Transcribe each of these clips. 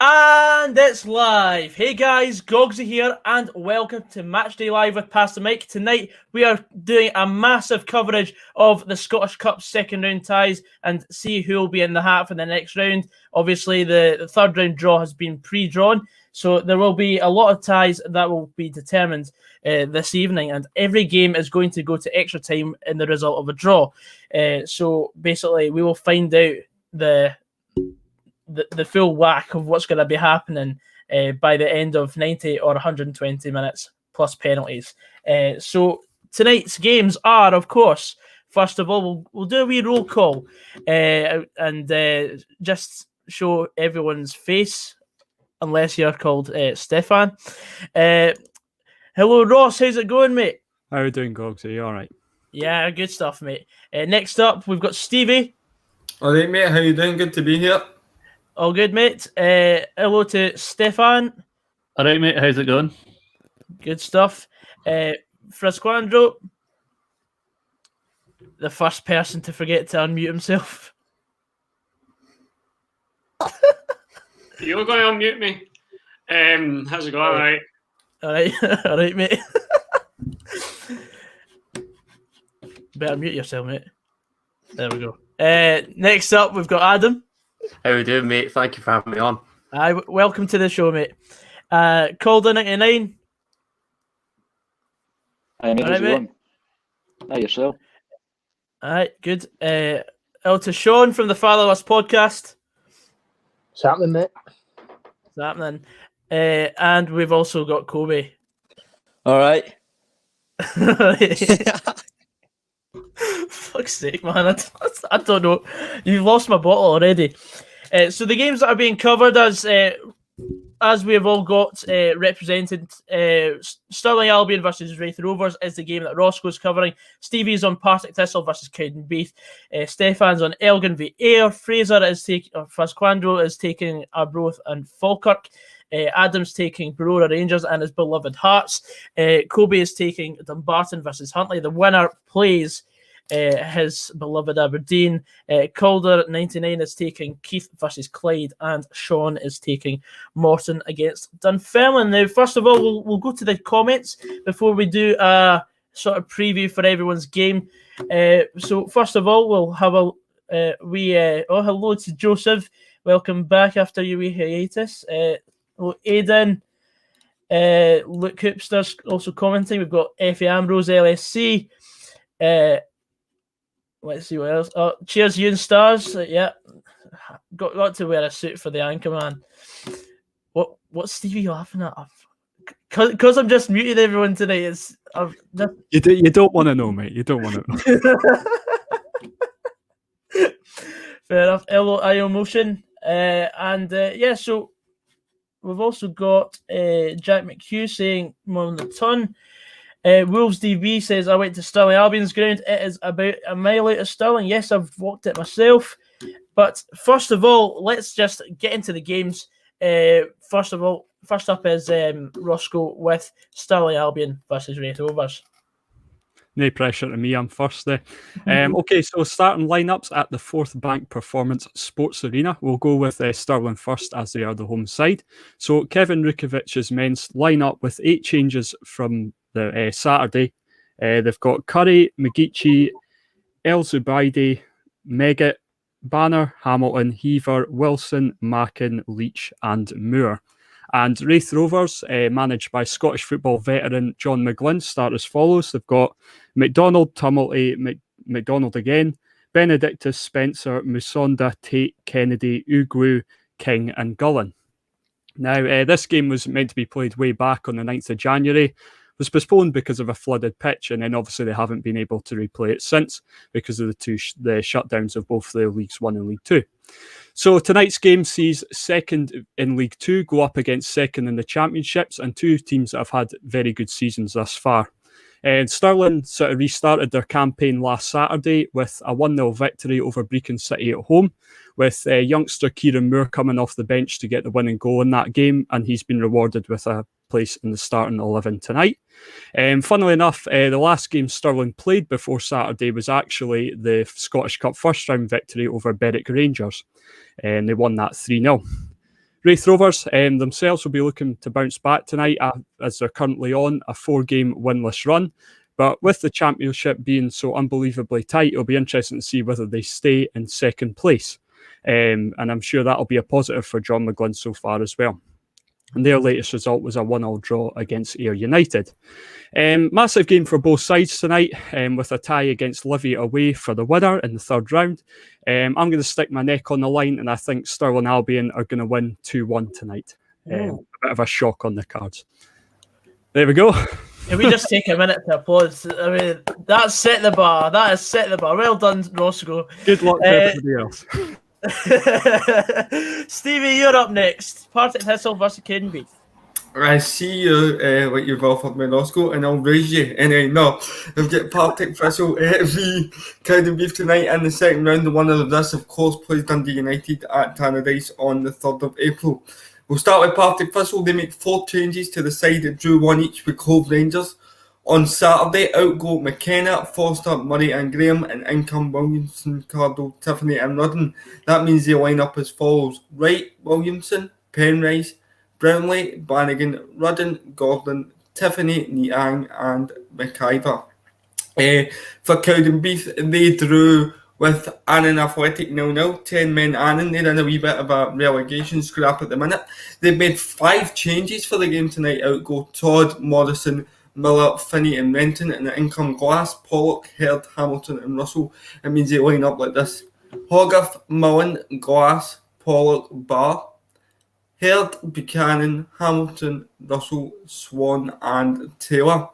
And it's live. Hey guys, Goggsy here, and welcome to Matchday Live with Pastor Mike. Tonight we are doing a massive coverage of the Scottish Cup second round ties and see who will be in the hat for the next round. Obviously, the third round draw has been pre-drawn, so there will be a lot of ties that will be determined this evening, and every game is going to go to extra time in the result of a draw. So basically, we will find out the full whack of what's going to be happening by the end of 90 or 120 minutes plus penalties. So tonight's games are, of course, first of all, we'll do a wee roll call and just show everyone's face, unless you're called Stefan. Hello, Ross. How's it going, mate? How are you doing, Gogs? Are you all right? Yeah, good stuff, mate. Next up, we've got Stevie. All right, mate. How you doing? Good to be here. All good, mate. Hello to Stefan. All right, mate. How's it going? Good stuff. Frazqwandro, the first person to forget to unmute himself. You're going to unmute me. How's it going? All right. All right, mate. Better mute yourself, mate. There we go. Next up, we've got Adam. How are you doing, mate? Thank you for having me on. Welcome to the show, mate. Calder99. Hi, mate. All right, mate. Hi, yourself. All right, good. To Sean from TheFatherlessPodcast. What's happening, mate? What's happening? And we've also got Coby. All right. Fuck's sake, man. I don't know. You've lost my bottle already. So the games that are being covered as we have all got represented, Stirling Albion versus Raith Rovers is the game that Rossco's covering. Stevie's on Partick Thistle versus Cowdenbeath. Stefan's on Elgin v Ayr. Frazqwandro is taking Arbroath and Falkirk. Adam's taking Brora Rangers and his beloved Hearts. Coby is taking Dumbarton versus Huntly. The winner plays his beloved Aberdeen. Calder 99 is taking Keith versus Clyde, and Sean is taking Morton against Dunfermline. Now, first of all, we'll go to the comments before we do a sort of preview for everyone's game. So first of all, we'll have a hello to Joseph. Welcome back after your wee hiatus. Aidan, Luke Hoopster's also commenting. We've got Effie Ambrose, LSC. Let's see what else. Oh, cheers, Ewan Stars. Yeah, got to wear a suit for the anchor man. What's Stevie laughing at? Because I'm just muted everyone today. You don't want to know, mate. You don't want to know. Fair enough. Hello, IO Motion. So we've also got Jack McHugh saying more than a ton. Wolves DB says, I went to Stirling Albion's ground. It is about a mile out of Stirling. Yes, I've walked it myself. But first of all, let's just get into the games. First up is Rossco with Stirling Albion versus Raith Rovers. No pressure to me, I'm first there. Okay, so starting lineups at the Fourth Bank Performance Sports Arena. We'll go with Stirling first, as they are the home side. So Kevin Rukovic's men's lineup with 8 changes from the Saturday. They've got Curry, McGeechee, El Zubaidi, Megget, Banner, Hamilton, Heaver, Wilson, Mackin, Leach and Moore. And Raith Rovers, managed by Scottish football veteran John McGlynn, start as follows. They've got McDonald, Tumulty, McDonald again, Benedictus, Spencer, Musonda, Tate, Kennedy, Ugwu, King and Gullen. Now, this game was meant to be played way back on the 9th of January, was postponed because of a flooded pitch, and then obviously they haven't been able to replay it since because of the shutdowns of both the Leagues 1 and League 2. So tonight's game sees second in League 2 go up against second in the Championships, and two teams that have had very good seasons thus far. Stirling sort of restarted their campaign last Saturday with a 1-0 victory over Brecon City at home, with youngster Kieran Moore coming off the bench to get the winning goal in that game, and he's been rewarded with a place in the starting 11 tonight. Funnily enough, the last game Stirling played before Saturday was actually the Scottish Cup first round victory over Berwick Rangers, and they won that 3-0. Wraith Rovers themselves will be looking to bounce back tonight as they're currently on a 4-game winless run. But with the championship being so unbelievably tight, it'll be interesting to see whether they stay in second place. And I'm sure that'll be a positive for John McGlynn so far as well. And their latest result was a 1-1 draw against Ayr United. Massive game for both sides tonight, with a tie against Livy away for the winner in the third round. I'm going to stick my neck on the line, and I think Stirling Albion are going to win 2-1 tonight. A bit of a shock on the cards. There we go. Can we just take a minute to applause? I mean, that set the bar. That has set the bar. Well done, Rossco. Good luck to everybody else. Stevie, you're up next. Partick Thistle versus Cowdenbeath. I see you, what you've offered me, Rossco, and I'll raise you. Anyway, no, we've got Partick Thistle v Cowdenbeath tonight in the second round. The winner of this, of course, plays Dundee United at Tannadice on the 3rd of April. We'll start with Partick Thistle. They make 4 changes to the side that drew 1 each with Cove Rangers. On Saturday, out go McKenna, Foster, Murray and Graham, and in come Williamson, Cardo, Tiffany and Rudden. That means they line up as follows: Wright, Williamson, Penrice, Brownlee, Bannigan, Rudden, Gordon, Tiffany, Niang and McIver. For Cowdenbeath, they drew with Annan Athletic 0-0, 10 men Annan. They're in a wee bit of a relegation scrap at the minute. They've made 5 changes for the game tonight. Out go Todd, Morrison, Miller, Finney and Renton, and in come Glass, Pollock, Herd, Hamilton and Russell. It means they line up like this: Hogarth, Mullen, Glass, Pollock, Barr, Herd, Buchanan, Hamilton, Russell, Swan and Taylor.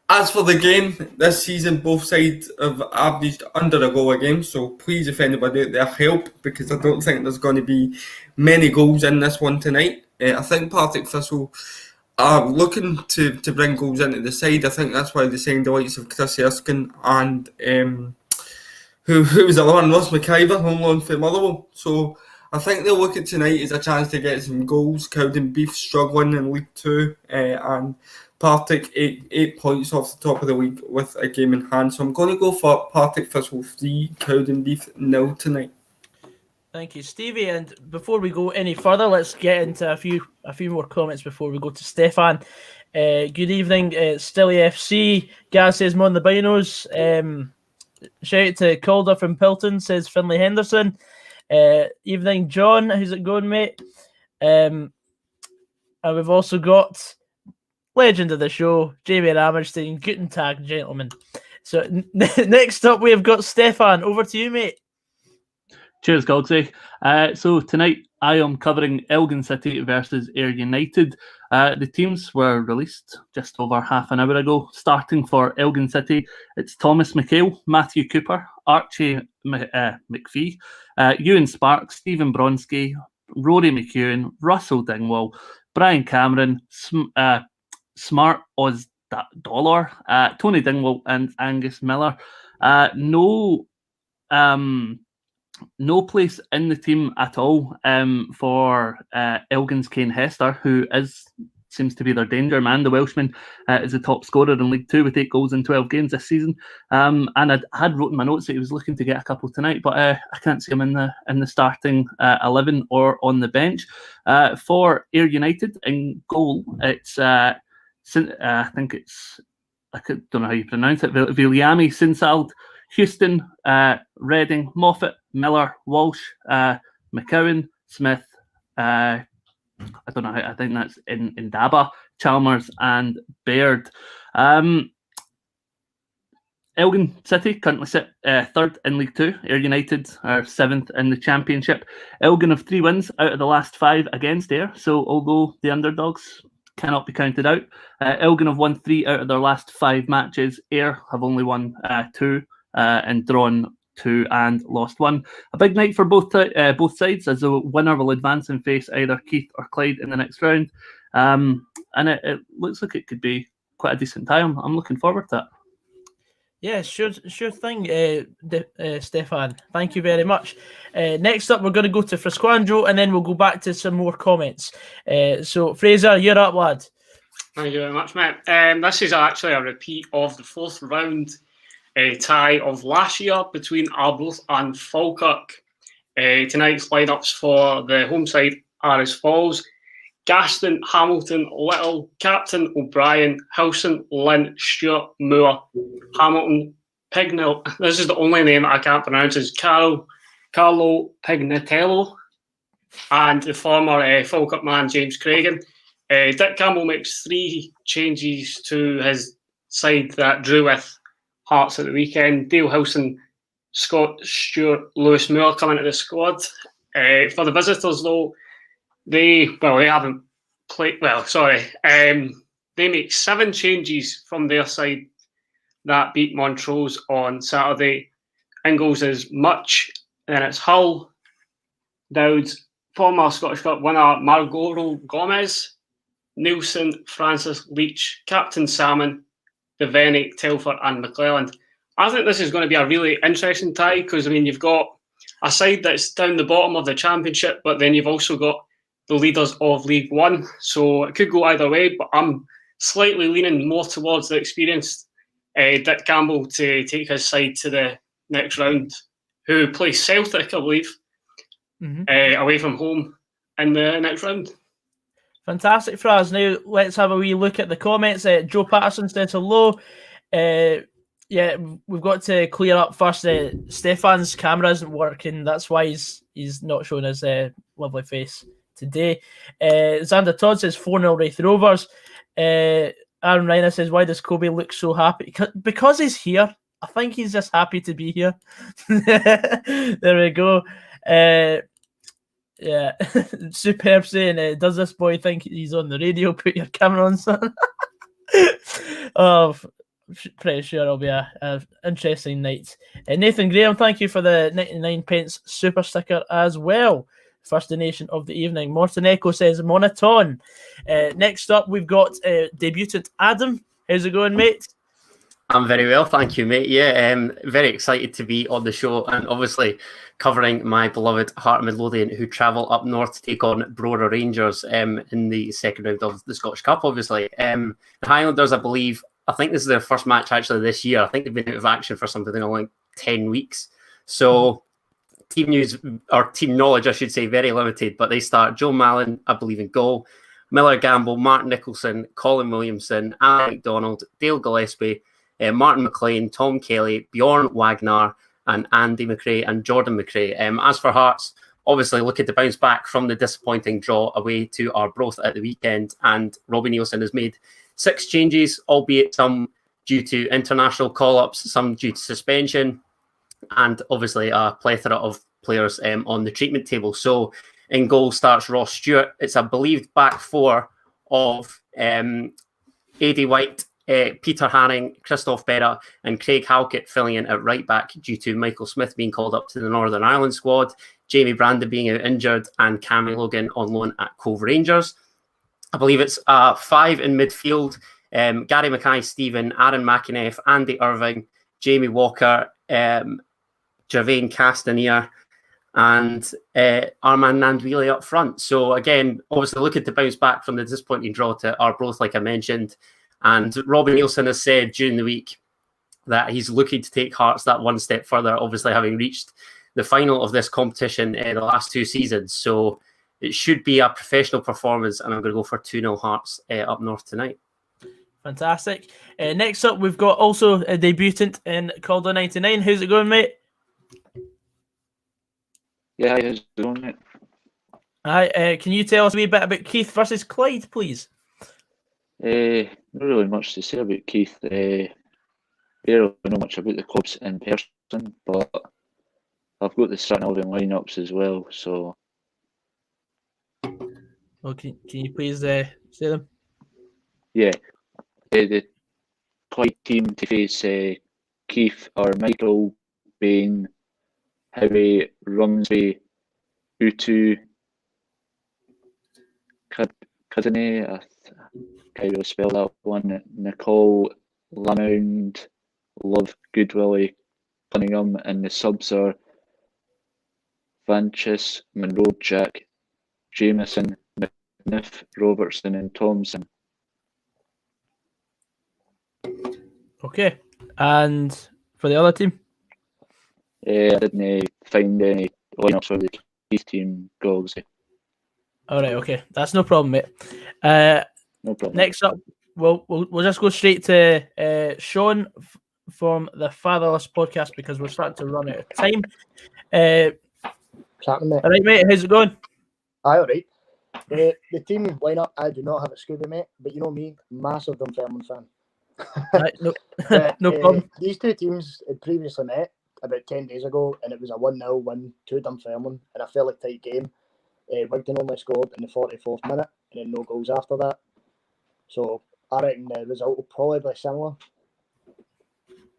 As for the game, this season both sides have averaged under a goal a game, so please, if anybody out there, help, because I don't think there's going to be many goals in this one tonight. I think Partick Thistle are looking to bring goals into the side. I think that's why they signed the likes of Chris Erskine and who was the other one, Ross McIver, home loan for Motherwell. So I think they'll look at tonight as a chance to get some goals. Cowdenbeath struggling in League 2 and Partick 8 points off the top of the league with a game in hand. So I'm going to go for Partick Thistle 3, Cowdenbeath 0 tonight. Thank you, Stevie. And before we go any further, let's get into a few more comments before we go to Stefan. Good evening, Stilly FC. Gaz says, "Mon the Binos." Shout out to Calder from Pilton, says Finlay Henderson. Evening, John. How's it going, mate? And we've also got legend of the show, Jamie Rammerstein. Guten Tag, gentlemen. So next up, we have got Stefan. Over to you, mate. Cheers, Gogsy. So tonight I am covering Elgin City versus Ayr United. The teams were released just over half an hour ago. Starting for Elgin City, it's Thomas McHale, Matthew Cooper, Archie McPhee, Ewan Sparks, Stephen Bronski, Rory McEwen, Russell Dingwall, Brian Cameron, Smart Oz Dollar, Tony Dingwall and Angus Miller. No place in the team at all for Elgin's Kane Hester, who seems to be their danger man. The Welshman is the top scorer in League 2 with 8 goals in 12 games this season. And I had wrote in my notes that he was looking to get a couple tonight, but I can't see him in the starting 11 or on the bench. For Ayr United in goal, it's I think it's, I don't know how you pronounce it, Viliami, Sinsald, Houston, Redding, Moffat, Miller, Walsh, McCowan, Smith, I don't know how, I think that's in Daba, Chalmers and Baird. Elgin City currently sit 3rd in League 2. Ayr United are 7th in the Championship. Elgin have 3 wins out of the last 5 against Ayr, so although the underdogs cannot be counted out, Elgin have won 3 out of their last 5 matches. Ayr have only won 2 and drawn 2 and lost 1. A big night for both sides, as the winner will advance and face either Keith or Clyde in the next round. And it looks like it could be quite a decent tie. I'm looking forward to it. Yeah, sure thing, Stefan. Thank you very much. Next up, we're going to go to Frazqwandro, and then we'll go back to some more comments. So, Fraser, you're up, lad. Thank you very much, mate. This is actually a repeat of the 4th round tie of last year between Arbroath and Falkirk. Tonight's lineups for the home side are as follows: Gaston, Hamilton, Little, Captain, O'Brien, Hilson, Lynn, Stewart, Moore, Hamilton, Pignell. This is the only name I can't pronounce. Is Carlo Pignatello, and the former Falkirk man James Cragen. Dick Campbell makes 3 changes to his side that drew with Hearts at the weekend. Dale Hilson, Scott Stewart, Lewis Moore come into the squad. For the visitors, though, they haven't played. They make 7 changes from their side that beat Montrose on Saturday. In goals is Much, then it's Hull, Dowds, former Scottish Cup winner Margoro Gomez, Nielsen, Francis, Leach, Captain Salmon, Devaney, Telford, and McClelland. I think this is going to be a really interesting tie because, you've got a side that's down the bottom of the Championship, but then you've also got the leaders of League One. So it could go either way, but I'm slightly leaning more towards the experienced Dick Campbell to take his side to the next round, who plays Celtic, I believe, away from home in the next round. Fantastic, Fraz. Now let's have a wee look at the comments. Joe Patterson says hello. Yeah, we've got to clear up first. Stefan's camera isn't working. That's why he's not showing his lovely face today. Xander Todd says 4-0 Wraith Rovers. Aaron Reiner says, why does Coby look so happy? Because he's here. I think he's just happy to be here. There we go. Yeah, Superb saying, does this boy think he's on the radio? Put your camera on, son. Oh, pretty sure it'll be a interesting night. Nathan Graham, thank you for the 99p super sticker as well. First donation of the evening. Morton Echo says monoton. Next up, we've got debutant Adam. How's it going, mate? I'm very well, thank you, mate. Yeah, very excited to be on the show and obviously covering my beloved Heart Midlothian, who travel up north to take on Brora Rangers in the second round of the Scottish Cup, obviously. The Highlanders, I think this is their first match actually this year. I think they've been out of action for something like 10 weeks. So team news, or team knowledge, I should say, very limited, but they start Joe Mallon, I believe, in goal, Miller Gamble, Martin Nicholson, Colin Williamson, Alan McDonald, Dale Gillespie, Martin McLean, Tom Kelly, Bjorn Wagner, and Andy McRae and Jordan McRae. As for Hearts, obviously looking to bounce back from the disappointing draw away to Arbroath at the weekend, and Robbie Nielsen has made 6 changes, albeit some due to international call-ups, some due to suspension, and obviously a plethora of players on the treatment table. So in goal starts Ross Stewart. It's a believed back 4 of Aidy White, Peter Hanning, Christoph Berra, and Craig Halkett filling in at right back due to Michael Smith being called up to the Northern Ireland squad, Jamie Brandon being out injured, and Cammy Logan on loan at Cove Rangers. I believe it's 5 in midfield. Gary Mackay-Stephen, Aaron McInnes, Andy Irving, Jamie Walker, Jervain Castanier, and Armand Nandwili up front. So again, obviously looking to bounce back from the disappointing draw to Arbroath, like I mentioned. And Robbie Nielsen has said during the week that he's looking to take Hearts that one step further, obviously having reached the final of this competition in the last 2 seasons. So it should be a professional performance, and I'm going to go for 2-0 Hearts up north tonight. Fantastic. Next up, we've got also a debutant in Calder 99. How's it going, mate? Yeah, how's it going, mate? Hi, can you tell us a wee bit about Keith versus Clyde, please? Not really much to say about Keith. Barely know much about the clubs in person, but I've got the starting 11 lineups as well. So, can you please say them? yeah, the Clyde team to face Keith are Michael, Bain, Howie, Rumsby, Utu, Cadene, I can't really spell that one, Nicole, Lamond, Love, Goodwillie, Cunningham, and the subs are Vanchis, Monroe, Jack, Jameson, McNiff, Robertson, and Thompson. Okay, and for the other team? I didn't find any lineups for the Keith team, Gogs. All right, okay, that's no problem, mate. No problem. Next up, we'll just go straight to Sean from the Fatherless Podcast because we're starting to run out of time. What's happening, mate? All right, mate, how's it going? Aye, all right. The team lineup, I do not have a Scooby, mate, but you know me, massive Dunfermline fan. Right, no, But, no problem. These two teams had previously met about 10 days ago, and it was a 1-0 win to Dunfermline in a fairly tight game. Wigton only scored in the 44th minute, and then no goals after that. So I reckon the result will probably be similar.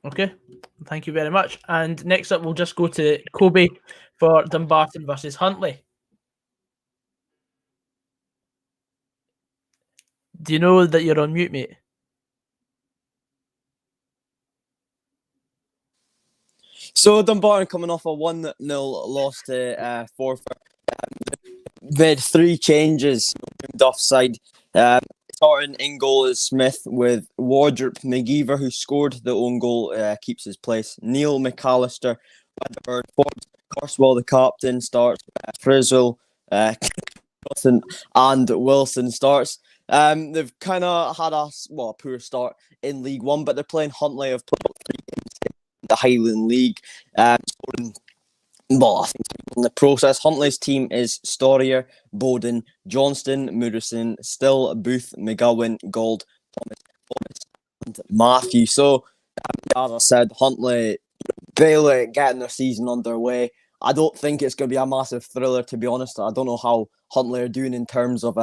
Okay, thank you very much. And next up, we'll just go to Coby for Dumbarton versus Huntly. Do you know that you're on mute, mate? So Dumbarton coming off a 1-0 loss to Forfar. Made 3 changes from Duff's side. Starting in goal is Smith with Wardrop McGeever, who scored the own goal, keeps his place. Neil McAllister, Wedderburn, Corswell, the captain, starts. Frizzle, and Wilson starts. They've kind of had a poor start in League One, but they're playing Huntly. Have played 3 games in the Highland League. I think in the process, Huntly's team is Storier, Bowden, Johnston, Murison, Still, Booth, McGowan, Gold, Thomas, and Matthew. So, as I said, Huntly barely getting their season underway. I don't think it's going to be a massive thriller, to be honest. I don't know how Huntly are doing in terms of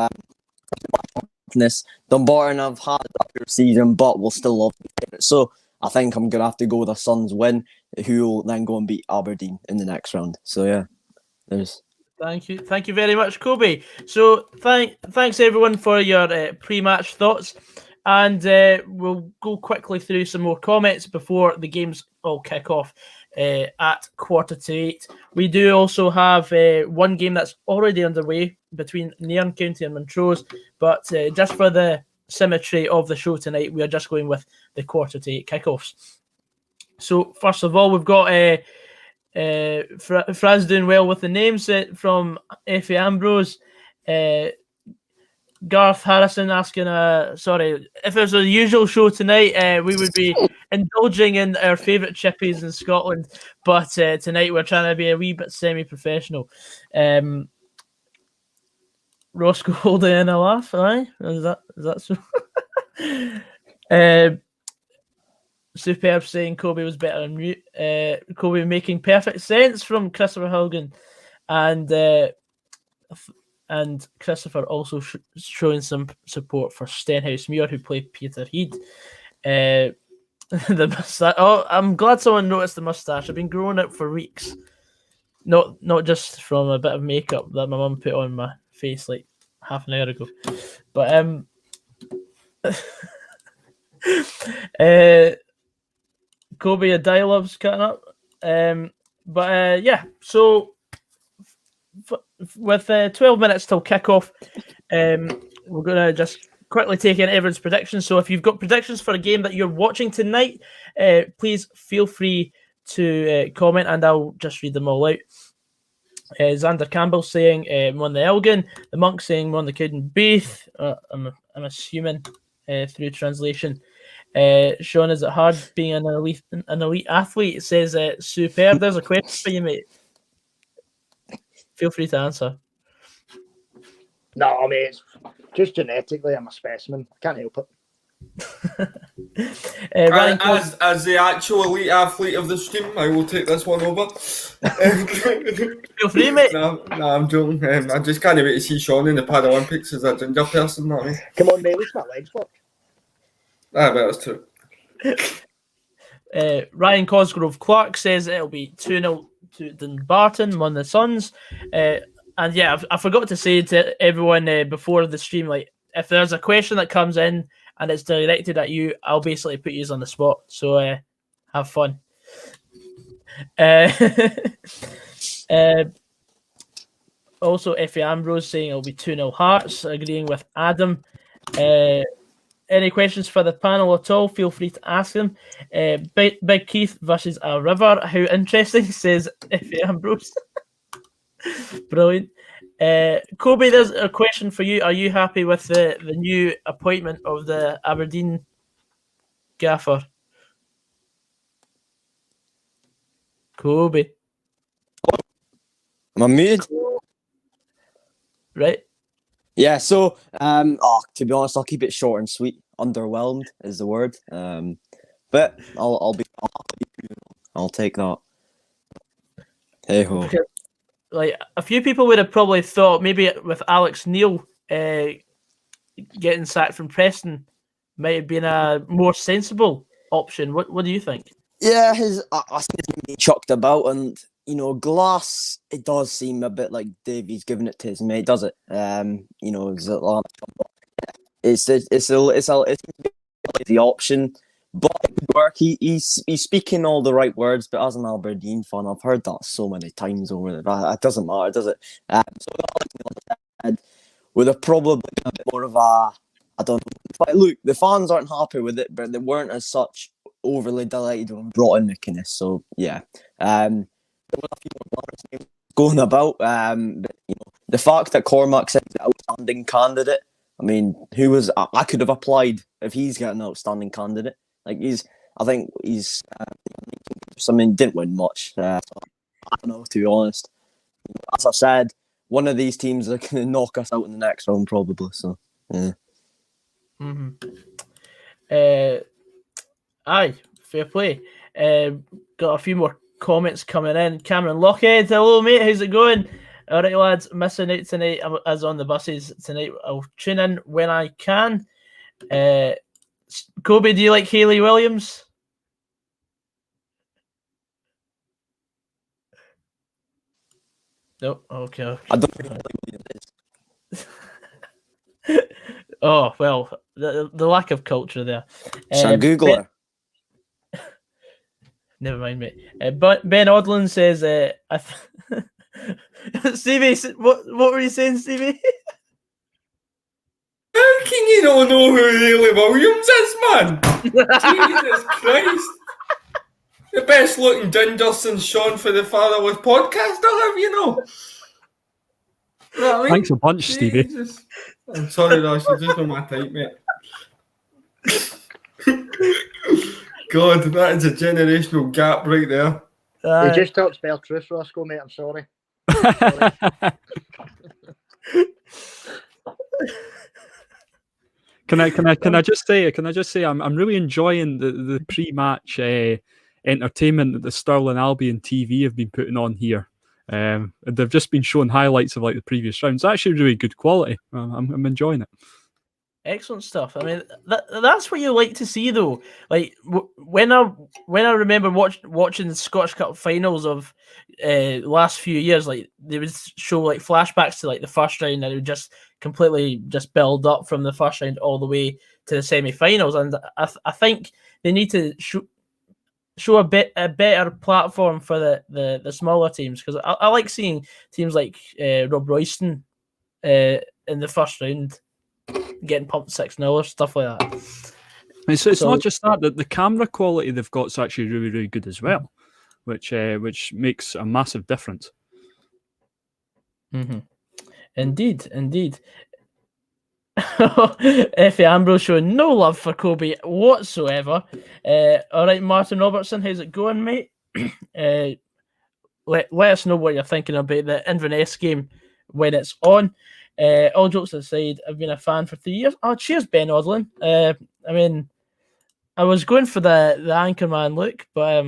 fitness. Dumbarton have had a poor season, but will still love it. So, I think I'm going to have to go with a Suns win, who will then go and beat Aberdeen in the next round. So, yeah, there's... Thank you very much, Coby. So thanks everyone for your pre-match thoughts, and we'll go quickly through some more comments before the games all kick off at 7:45. We do also have one game that's already underway between Nairn County and Montrose, but just for the symmetry of the show tonight, we are just going with the 7:45 kickoffs. So first of all, we've got Fraz doing well with the names from Effie Ambrose. Garth Harrison asking, sorry, if it was a usual show tonight, we would be indulging in our favourite chippies in Scotland, but tonight we're trying to be a wee bit semi-professional. Rossco holding in a laugh, aye? Is that so? Superb saying Coby was better on mute. Coby making perfect sense from Christopher Hulgan, and Christopher also showing some support for Stenhouse Muir, who played Peter Heed. The mustache. Oh, I'm glad someone noticed the mustache. I've been growing it for weeks. Not just from a bit of makeup that my mum put on my face like half an hour ago, but Coby, a dial-up's cutting up. Yeah, so with 12 minutes till kickoff, we're going to just quickly take in everyone's predictions. So if you've got predictions for a game that you're watching tonight, please feel free to comment and I'll just read them all out. Xander Campbell saying won the Elgin. The Monk saying won the Cowden Beath. I'm assuming through translation. Sean, is it hard being an elite athlete? It says superb. There's a question for you, mate. Feel free to answer. No, mate, it's just genetically, I'm a specimen. I can't help it. As the actual elite athlete of the stream, I will take this one over. Feel free, mate. No, I'm joking. I just can't wait to see Sean in the Paralympics as a ginger person. Not me. Come on, mate, at least my legs work. I bet that's true. Ryan Cosgrove Clark says it'll be 2-0 to Dumbarton, won the Suns. And yeah, I forgot to say to everyone before the stream, like, if there's a question that comes in and it's directed at you, I'll basically put you on the spot. So have fun. Also, Effie Ambrose saying it'll be 2-0 Hearts, agreeing with Adam. Any questions for the panel at all, feel free to ask them. Big Keith versus a river. How interesting, says Effie Ambrose. Brilliant. Coby, there's a question for you. Are you happy with the new appointment of the Aberdeen gaffer? Coby. Am I muted? Right. Yeah, so to be honest, I'll keep it short and sweet. Underwhelmed is the word. But I'll take that. Hey ho. Because, like, a few people would have probably thought maybe with Alex Neil getting sacked from Preston might have been a more sensible option. What do you think? Yeah, I think he's been chucked about, and Glass. It does seem a bit like Davies giving it to his mate, does it? It's the option, but it could work. He's speaking all the right words, but as an Aberdeen fan, I've heard that so many times over it. It doesn't matter, does it? So with a probably a bit more of a, I don't know. But look, the fans aren't happy with it, but they weren't as such overly delighted when we brought in McInnes. So yeah, there were a few more names going about. But, the fact that Cormac's an outstanding candidate. I mean, I could have applied if he's got an outstanding candidate. Like I think he's something didn't win much. So I don't know, to be honest. As I said, one of these teams are going to knock us out in the next round probably. So yeah. Aye, fair play. Got a few more comments coming in. Cameron Lockhead, hello mate, how's it going? All right, lads, missing out tonight as on the buses tonight. I'll tune in when I can. Coby, do you like Hayley Williams? No, okay. I don't think Hayley Williams is. Oh well, the lack of culture there. Shall I Google her? Never mind, mate. But Ben Odlin says, Stevie, what were you saying, Stevie? How can you not know who Hayley Williams is, man? Jesus Christ. The best looking ginger since Sean for the Fatherless Podcast, I'll have you know. You know what I mean? Thanks a bunch, Stevie. I'm sorry, Ross, you're just on my type, mate. God, that is a generational gap right there. You just talked spell truth, Rossco, mate. I'm sorry. Can I just say I'm really enjoying the pre-match entertainment that the Stirling Albion TV have been putting on here. They've just been showing highlights of like the previous rounds. It's actually really good quality. I'm enjoying it. Excellent stuff. I mean, that's what you like to see, though. Like when I remember watching the Scottish Cup finals of last few years, like they would show like flashbacks to like the first round, and it would just completely just build up from the first round all the way to the semi-finals. And I think they need to show a better platform for the smaller teams, because I like seeing teams like Rob Royston in the first round getting pumped 6-0 or stuff like that. It's not just that the camera quality they've got is actually really, really good as well, which makes a massive difference. Mm-hmm. Indeed. Effie Ambrose showing no love for Coby whatsoever. All right, Martin Robertson, how's it going, mate? Let us know what you're thinking about the Inverness game when it's on. All jokes aside, I've been a fan for 3 years. Oh, cheers, Ben Odlin. I mean, I was going for the Anchorman look, but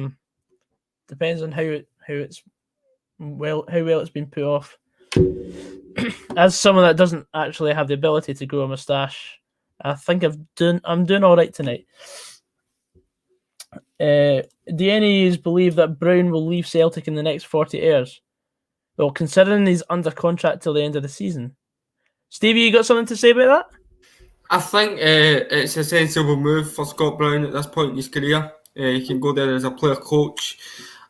depends on how well it's been put off. As someone that doesn't actually have the ability to grow a moustache, I think I'm doing all right tonight. Do any of you believe that Brown will leave Celtic in the next 40 hours? Well, considering he's under contract till the end of the season. Stevie, you got something to say about that? I think it's a sensible move for Scott Brown at this point in his career. He can go there as a player coach.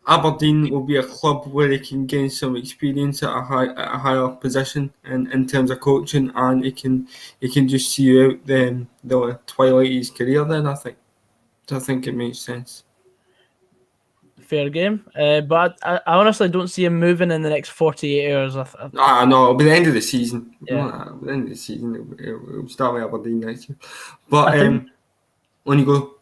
Aberdeen will be a club where he can gain some experience at a higher position in terms of coaching, and he can just see out the twilight of his career. Then I think it makes sense. fair game. But I honestly don't see him moving in the next 48 hours. No, it'll be the end of the season. Yeah. No, the end of the season, it'll start with Aberdeen next year. But I think- when you go,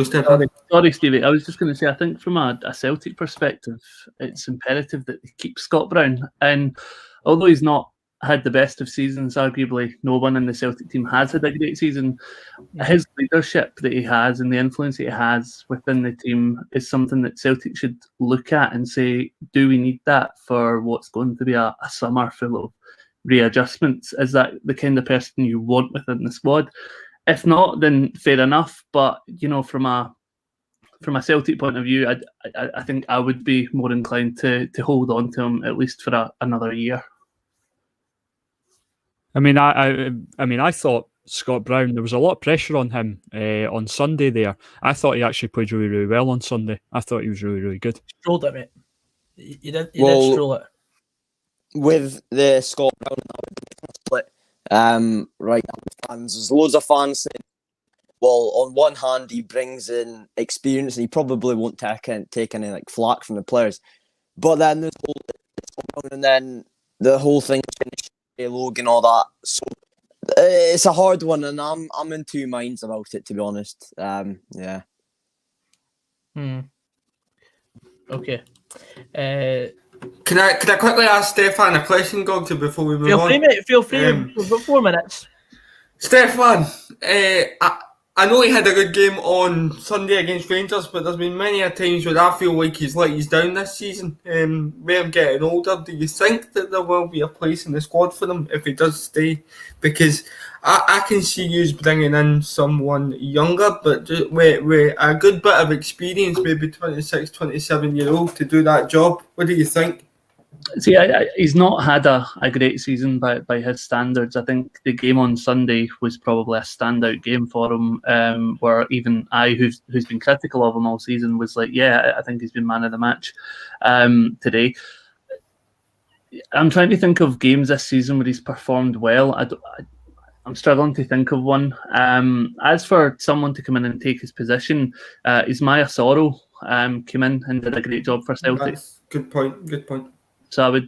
Stefan. Sorry, Stevie. I was just going to say, I think from a Celtic perspective, it's imperative that they keep Scott Brown. And although he's not had the best of seasons, arguably no one in the Celtic team has had a great season, his leadership that he has and the influence that he has within the team is something that Celtic should look at and say, do we need that for what's going to be a summer full of readjustments? Is that the kind of person you want within the squad? If not, then fair enough. But from a Celtic point of view, I think I would be more inclined to hold on to him at least for another year. I mean, I thought Scott Brown, there was a lot of pressure on him on Sunday there. I thought he actually played really, really well on Sunday. I thought he was really, really good. Strolled it, mate. You did stroll it. With the Scott Brown split, right now with fans, there's loads of fans saying, well, on one hand, he brings in experience and he probably won't take any like flack from the players. But then there's and then the whole thing Logan, all that. So it's a hard one, and I'm in two minds about it, to be honest. Yeah. Okay. Can I quickly ask Stefan a question, Goggsy, before we move on? Feel free, mate. Feel free. We've got 4 minutes. Stefan, I know he had a good game on Sunday against Rangers, but there's been many a times where I feel like he's let us down this season. With him getting older, do you think that there will be a place in the squad for him if he does stay? Because I can see you bringing in someone younger, but just with a good bit of experience, maybe 26, 27-year-old, to do that job. What do you think? See, he's not had a great season by his standards. I think the game on Sunday was probably a standout game for him, where even I, who's been critical of him all season, was like, yeah, I think he's been man of the match today. I'm trying to think of games this season where he's performed well. I'm struggling to think of one. As for someone to come in and take his position, Ismail Soro came in and did a great job for Celtic. That's good point. So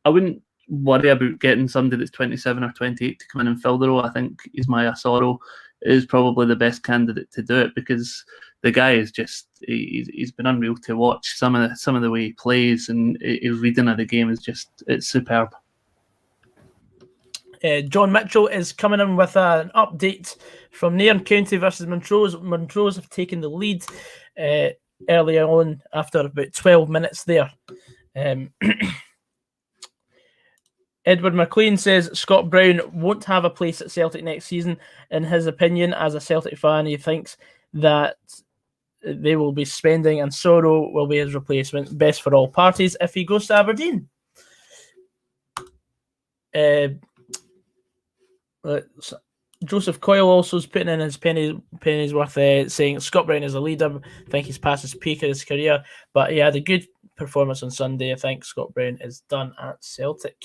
I wouldn't worry about getting somebody that's 27 or 28 to come in and fill the role. I think Ismail Soro is probably the best candidate to do it because the guy is just he's been unreal to watch. Some of the way he plays and his reading of the game is it's superb. John Mitchell is coming in with an update from Nairn County versus Montrose. Montrose have taken the lead early on after about 12 minutes there. Edward McLean says Scott Brown won't have a place at Celtic next season. In his opinion, as a Celtic fan, he thinks that they will be spending and Soro will be his replacement. Best for all parties if he goes to Aberdeen. Joseph Coyle also is putting in his pennies worth, saying Scott Brown is a leader. I think he's past his peak of his career, but he had a good performance on Sunday. I think Scott Brown is done at Celtic.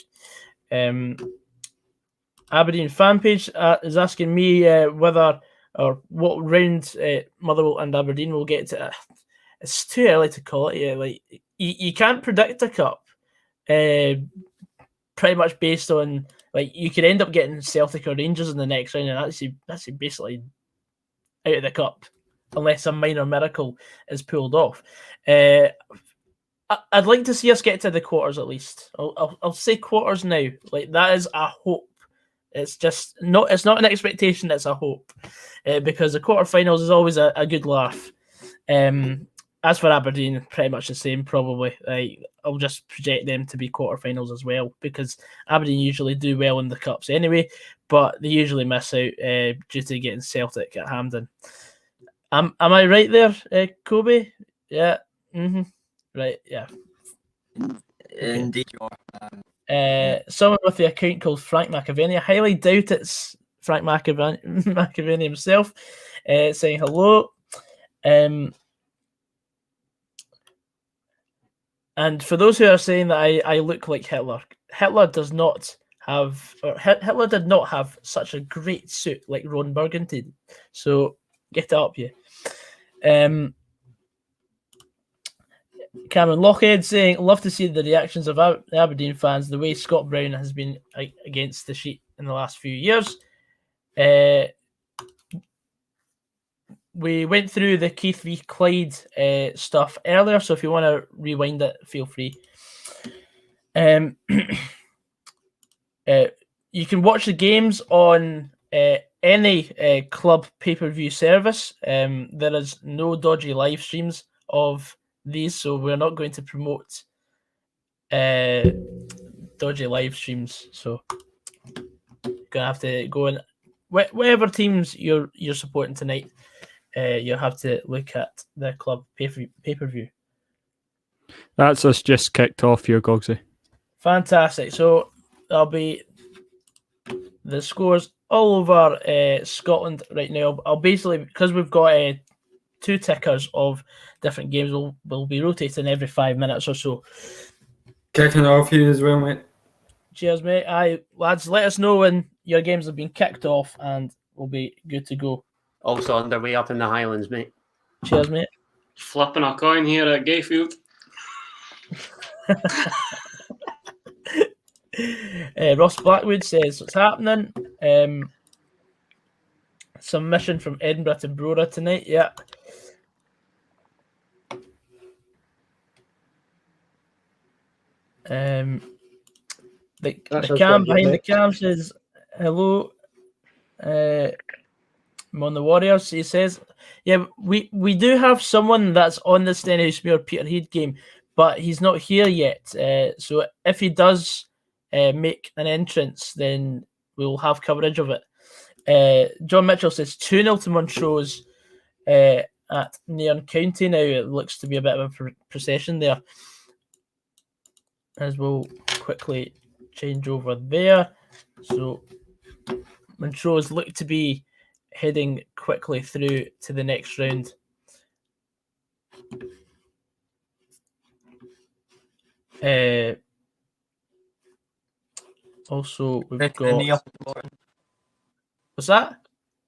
Aberdeen fan page is asking me whether or what round Motherwell and Aberdeen will get to. It's too early to call it. Yeah, like you can't predict a cup. Pretty much based on like you could end up getting Celtic or Rangers in the next round, and that's basically out of the cup unless a minor miracle is pulled off. I'd like to see us get to the quarters at least. I'll say quarters now. Like that is a hope. It's just not. It's not an expectation. It's a hope because the quarterfinals is always a good laugh. As for Aberdeen, pretty much the same probably. I'll just project them to be quarterfinals as well because Aberdeen usually do well in the cups anyway, but they usually miss out due to getting Celtic at Hampden. Am I right there, Coby? Yeah. Mm-hmm. Right, yeah. Indeed you are. Someone with the account called Frank McAvaney. I highly doubt it's Frank McAvaney himself saying hello. And for those who are saying that I look like Hitler, Hitler did not have such a great suit like Ron Burgundy. So get it up, you. Cameron Lockhead saying, love to see the reactions of the Aberdeen fans, the way Scott Brown has been against the sheet in the last few years. We went through the Keith v Clyde stuff earlier, so if you want to rewind it, feel free. You can watch the games on any club pay-per-view service. There is no dodgy live streams of these, so we're not going to promote dodgy live streams. So you're gonna have to go in whatever teams you're supporting tonight. You'll have to look at the club pay-per-view. That's us just kicked off here, Gogsy. Fantastic. So there'll be the scores all over Scotland right now. I'll basically, because we've got 2 tickers of different games, we'll be rotating every 5 minutes or so. Kicking off here as well, mate. Cheers, mate. Aye, lads, let us know when your games have been kicked off and we'll be good to go. Also underway up in the Highlands, mate. Cheers, mate. Flipping a coin here at Gayfield. Ross Blackwood says, what's happening? Submission from Edinburgh to Brora tonight. Yeah. The cam behind the cam says hello. I'm on the Warriors. He says, yeah, we do have someone that's on the Stenhouse Peterhead game, but he's not here yet. So if he does make an entrance, then we'll have coverage of it. John Mitchell says 2-0 to Montrose at Nairn County now. It looks to be a bit of a procession there. As we'll quickly change over there. So Montrose look to be heading quickly through to the next round. Also, we've got... What's that?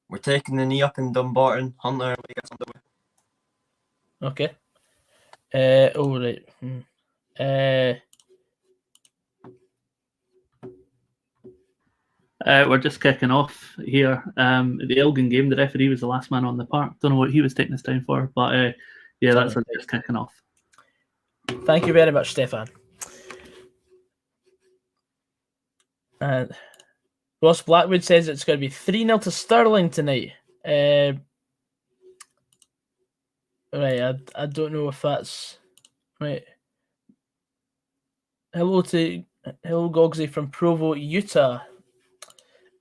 We're taking the knee up in Dumbarton. Hunter gets underway. Okay. Oh, right. We're just kicking off here. The Elgin game, the referee was the last man on the park. Don't know what he was taking his time for, but yeah, that's us just kicking off. Thank you very much, Stefan. And Ross Blackwood says it's going to be 3-0 to Stirling tonight. Right, I don't know if that's right. Hello Gogsy from Provo, Utah.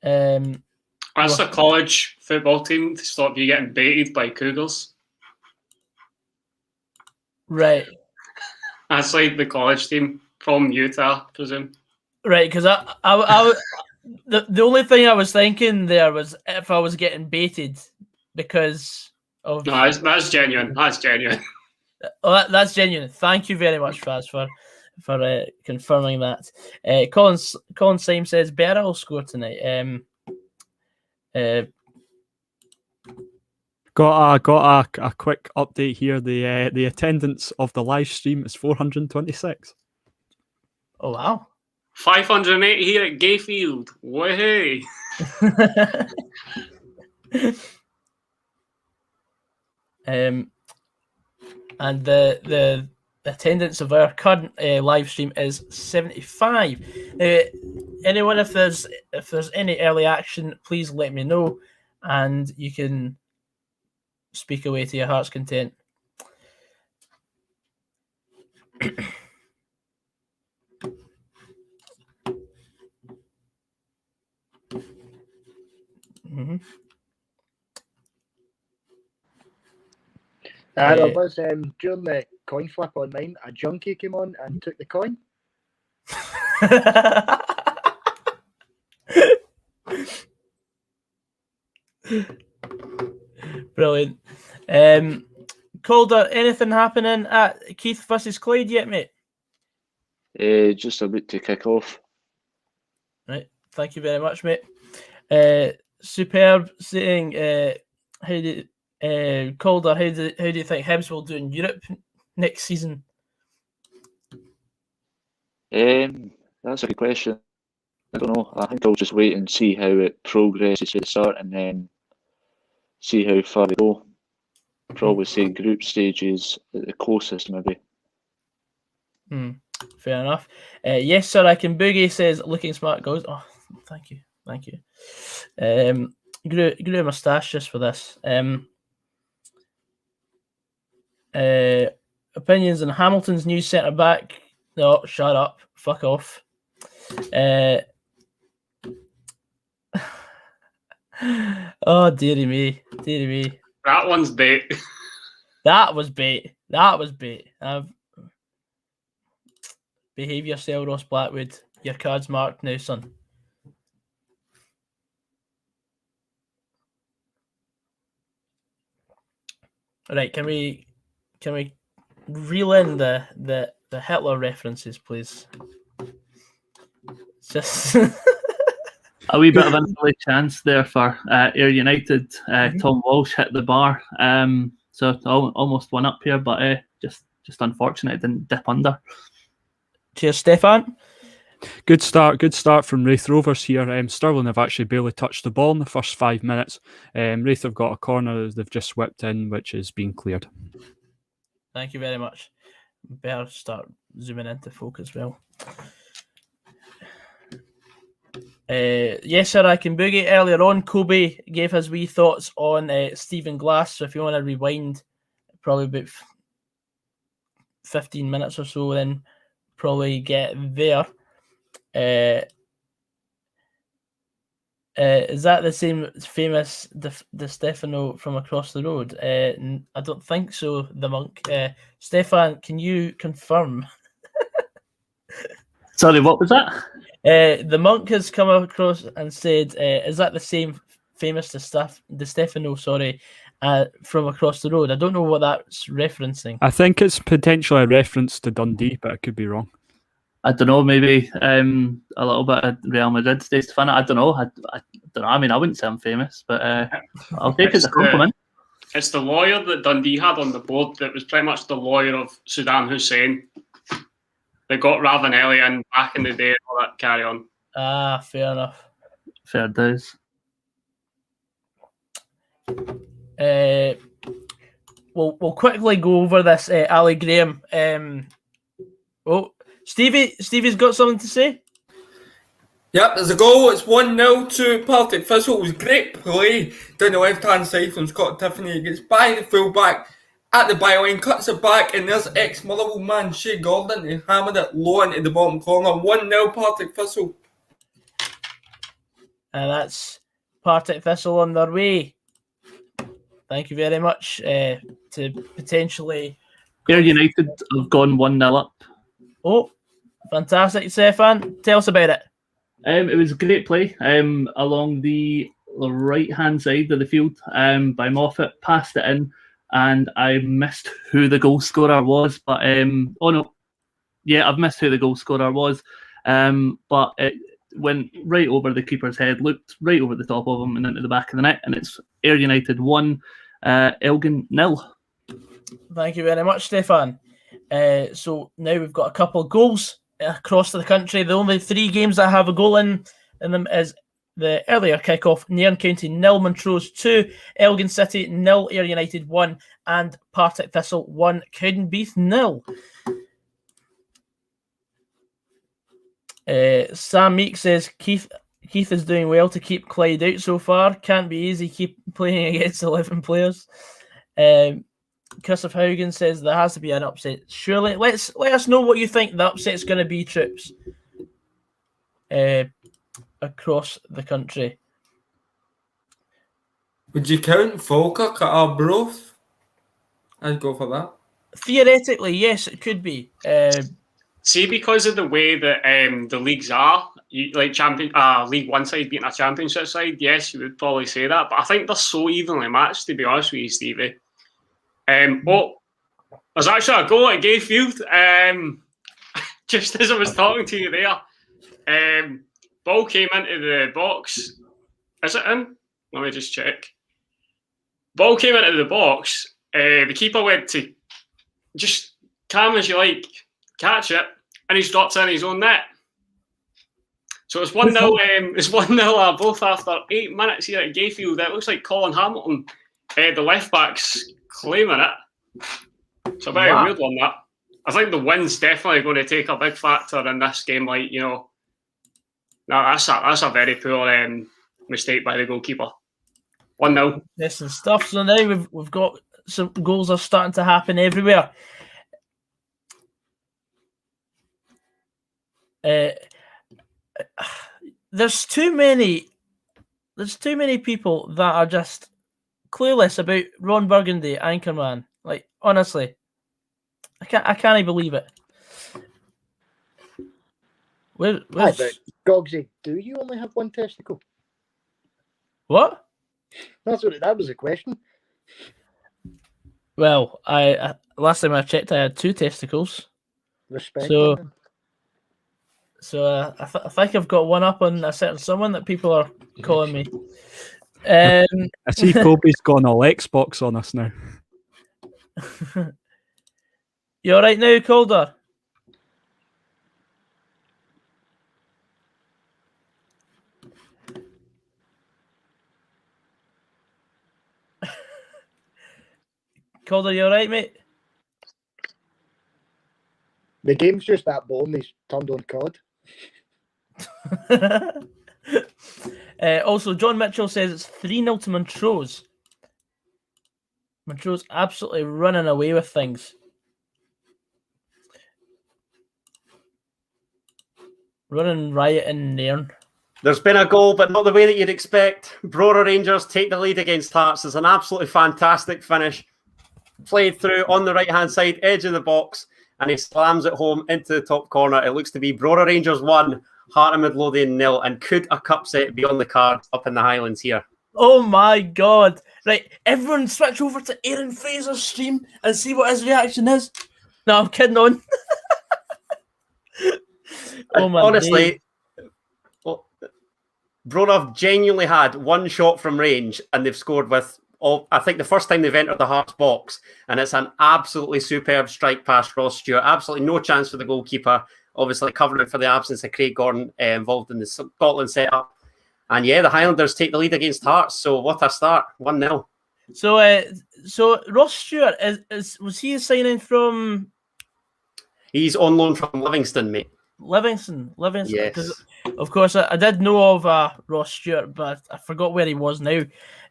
That's a college football team to stop you getting baited by Cougars. Right. That's like the college team from Utah, I presume. Right, because the only thing I was thinking there was if I was getting baited because of... No, that's genuine. That's genuine. Oh, that's genuine. Thank you very much, Faz, for confirming that. Colin Syme says Berra will score tonight. Got a quick update here. The attendance of the live stream is 426. Oh wow. 508 here at Gayfield. Way. And the attendance of our current live stream is 75. Anyone, if there's any early action, please let me know, and you can speak away to your heart's content. Mm-hmm. There was during the coin flip on mine, a junkie came on and took the coin. Brilliant. Calder, anything happening at Keith versus Clyde yet, mate? Just about to kick off. Right. Thank you very much, mate. Superb saying, Calder, how do you think Hibs will do in Europe next season? That's a good question. I don't know. I think I'll just wait and see how it progresses to the start, and then see how far we go. Probably say group stages at the closest, maybe. Fair enough. Yes, sir, I can boogie, says looking smart goes. Oh, thank you. Grew a moustache just for this. Opinions on Hamilton's new centre back. No, shut up. Fuck off. Oh, dearie me. That one's bait. That was bait. Behave yourself, Ross Blackwood. Your card's marked now, son. Right, can we reel in the Hitler references, please? Just a wee bit of an early chance there for Ayr United. Tom Walsh hit the bar, so almost one up here, but just unfortunate it didn't dip under. Cheers, Stefan. Good start from Wraith Rovers here. Stirling have actually barely touched the ball in the first 5 minutes. Wraith have got a corner they've just swept in, which is being cleared. Thank you very much. Better start zooming into folk as well. Yes, sir, I can boogie. Earlier on, Coby gave his wee thoughts on Stephen Glass. So if you want to rewind, probably about 15 minutes or so, then probably get there. Is that the same famous DiStefano from across the road? I don't think so, the monk. Stefan, can you confirm? Sorry, what was that? The monk has come across and said, is that the same famous DiStefano, from across the road? I don't know what that's referencing. I think it's potentially a reference to Dundee, but I could be wrong. I don't know, maybe a little bit of Real Madrid, DiStefano. I don't know. I don't know. I mean, I wouldn't say I'm famous, but I'll take it as a compliment. It's the lawyer that Dundee had on the board that was pretty much the lawyer of Saddam Hussein. They got Ravanelli in back in the day and all that carry on. Ah, fair enough. Fair dues. We'll quickly go over this, Ali Graham. Stevie's got something to say? Yep, there's a goal. It's 1-0 to Partick Thistle. It was great play down the left-hand side from Scott Tiffany. He gets by the full-back at the byline, cuts it back, and there's ex-Motherwell man Shea Gordon. He hammered it low into the bottom corner. 1-0 Partick Thistle. And that's Partick Thistle on their way. Thank you very much to potentially... Ayr United have gone 1-0 up. Oh, fantastic, Stefan. Tell us about it. It was a great play along the right-hand side of the field by Moffat. Passed it in, and I missed who the goal scorer was. But I've missed who the goal scorer was. But it went right over the keeper's head, looked right over the top of him, and into the back of the net. And it's Ayr United 1, Elgin 0. Thank you very much, Stefan. So now we've got a couple of goals across the country. The only 3 games that have a goal in them is the earlier kickoff: Nairn County 0, Montrose 2, Elgin City 0, Ayr United 1, and Partick Thistle 1, Cowdenbeath 0. Sam Meek says Keith is doing well to keep Clyde out so far. Can't be easy keep playing against 11 players. Chris of Haugen says there has to be an upset. Surely, let us know what you think the upset's going to be, troops. Across the country. Would you count Falkirk at Arbroath? I'd go for that. Theoretically, yes, it could be. See, because of the way that the leagues are, League One side beating a Championship side, yes, you would probably say that. But I think they're so evenly matched, to be honest with you, Stevie. There's actually a goal at Gayfield. Just as I was talking to you there, ball came into the box. Is it in? Let me just check. Ball came into the box. The keeper went to just calm as you like, catch it, and he's dropped in his own net. So it's 1-0. It's 1-0 both after 8 minutes here at Gayfield. It looks like Colin Hamilton, the left back's claiming it. It's a very weird one, that. I think the win's definitely going to take a big factor in this game. Like, you know, no, that's a very poor mistake by the goalkeeper. 1-0. This and stuff. So now we've got some goals are starting to happen everywhere. There's too many people that are just clueless about Ron Burgundy, Anchorman. Like, honestly, I can't believe it. Where's... Goggsy, do you only have one testicle? What? That was a question. Well, I last time I checked, I had 2 testicles. Respect. So I think I've got one up on a certain someone that people are calling me. I see Coby's gone all Xbox on us now. You all right now, Calder? Calder, you all right, mate? The game's just that boring. He's turned on COD. Also, John Mitchell says it's 3-0 to Montrose. Montrose absolutely running away with things. Running riot in Nairn. There's been a goal, but not the way that you'd expect. Brora Rangers take the lead against Hearts. It's an absolutely fantastic finish. Played through on the right-hand side, edge of the box, and he slams it home into the top corner. It looks to be Brora Rangers 1, Heart of Midlothian 0, and could a cup set be on the card up in the Highlands here? Oh my God. Right, everyone switch over to Aaron Fraser's stream and see what his reaction is. No, I'm kidding on. Oh my honestly, well, Brora have genuinely had one shot from range and they've scored with, I think the first time they've entered the Hearts box, and it's an absolutely superb strike past Ross Stewart. Absolutely no chance for the goalkeeper, obviously covering for the absence of Craig Gordon involved in the Scotland setup. And yeah, the Highlanders take the lead against Hearts. So what a start, 1-0. So Ross Stewart, was he signing from? He's on loan from Livingston, mate. Livingston. Yes. Of course, I did know of Ross Stewart, but I forgot where he was now.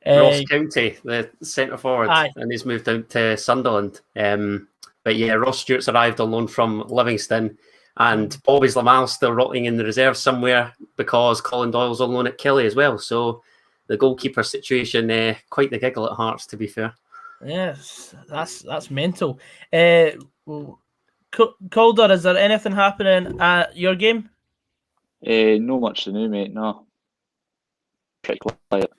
Ross County, the centre forward, aye. And he's moved out to Sunderland. But yeah, Ross Stewart's arrived on loan from Livingston, and Bobby's Lamal still rotting in the reserve somewhere because Colin Doyle's on loan at Kelly as well. So the goalkeeper situation, quite the giggle at Hearts, to be fair. Yes, that's mental. Calder, is there anything happening at your game? No much to do, mate. No. Pretty quiet.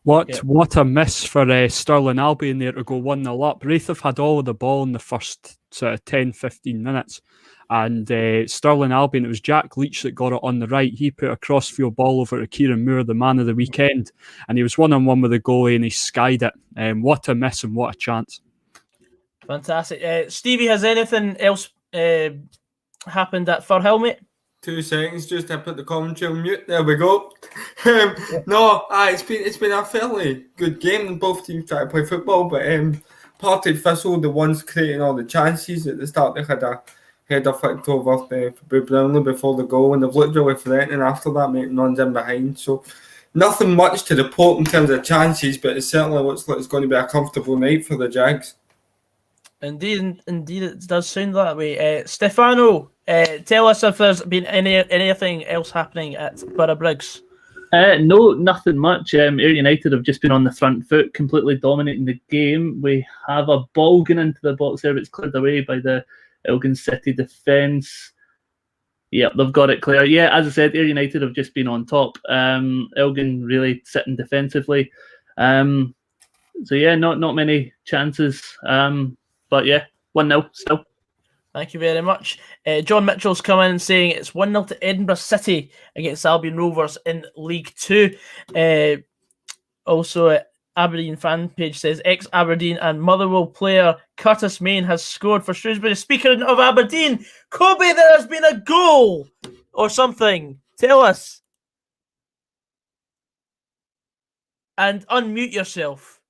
What a miss for Stirling Albion there to go 1-0 up. Wraith have had all of the ball in the first sort of 10-15 minutes. And Stirling Albion, it was Jack Leach that got it on the right. He put a crossfield ball over to Kieran Moore, the man of the weekend. And he was 1-on-1 with the goalie and he skied it. What a miss and what a chance. Fantastic. Stevie, has anything else happened at Firhill, mate? 2 seconds, just to put the commentary on mute. There we go. It's been a fairly good game. Both teams try to play football, but Partick Thistle, the ones creating all the chances at the start, they had a header flicked over for Brownlee before the goal, and they've looked really threatening after that, making runs in behind. So nothing much to report in terms of chances, but it certainly looks like it's going to be a comfortable night for the Jags. Indeed, it does sound that way. Stefano, tell us if there's been anything else happening at Borough Briggs. No, nothing much. Ayr United have just been on the front foot, completely dominating the game. We have a ball going into the box there, but it's cleared away by the Elgin City defence. Yep, they've got it clear. Yeah, as I said, Ayr United have just been on top. Elgin really sitting defensively. So yeah, not many chances. But yeah, 1-0 still. Thank you very much. John Mitchell's come in saying it's 1-0 to Edinburgh City against Albion Rovers in League 2. Also, Aberdeen fan page says ex-Aberdeen and Motherwell player Curtis Main has scored for Shrewsbury. Speaking of Aberdeen, Coby, there has been a goal or something. Tell us. And unmute yourself.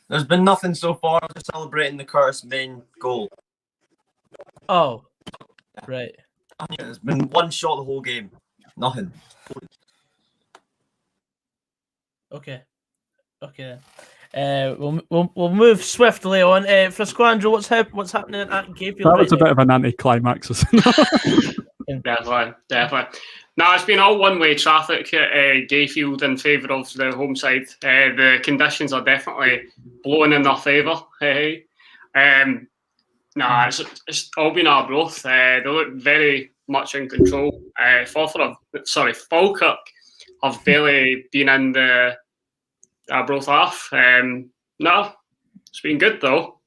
There's been nothing so far. I'm just celebrating the Curtis Main goal. Oh, right. There's been one shot the whole game. Nothing. Okay. We'll move swiftly on. Frazqwandro, what's happening at Gayfield? That was a bit of an anticlimax, isn't it? Definitely. No, it's been all one-way traffic at Gayfield in favour of the home side. The conditions are definitely blowing in their favour. It's all been Arbroath. They look very much in control. Falkirk have barely been in the Arbroath half. No, it's been good though,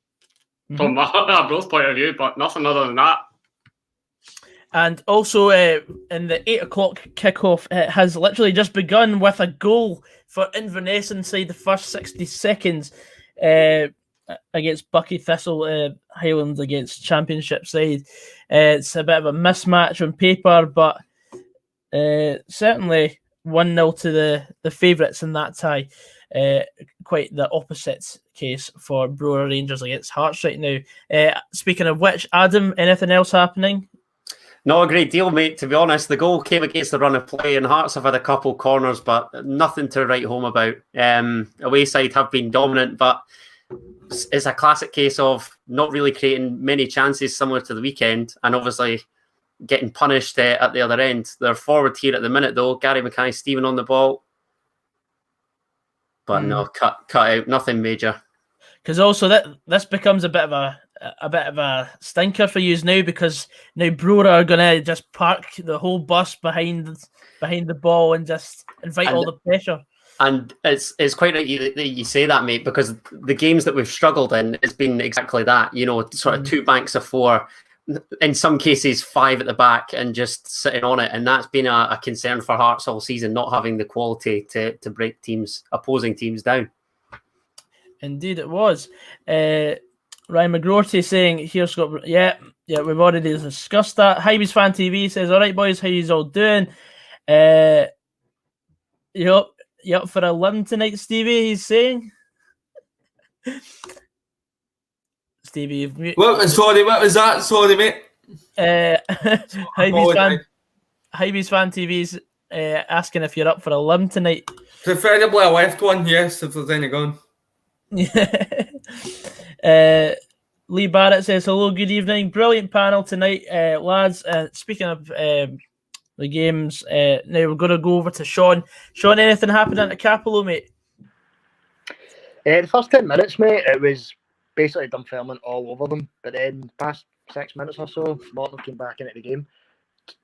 from my Arbroath point of view, but nothing other than that. And also, in the 8 o'clock kickoff, it has literally just begun with a goal for Inverness inside the first 60 seconds against Bucky Thistle, Highlands against Championship side. It's a bit of a mismatch on paper, but certainly 1-0 to the favourites in that tie. Quite the opposite case for Brora Rangers against Hearts right now. Speaking of which, Adam, anything else happening? Not a great deal, mate, to be honest. The goal came against the run of play, and Hearts have had a couple corners, but nothing to write home about. Away side have been dominant, but it's a classic case of not really creating many chances similar to the weekend, and obviously getting punished at the other end. They're forward here at the minute, though. Gary Mackay-Stephen on the ball. But no, cut out, nothing major. Because also this becomes a bit of a stinker for you now, because now Brora are gonna just park the whole bus behind the ball and just invite all the pressure. And it's quite right that you say that, mate, because the games that we've struggled in has been exactly that. You know, sort of 2 banks of 4, in some cases 5 at the back, and just sitting on it. And that's been a concern for Hearts all season, not having the quality to break opposing teams down. Indeed, it was. Ryan McGroarty saying, "Here, Scott." Yeah, we've already discussed that. Hybe's Fan TV says, "All right, boys, how you all doing? You up for a limb tonight, Stevie?" He's saying. Stevie, you've muted. What was that? Sorry, mate. Hybe's Fan TV's asking if you're up for a limb tonight. Preferably a left one, yes, if there's any going. Lee Barrett says, "Hello, good evening. Brilliant panel tonight, lads. Speaking of the games, now we're going to go over to Sean. Sean, anything happening at Capello, mate?" The first 10 minutes, mate, it was basically Dunfermline all over them. But then past 6 minutes or so, Morton came back into the game.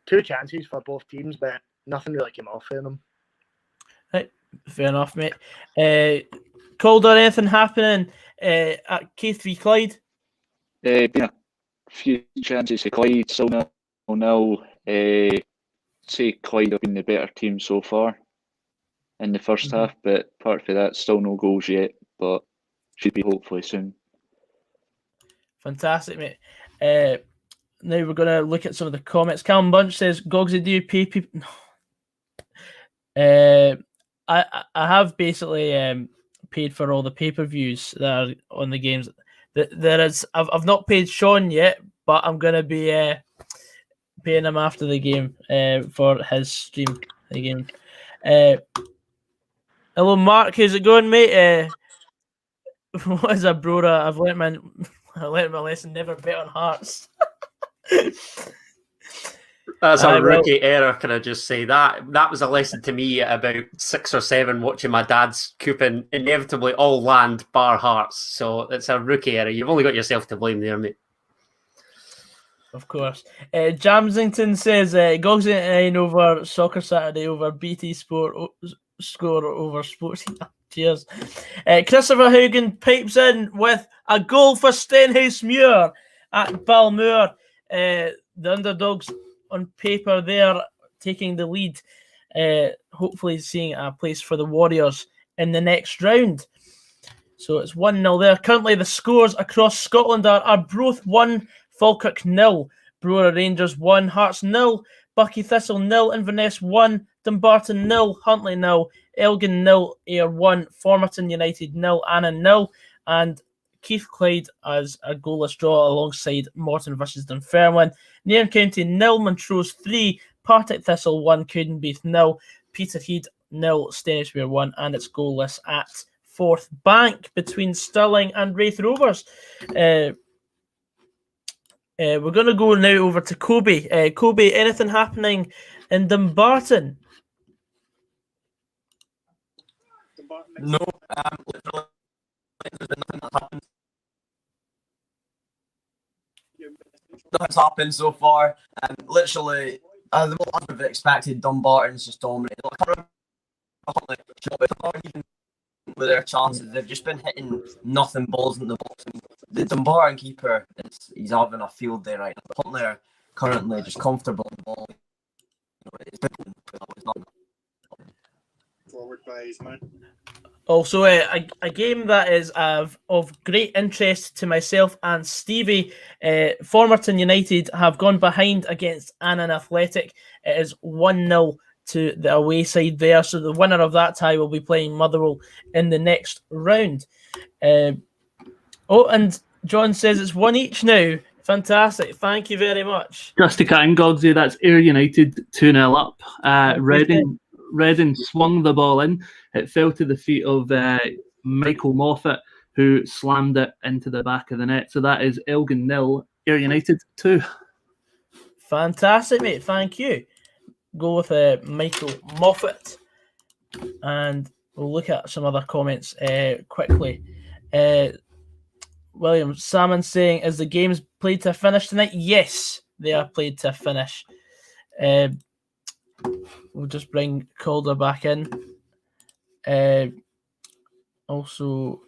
2 chances for both teams, but nothing really came off for them. Right, fair enough, mate. Calder, anything happening at Keith v Clyde? Been a few chances to Clyde, so now say Clyde have been the better team so far in the first half, but apart from that, still no goals yet, but should be hopefully soon. Fantastic, mate. Now we're going to look at some of the comments. Callum Bunch says, "Gogsy, do you pay people?" I have basically paid for all the pay-per-views that are on the games. I've not paid Sean yet, but I'm going to be paying him after the game for his stream of the game. Hello, Mark. How's it going, mate? What is a Brora? I've learnt my lesson. Never bet on Hearts. That's a rookie error. Can I just say that was a lesson to me at about 6 or 7, watching my dad's coupon inevitably all land bar Hearts. So it's a rookie error. You've only got yourself to blame there, mate. Of course. Jamsington says, "Gogsy over Soccer Saturday over BT Sport score over Sports." Cheers. Christopher Haugen pipes in with a goal for Stenhousemuir at Balmoor. The underdogs on paper there taking the lead. hopefully seeing a place for the Warriors in the next round. So it's 1-0 there. Currently, the scores across Scotland are Arbroath 1, Falkirk 0, Brora Rangers 1, Hearts 0, Buckie Thistle 0, Inverness 1, Dumbarton 0, Huntly 0, Elgin 0, Ayr 1, Formerton United 0, Annan 0, and Keith Clyde as a goalless draw alongside Morton versus Dunfermline. Nairn County 0, Montrose 3, Partick Thistle 1, Cowdenbeath 0, Peterhead 0, Stenishmere 1, and it's goalless at Fourth Bank between Stirling and Wraith Rovers. We're going to go now over to Coby. Coby, anything happening in Dumbarton? No, literally, there's been nothing that's happened. Nothing's happened so far. Literally, the most I've expected, Dumbarton's just dominated. Even with their chances, they've just been hitting nothing balls in the box. The Dumbarton keeper, he's having a field day right now. Huntly are currently just comfortable in the ball. Forward by his man. Also, a game that is of great interest to myself and Stevie. Formerton United have gone behind against Annan Athletic. It is 1-0 to the away side there. So the winner of that tie will be playing Motherwell in the next round. And John says it's 1 each now. Fantastic. Thank you very much. Just to cut in, Gogsy, that's Ayr United 2-0 up. Reading swung the ball in. It fell to the feet of Michael Moffat, who slammed it into the back of the net. So that is Elgin 0, Ayr United 2. Fantastic, mate. Thank you. Go with Michael Moffat. And we'll look at some other comments quickly. William Salmon saying, is the games played to a finish tonight? Yes, they are played to a finish. We'll just bring Calder back in. Also,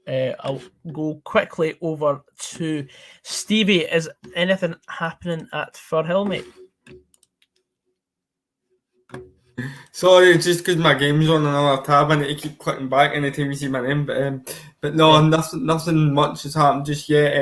I'll go quickly over to Stevie. Is anything happening at Firhill, mate? Sorry, it's just because my game's on another tab. I need to keep clicking back anytime you see my name. But no, nothing much has happened just yet.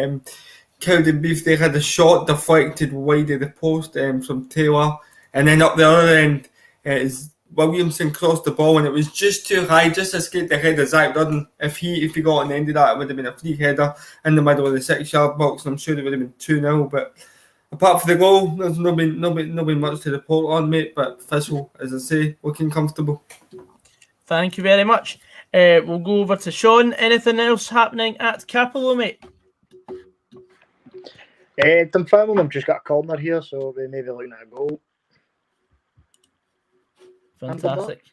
Cowdenbeath, they had a shot deflected wide of the post from Taylor. And then up the other end, is Williamson crossed the ball and it was just too high, just escaped the head of Zach Dudden. If he got on the end of that, it would have been a free header in the middle of the 6-yard box, and I'm sure it would have been 2-0. But apart from the goal, there's not been much to report on, mate. But Thistle, as I say, looking comfortable. Thank you very much. We'll go over to Sean. Anything else happening at Capello, mate? Dunfermline have just got a corner here, so we may be looking at a goal. Fantastic.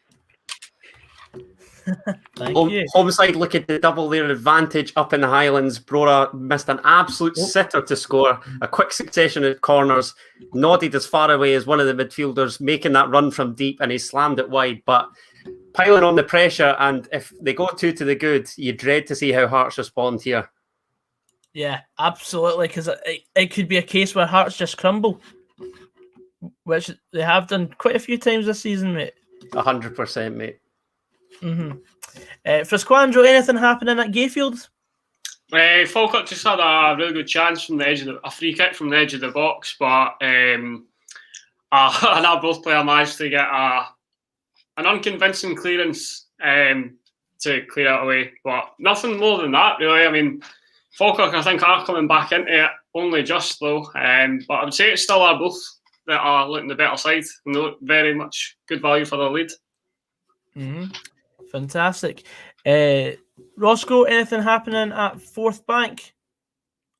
Thank you. Home side look at the double their advantage up in the Highlands. Brora missed an absolute sitter to score. A quick succession of corners. Nodded as far away as one of the midfielders, making that run from deep, and he slammed it wide. But piling on the pressure, and if they go 2 to the good, you dread to see how Hearts respond here. Yeah, absolutely, because it could be a case where Hearts just crumble, which they have done quite a few times this season, mate. 100%, mate. Frazqwandro, anything happening at Gayfield? Falkirk just had a really good chance from the edge of a free kick from the edge of the box, but an Arbroath player managed to get an unconvincing clearance to clear it away. But nothing more than that, really. I mean, Falkirk, I think, are coming back into it, only just though. But I would say it's still Arbroath that are looking the better side, and they look very much good value for their lead. Fantastic. Rossco, anything happening at Fourth Bank?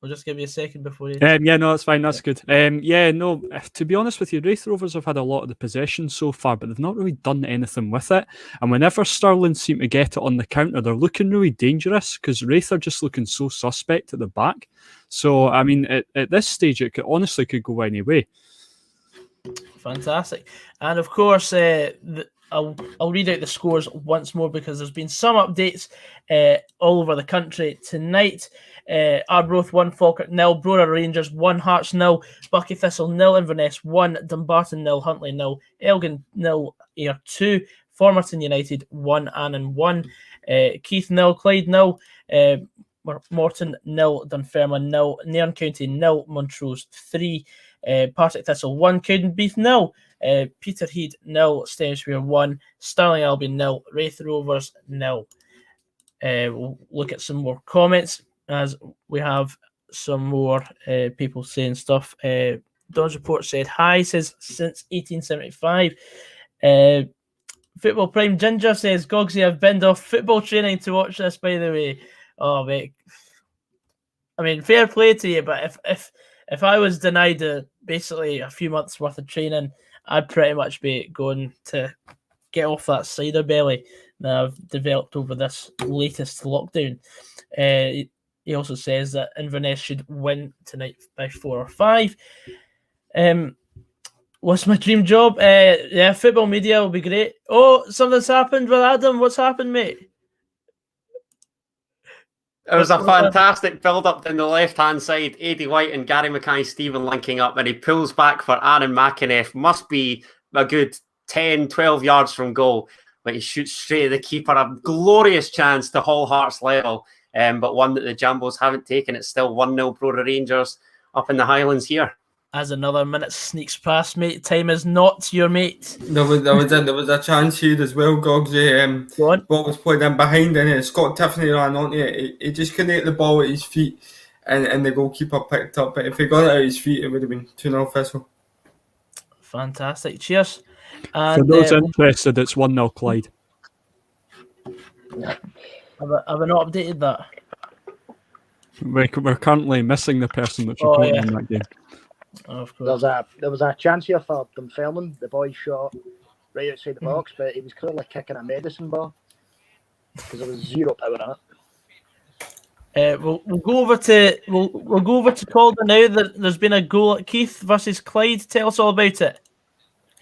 We'll just give you a second before you... Yeah, no, that's fine. That's good. To be honest with you, Wraith Rovers have had a lot of the possession so far, but they've not really done anything with it. And whenever Stirling seem to get it on the counter, they're looking really dangerous because Wraith are just looking so suspect at the back. So, I mean, at this stage, it honestly could go any way. Fantastic. And of course, I'll read out the scores once more because there's been some updates all over the country tonight. Arbroath 1, Falkirk 0, Brora Rangers 1, Hearts 0, Buckie Thistle 0, Inverness 1, Dumbarton 0, Huntly 0, Elgin 0, Ayr 2, Formerton United 1, Annan 1, Keith 0, Clyde 0, Morton 0, Dunfermline 0, Nairn County 0, Montrose 3, Partick Thistle 1, Cowdenbeath 0, Peterhead 0, Stenshire 1, Stirling Albion 0, Wraith Rovers 0. We'll look at some more comments as we have some more people saying stuff. Don's Report said, hi, says since 1875. Football Prime Ginger says, Gogsy, I've binned off football training to watch this, by the way. Oh, mate. I mean, fair play to you, but if I was denied basically a few months worth of training, I'd pretty much be going to get off that cider belly that I've developed over this latest lockdown. He also says that Inverness should win tonight by 4 or 5. What's my dream job? Yeah, football media will be great. Oh, something's happened with Adam. What's happened, mate? It was a fantastic build-up down the left-hand side. Aidy White and Gary Mackay-Steven linking up, and he pulls back for Aaron McInnes. Must be a good 10, 12 yards from goal, but he shoots straight at the keeper. A glorious chance to Hull Hearts level, but one that the Jambos haven't taken. It's still 1-0 Brora Rangers up in the Highlands here. As another minute sneaks past, mate. Time is not your mate. There was a chance here as well, Gogsy. Ball was played in behind, and Scott Tiffany ran onto it. He just couldn't get the ball at his feet, and the goalkeeper picked up. But if he got it at his feet, it would have been 2-0 Thistle. Fantastic. Cheers. And, for those interested, it's 1-0 Clyde. Have I not updated that? We're currently missing the person that's reporting on that game. Oh, of course. There was a chance here for Dunfermline. The boy shot right outside the box, but he was clearly kicking a medicine ball because there was zero power in it. We'll go over to Calder now. There's been a goal at Keith versus Clyde. Tell us all about it.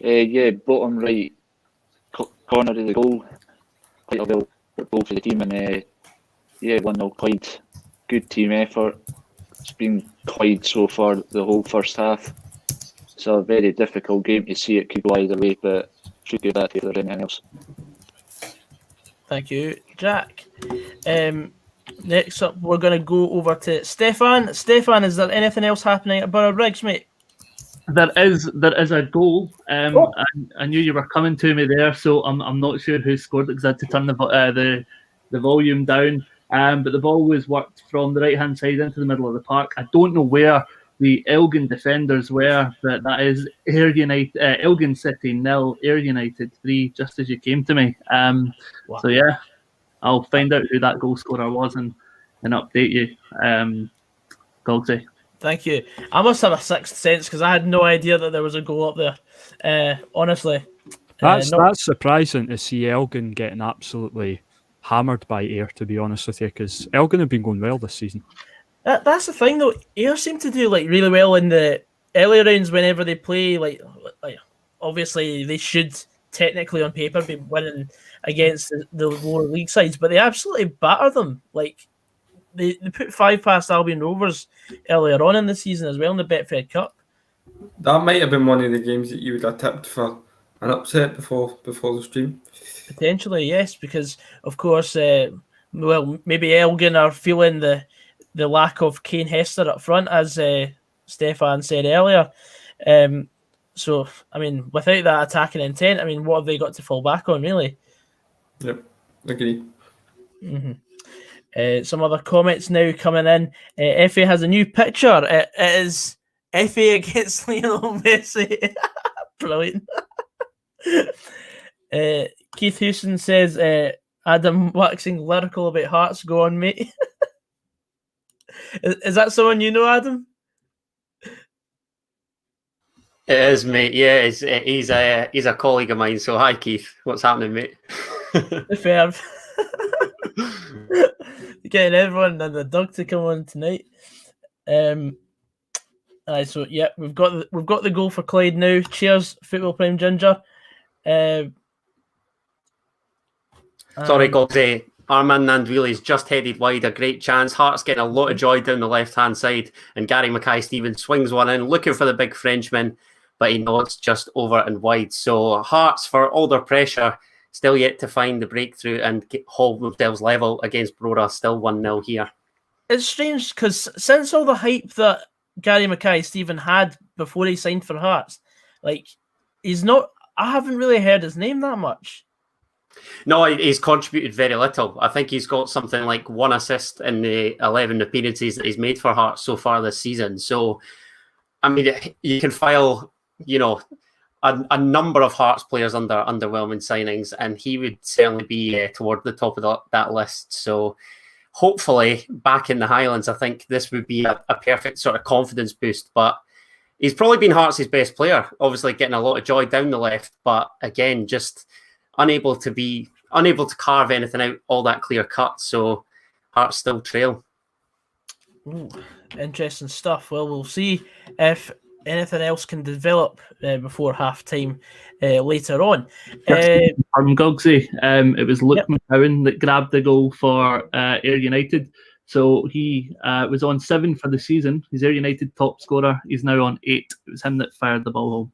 Yeah, bottom right corner of the goal. Quite a well goal for the team, and 1-0 Clyde. Good team effort. It's been Clyde so far the whole first half. It's a very difficult game to see. It could go either way, but should give that if there's anything else. Thank you, Jack. Next up, we're going to go over to Stefan. Stefan, is there anything else happening at Borough Briggs, mate? There is a goal. I knew you were coming to me there, so I'm not sure who scored it because I had to turn the volume down. But the ball was worked from the right-hand side into the middle of the park. I don't know where the Elgin defenders were, but that is Elgin City 0, Ayr United 3, just as you came to me. Wow. So yeah, I'll find out who that goal scorer was and update you, Gogsy. Thank you. I must have a sixth sense because I had no idea that there was a goal up there. Honestly. That's surprising to see Elgin getting absolutely hammered by Ayr, to be honest with you, because Elgin have been going well this season. That's the thing, though. Ayr seem to do really well in the early rounds whenever they play. Like obviously they should technically on paper be winning against the lower league sides, but they absolutely batter them. Like they put 5 past Albion Rovers earlier on in the season as well in the Betfred Cup. That might have been one of the games that you would have tipped for an upset before the stream. Potentially, yes, because of course, maybe Elgin are feeling the lack of Kane Hester up front, as Stefan said earlier. So, I mean, without that attacking intent, I mean, what have they got to fall back on, really? Yep, agree. Mm-hmm. Some other comments now coming in. Effie has a new picture. It is Effie against Lionel Messi. Brilliant. Keith Houston says, Adam waxing lyrical about Hearts. Go on, mate. Is that someone you know, Adam? It is, mate. Yeah, he's a colleague of mine. So hi, Keith. What's happening, mate? Fair. Getting everyone and the dog to come on tonight. So yeah, we've got the goal for Clyde now. Cheers, Football Prime Ginger. Sorry, Gogsy. Armand Nandwili's just headed wide. A great chance. Hearts getting a lot of joy down the left-hand side. And Gary Mackay-Steven swings one in, looking for the big Frenchman. but he nods just over and wide. So Hearts, for all their pressure, still yet to find the breakthrough and hold themselves level against Brora, still 1-0 here. It's strange because since all the hype that Gary Mackay-Steven had before he signed for Hearts, like, he's not, I haven't really heard his name that much. No, he's contributed very little. I think he's got something like 1 assist in the 11 appearances that he's made for Hearts so far this season. So, I mean, you can file, you know, a number of Hearts players under underwhelming signings, and he would certainly be toward the top of that list. So, hopefully, back in the Highlands, I think this would be a perfect sort of confidence boost. But he's probably been Hearts' best player, obviously getting a lot of joy down the left, but again, just unable to carve anything out all that clear cut. So Hearts still trail. Ooh, interesting stuff. Well, we'll see if anything else can develop before half time later on. From Gogsy, it was Luke McCowan that grabbed the goal for Ayr United. So he was on 7 for the season. He's Ayr United top scorer. He's now on 8. It was him that fired the ball home.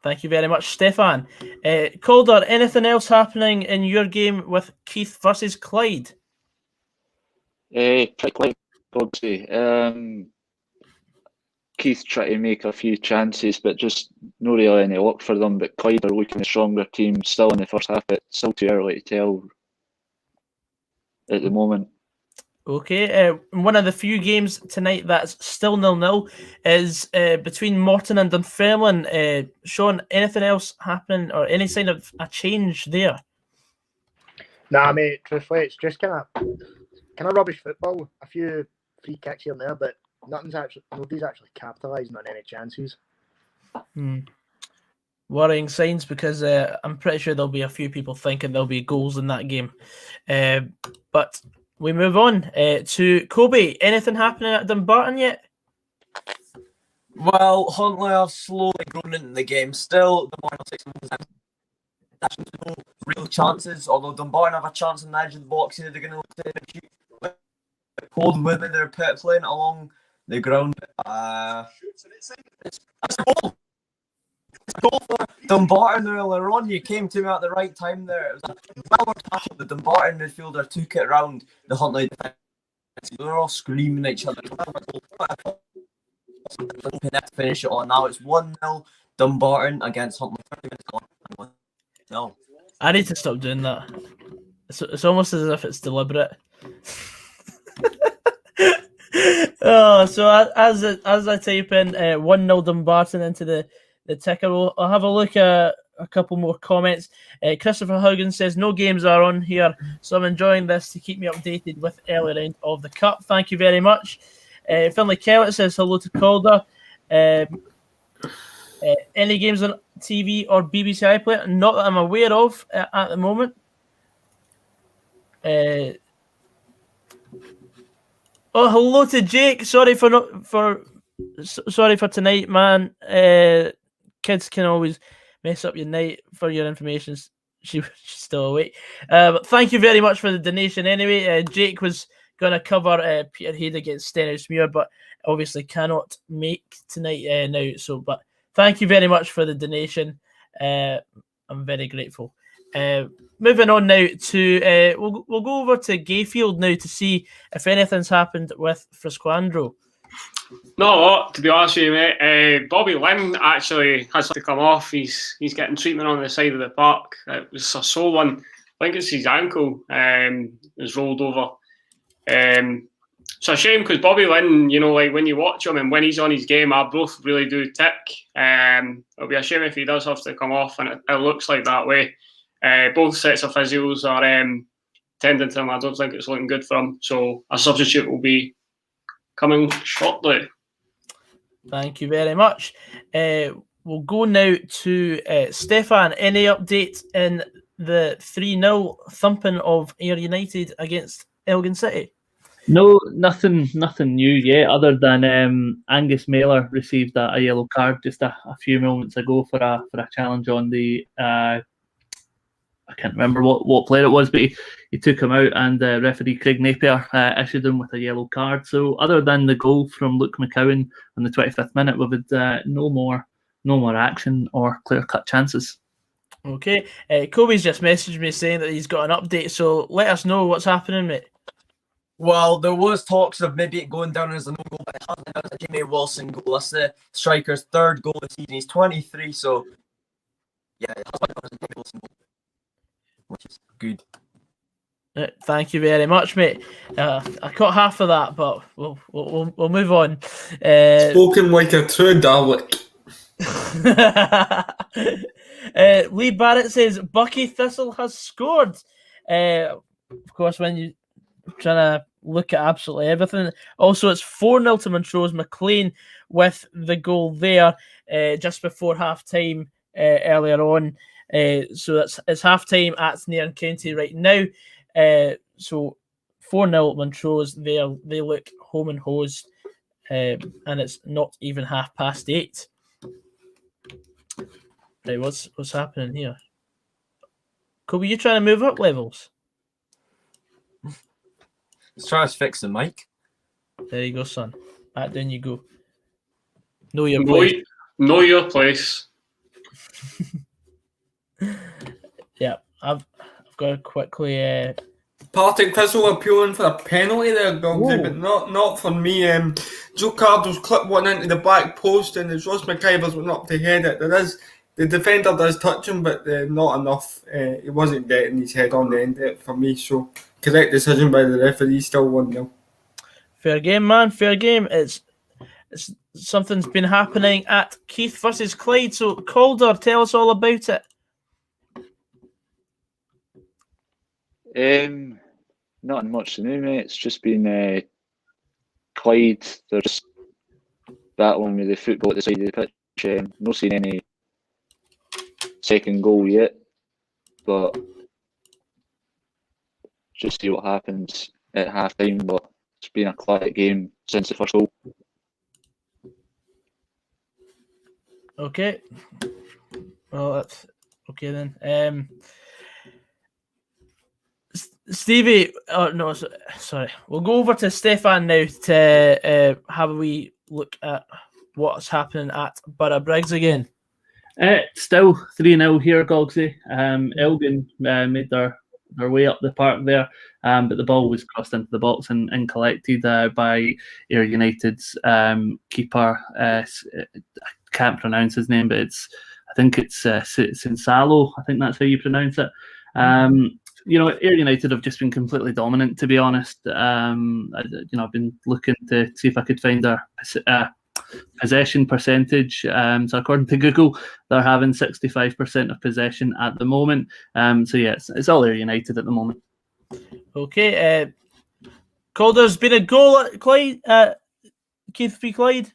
Thank you very much, Stefan. Calder, anything else happening in your game with Keith versus Clyde? Pretty like Gogsy. Keith tried to make a few chances, but just not really any luck for them. But Clyde are looking a stronger team still in the first half. It's still too early to tell at the moment. Okay, one of the few games tonight that's still 0-0 is between Morton and Dunfermline. Sean, anything else happening or any sign of a change there? Nah, mate, truthfully, it's just kind of rubbish football. A few free kicks here and there, but nobody's actually capitalising on any chances. Worrying signs, because I'm pretty sure there'll be a few people thinking there'll be goals in that game. But we move on to Coby. Anything happening at Dumbarton yet? Well, Huntley have slowly grown into the game. Still, Dumbarton will take some possession. There's no real chances, although Dumbarton have a chance in the edge of the box. They're going to look to shoot cold women. They're playing along the ground. It's a goal. It's a goal for Dumbarton earlier on. You came to me at the right time there. It was a well-worked tackle. The Dumbarton midfielder took it around the Huntley defence. They were all screaming at each other. To finish it on. Now it's 1-0 Dumbarton against Huntley. 30 minutes gone. No. I need to stop doing that. It's almost as if it's deliberate. So as I type in 1-0 Dumbarton into the ticker, I'll have a look at a couple more comments. Christopher Huggins says, no games are on here, so I'm enjoying this to keep me updated with early round of the Cup. Thank you very much. Finlay Kellett says, hello to Calder. Any games on TV or BBC iPlayer? Not that I'm aware of at the moment. Hello to Jake. Sorry for tonight, man. Kids can always mess up your night. For your information, she's still awake. But thank you very much for the donation. Anyway, Jake was going to cover Peterhead against Stenhousemuir, but obviously cannot make tonight now. So, but thank you very much for the donation. I'm very grateful. Moving on now to we'll go over to Gayfield now to see if anything's happened with Frazqwandro. Not a lot, to be honest with you, mate. Bobby Lynn actually has to come off. He's getting treatment on the side of the park. It was a sore one. I think it's his ankle is rolled over. It's a shame because Bobby Lynn, you know, like when you watch him and when he's on his game, I both really do tick. It'll be a shame if he does have to come off, and it looks like that way. Both sets of physios are tending to him. I don't think it's looking good for him. So a substitute will be coming shortly. Thank you very much. We'll go now to Stefan. Any update in the 3-0 thumping of Ayr United against Elgin City? No, nothing new yet, other than Angus Mailer received a yellow card just a few moments ago for a challenge on the I can't remember what player it was, but he took him out, and referee Craig Napier issued him with a yellow card. So other than the goal from Luke McCowan on the 25th minute, we've had no more no more action or clear-cut chances. Okay, Coby's just messaged me saying that he's got an update, so let us know what's happening, mate. Well, there was talks of maybe it going down as a no-goal, but it hasn't. That was a Jamie Wilson goal. That's the striker's third goal this season. He's 23, so yeah, it has been a Jamie Wilson goal, which is good. Thank you very much, mate. I caught half of that, but we'll move on. Spoken like a true Dalek. Lee Barrett says Bucky Thistle has scored. Of course, when you're trying to look at absolutely everything. Also, it's 4-0 to Montrose. McLean with the goal there just before half time earlier on. So it's half time at Nairn County right now. So 4-0 Montrose. They look home and hosed, and it's not even 8:30. Right, what's happening here? Coby, you trying to move up levels? Let's try to fix the mic. There you go, son. Back down you go. Know your place. Know your place. Yeah, I've got to quickly. Partick Thistle appealing for a penalty there, Goggsy, but not for me. Joe Cardo's clipped one into the back post, and as Ross McIver's went up to head it. The defender does touch him, but not enough. He wasn't getting his head on the end of it for me, so correct decision by the referee, still 1-0. Fair game, man. Fair game. It's something's been happening at Keith versus Clyde. So Calder, tell us all about it. Nothing much to know, mate. It's just been Clyde. They're just battling with the football at the side of the pitch. Not seen any second goal yet, but just see what happens at half time. But it's been a quiet game since the first goal. Okay. Well, that's okay then. Stevie, no, sorry. We'll go over to Stefan now to have a wee look at what's happening at Borough Briggs again. Still 3-0 here, Goggsy. Elgin made their way up the park there, but the ball was crossed into the box and collected by Ayr United's keeper. I can't pronounce his name, but I think it's Sinsalo. I think that's how you pronounce it. Ayr United have just been completely dominant, to be honest. I've been looking to see if I could find their possession percentage. So according to Google, they're having 65% of possession at the moment. So yeah, it's all Ayr United at the moment. Okay. Calder's been a goal at Clyde, Keith v Clyde.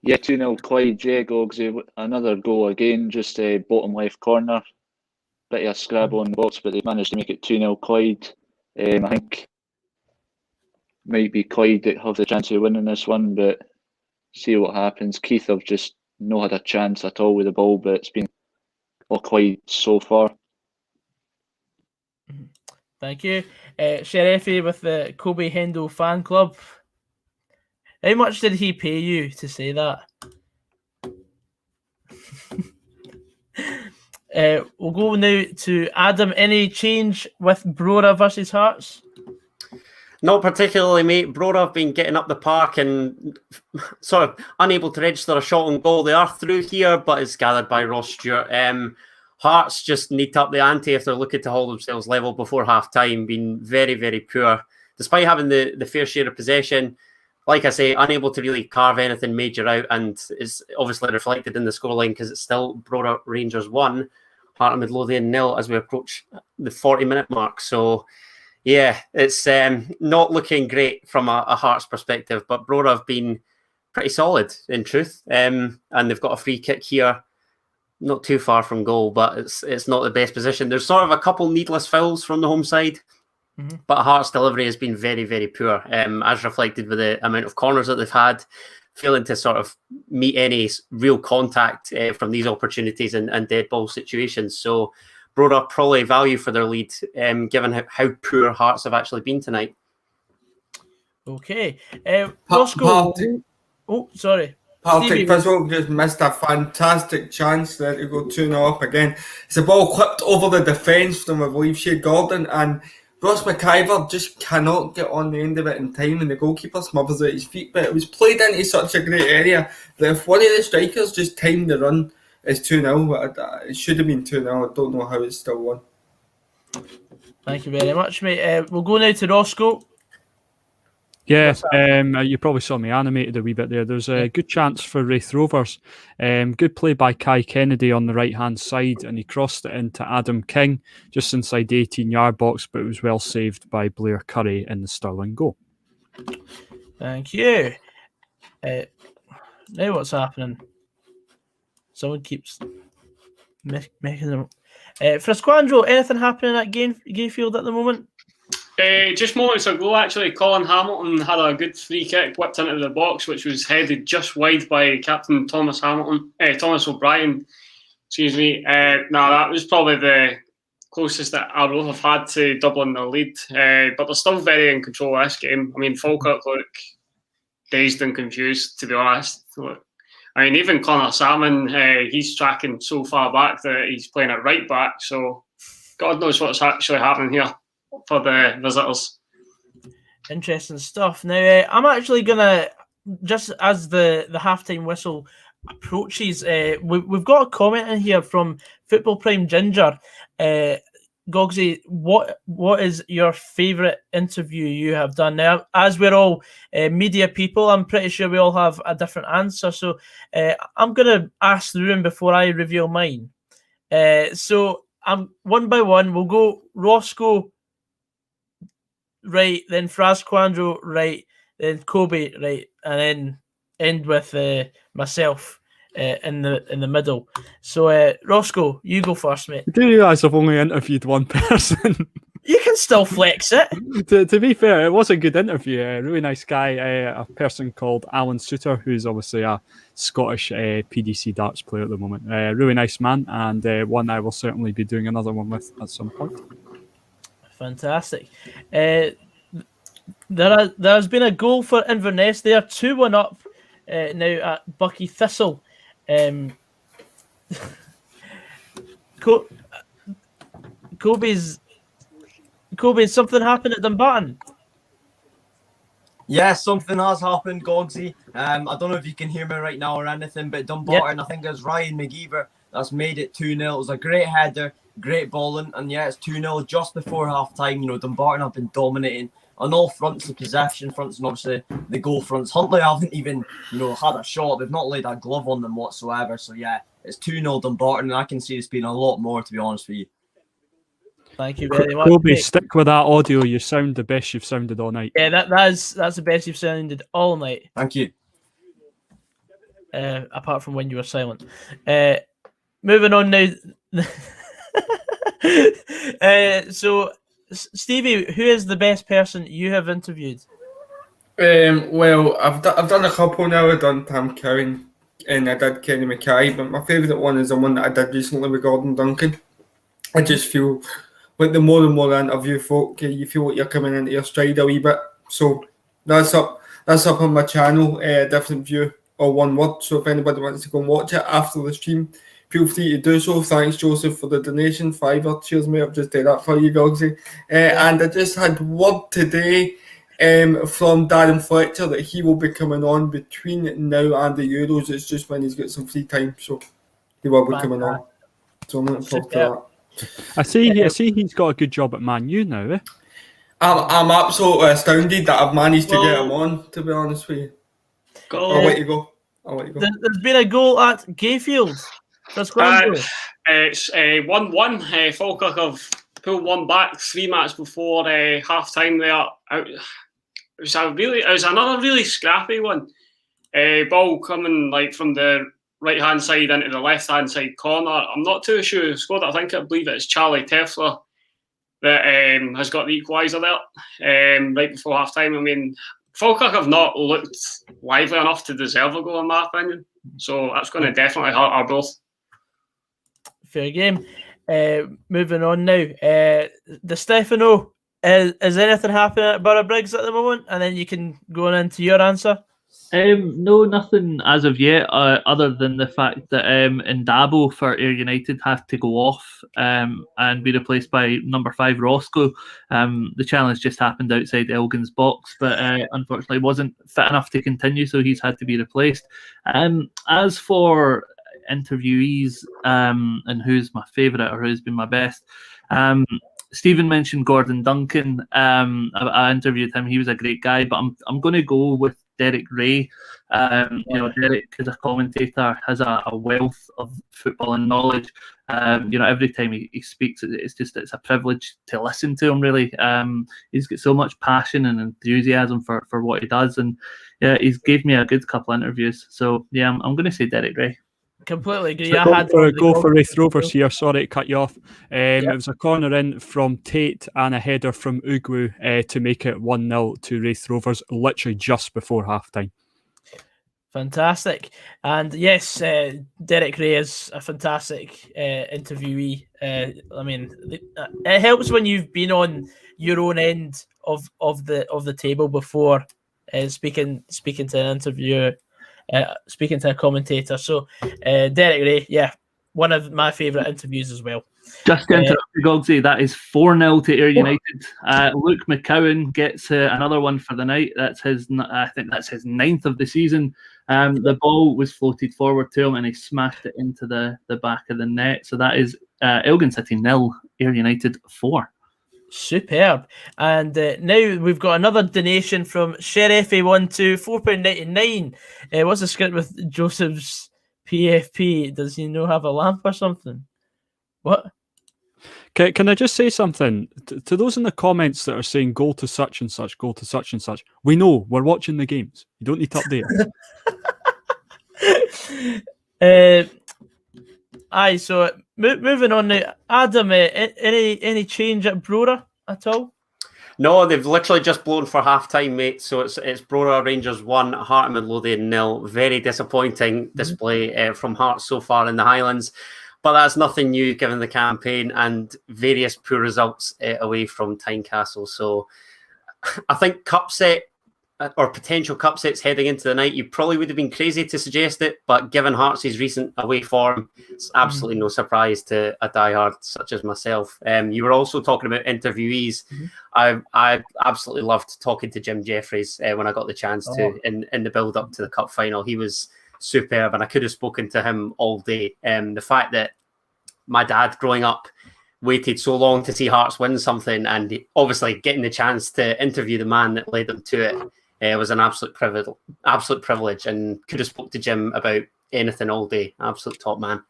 Yeah, 2-0 Clyde. Yeah, Goggsy. Another goal again, just bottom left corner. Bit of a scrabble in the box, but they managed to make it 2-0 Clyde. I think might be Clyde that have the chance of winning this one, but see what happens. Keith have just not had a chance at all with the ball, but it's been all Clyde so far. Thank you. Sheriffy with the Coby Hendo fan club. How much did he pay you to say that? We'll go now to Adam. Any change with Brora versus Hearts? Not particularly, mate. Brora have been getting up the park and sort of unable to register a shot on goal. They are through here, but it's gathered by Ross Stewart. Hearts just need to up the ante if they're looking to hold themselves level before half-time. Been very, very poor. Despite having the fair share of possession, like I say, unable to really carve anything major out, and it's obviously reflected in the scoreline because it's still Brora Rangers 1, Heart of Midlothian 0 as we approach the 40-minute mark. So, yeah, it's not looking great from a Hearts perspective, but Brora have been pretty solid, in truth. And they've got a free kick here, not too far from goal, but it's not the best position. There's sort of a couple needless fouls from the home side, but Hearts' delivery has been very, very poor, as reflected with the amount of corners that they've had, failing to sort of meet any real contact from these opportunities and dead ball situations. So Brora probably value for their lead, given how poor Hearts have actually been tonight. Okay. Rossco. Oh, sorry. Partick Thistle just missed a fantastic chance there to go 2-0 up again. It's a ball clipped over the defence from, I believe, Shea Gordon, and Ross McIver just cannot get on the end of it in time, and the goalkeeper smothers at his feet. But it was played into such a great area that if one of the strikers just timed the run, it's 2-0. It should have been 2-0. I don't know how it's still 1. Thank you very much, mate. We'll go now to Rossco. Yeah, you probably saw me animated a wee bit there. There's a good chance for Wraith Rovers. Good play by Kai Kennedy on the right-hand side, and he crossed it into Adam King just inside the 18-yard box, but it was well saved by Blair Curry in the Stirling goal. Thank you. Now what's happening? Someone keeps making them... Frazqwandro, anything happening at Gayfield at the moment? Just moments ago, actually, Colin Hamilton had a good free kick whipped into the box, which was headed just wide by Captain Thomas O'Brien. Excuse me. That was probably the closest that Arrow have had to doubling their lead. But they're still very in control of this game. I mean, Falkirk look dazed and confused, to be honest. I mean, even Connor Salmon, he's tracking so far back that he's playing at right back. So God knows what's actually happening here for the visitors. Interesting stuff. Now, I'm actually going to, just as the halftime whistle approaches, we've got a comment in here from Football Prime Ginger. Goggsy, what is your favourite interview you have done? Now, as we're all media people, I'm pretty sure we all have a different answer. So I'm going to ask the room before I reveal mine. So I'm one by one. We'll go Rossco, right, then Frazqwandro, right, then Coby, right, and then end with myself in the middle. So Rossco, you go first, mate. I do realise I've only interviewed one person. You can still flex it. To be fair, it was a good interview. A really nice guy, a person called Alan Souter, who's obviously a Scottish PDC darts player at the moment. Really nice man, and one I will certainly be doing another one with at some point. Fantastic. There has been a goal for Inverness. They are 2-1 up now at Bucky Thistle. Coby's something happened at Dumbarton. Yeah, something has happened, Goggsy. I don't know if you can hear me right now or anything, but Dumbarton, I think it was Ryan McGeever that's made it 2-0. It was a great header, great bowling, and yeah, it's 2-0 just before half time. You know, Dumbarton have been dominating on all fronts, the possession fronts and obviously the goal fronts. Huntly haven't even, had a shot. They've not laid a glove on them whatsoever. So yeah, it's 2-0 Dumbarton, and I can see it's been a lot more, to be honest with you. Thank you very much. Coby, stick with that audio. You sound the best you've sounded all night. Yeah, that's the best you've sounded all night. Thank you. Apart from when you were silent. Moving on now. So, Stevie, who is the best person you have interviewed? Well, I've done a couple now. I've done Tam Cowan and I did Kenny Mackay, but my favourite one is the one that I did recently with Gordon Duncan. I just feel like the more and more I interview folk, you feel like you're coming into your stride a wee bit. So that's up on my channel, different view, or one word. So if anybody wants to go and watch it after the stream, feel free to do so. Thanks, Joseph, for the donation. $5. Cheers, mate. I've just did that for you, Goggsy. And I just had word today from Darren Fletcher that he will be coming on between now and the Euros. It's just when he's got some free time, so he will be coming on. So I'm looking forward to that. I see he's got a good job at Man U now, eh? I'm absolutely astounded that I've managed to get him on, to be honest with you. I'll let you go. There's been a goal at Gayfield. It's 1-1. Falkirk have pulled one back 3 minutes before half time there. It was another really scrappy one. Ball coming from the right hand side into the left hand side corner. I'm not too sure who scored it. I believe it's Charlie Teffler that has got the equaliser there right before half time. I mean, Falkirk have not looked lively enough to deserve a goal, in my opinion. So that's going to definitely hurt our both. Fair game. Moving on now. DiStefano, is anything happening at Borough Briggs at the moment? And then you can go on into your answer. No, nothing as of yet, other than the fact that Ndabo for Ayr United have to go off and be replaced by number 5 Rossco. The challenge just happened outside Elgin's box, but unfortunately wasn't fit enough to continue, so he's had to be replaced. As for interviewees and who's my favourite or who's been my best, Stephen mentioned Gordon Duncan. I interviewed him. He was a great guy, but I'm going to go with Derek Ray. Derek, as a commentator, has a wealth of footballing knowledge. Every time he speaks, it's a privilege to listen to him. Really, he's got so much passion and enthusiasm for what he does, and yeah, he's gave me a good couple of interviews. So yeah, I'm going to say Derek Ray. Completely agree. So go for Wraith Rovers here. Sorry to cut you off. It was a corner in from Tate and a header from Ugwu to make it 1-0 to Wraith Rovers, literally just before half-time. Fantastic. And yes, Derek Ray is a fantastic interviewee. It helps when you've been on your own end of the table before speaking to an interviewer. Speaking to a commentator. So Derek Ray, yeah, one of my favourite interviews as well. Just to interrupt you, Gogsy, that is 4-0 to Ayr United. Luke McCowan gets another one for the night. I think that's his 9th of the season. The ball was floated forward to him and he smashed it into the back of the net. So that is Elgin City 0, Ayr United 4. Superb. And now we've got another donation from Sheriff A12, £4.99. What's the script with Joseph's PFP? Does he not have a lamp or something? What? Can I just say something to those in the comments that are saying goal to such and such, goal to such and such? We know, we're watching the games. You don't need to update us. So moving on now, Adam, any change at Brora at all? No, they've literally just blown for half-time, mate. So it's Brora Rangers 1, Heart of Midlothian 0. Very disappointing display from Hearts so far in the Highlands. But that's nothing new given the campaign and various poor results away from Tynecastle. So I think cup set or potential cup sets heading into the night, you probably would have been crazy to suggest it. But given Hearts' recent away form, it's absolutely no surprise to a diehard such as myself. You were also talking about interviewees. I absolutely loved talking to Jim Jeffries when I got the chance to in the build-up to the cup final. He was superb, and I could have spoken to him all day. The fact that my dad growing up waited so long to see Hearts win something, and obviously getting the chance to interview the man that led them to it was an absolute privilege, and could have spoke to Jim about anything all day. Absolute top man.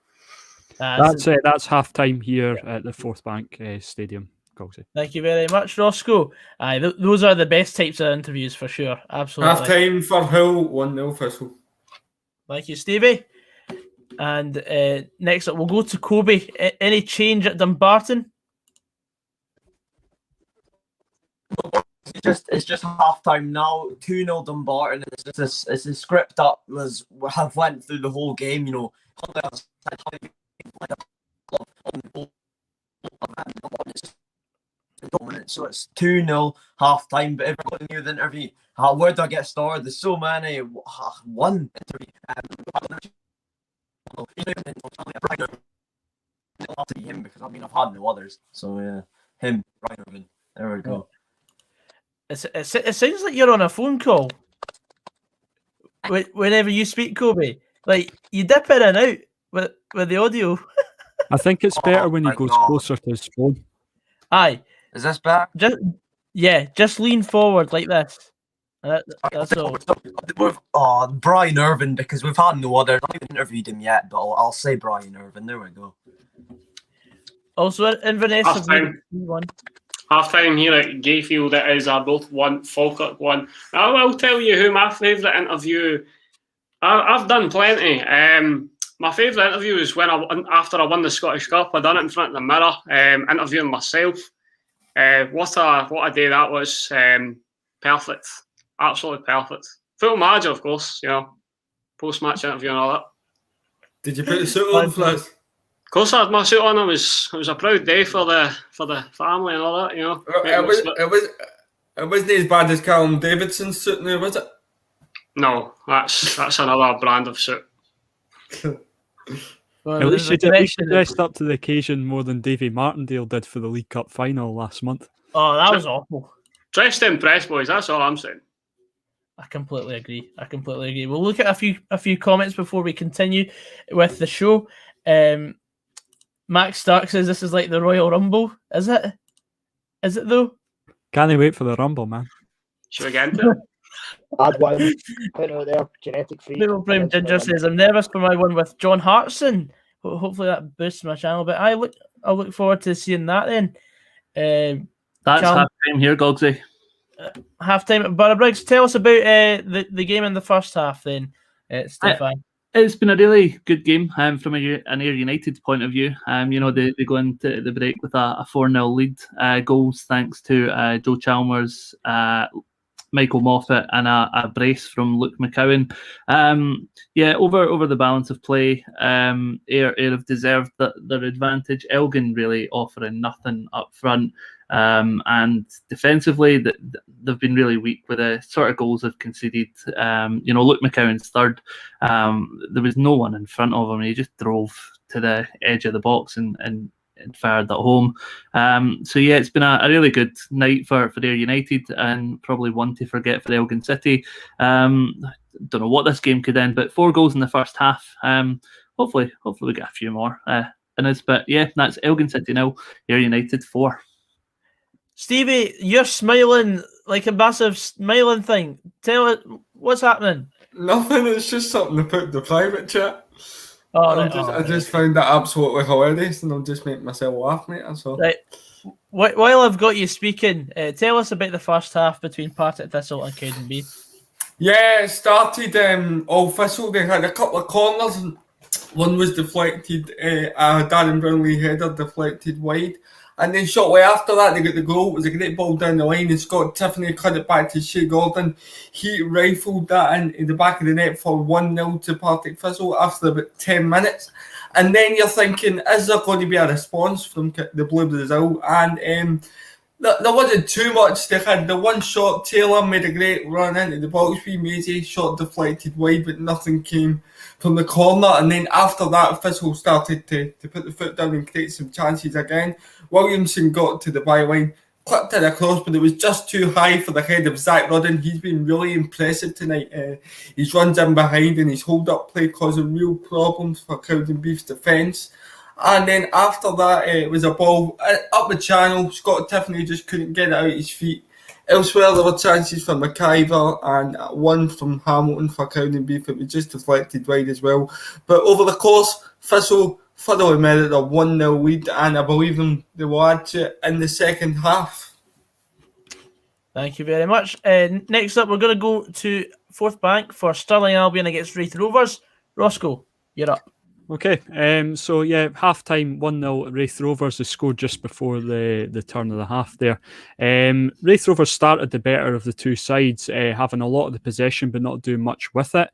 That's half time here at the Fourth Bank Stadium. Thank you very much, Rossco. Those are the best types of interviews for sure. Absolutely. Half time for Hull, 1-0 Thistle. Thank you, Stevie. And next up, we'll go to Coby. Any change at Dumbarton? It's just half time now. 2-0 Dumbarton. It's the script that have went through the whole game. You know, dominant. So it's 2-0 half time. But everybody knew the interview. Where do I get started? There's so many. One interview. I'll take him because I've had no others. So yeah, him, Ryan Irvin. There we go. It sounds like you're on a phone call. Whenever you speak, Coby, like you dip in and out with the audio. I think it's better when he goes closer to his phone. Aye. Is this better? Just lean forward like this. That's all. Brian Irvin, because we've had no other. I haven't interviewed him yet, but I'll say Brian Irvin. There we go. Also, Inverness have won. Half time here at Gayfield, it is both 1, Falkirk 1. I will tell you who my favourite interview. I've done plenty. My favourite interview was after I won the Scottish Cup. I done it in front of the mirror, interviewing myself. What a day that was. Perfect. Absolutely perfect. Full manager, of course, post-match interview and all that. Did you put the suit on, Fliz? Of course I had my suit on. It was a proud day for the family and all that, It wasn't as bad as Callum Davidson's suit now, was it? No, that's another brand of suit. Well, At least the you connection- dressed up to the occasion more than Davy Martindale did for the League Cup final last month. Oh, that was awful. Dressed to impress, boys. That's all I'm saying. I completely agree. We'll look at a few comments before we continue with the show. Max Stark says this is like the Royal Rumble. Is it? Is it though? Can't wait for the Rumble, man. Should we get into it? Add one. Put it out there. Genetic freak. Little Prime Ginger says I'm nervous for my one with John Hartson. Hopefully that boosts my channel, but I'll look forward to seeing that then. That's Callum- half time here, Gogsy. Half time. Barra Briggs, tell us about the game in the first half then, Stefan. It's been a really good game from an Ayr United point of view. They go into the break with a 4-0 lead. Goals thanks to Joe Chalmers, Michael Moffat, and a brace from Luke McCowan. Over the balance of play, Ayr have deserved their advantage. Elgin really offering nothing up front. And defensively, they've been really weak with the sort of goals they've conceded. Luke McCowan's third, there was no one in front of him. He just drove to the edge of the box and fired at home. It's been a really good night for Ayr United, and probably one to forget for Elgin City. Don't know what this game could end, but 4 goals in the first half. Hopefully we get a few more in us. But yeah, that's Elgin City 0, Ayr United 4. Stevie, you're smiling like a massive smiling thing. Tell it what's happening. Nothing, it's just something to put in the private chat. I I just found that absolutely hilarious, and I'll just make myself laugh, mate. That's all. Right. While I've got you speaking, tell us about the first half between Partick Thistle and Cowdenbeath. Yeah, it started all Thistle. They had a couple of corners, and one was deflected, Darren Brownlee header deflected wide. And then shortly after that, they got the goal. It was a great ball down the line, and Scott Tiffany cut it back to Shea Gordon. He rifled that in the back of the net for 1-0 to Partick Thistle after about 10 minutes. And then you're thinking, is there going to be a response from the Blue Brazil? And there wasn't too much. They had the one shot. Taylor made a great run into the box. Maisie shot deflected wide, but nothing came from the corner. And then after that, Thistle started to put the foot down and create some chances again. Williamson got to the byline, clipped it across, but it was just too high for the head of Zach Rudden. He's been really impressive tonight. His runs in behind and his hold-up play causing real problems for Cowdenbeath's defence. And then after that, it was a ball up the channel. Scott Tiffany just couldn't get it out of his feet. Elsewhere, there were chances from McIver and one from Hamilton for Cowdenbeath. It was just deflected wide as well. But over the course, Thistle thoroughly merited a 1-0 lead, and I believe they will add to it in the second half. Thank you very much. Next up, we're going to go to Fourth Bank for Stirling Albion against Wraith Rovers. Roscoe, you're up. Okay, half time 1-0 Wraith Rovers. They scored just before the turn of the half there. Wraith Rovers started the better of the two sides, having a lot of the possession but not doing much with it.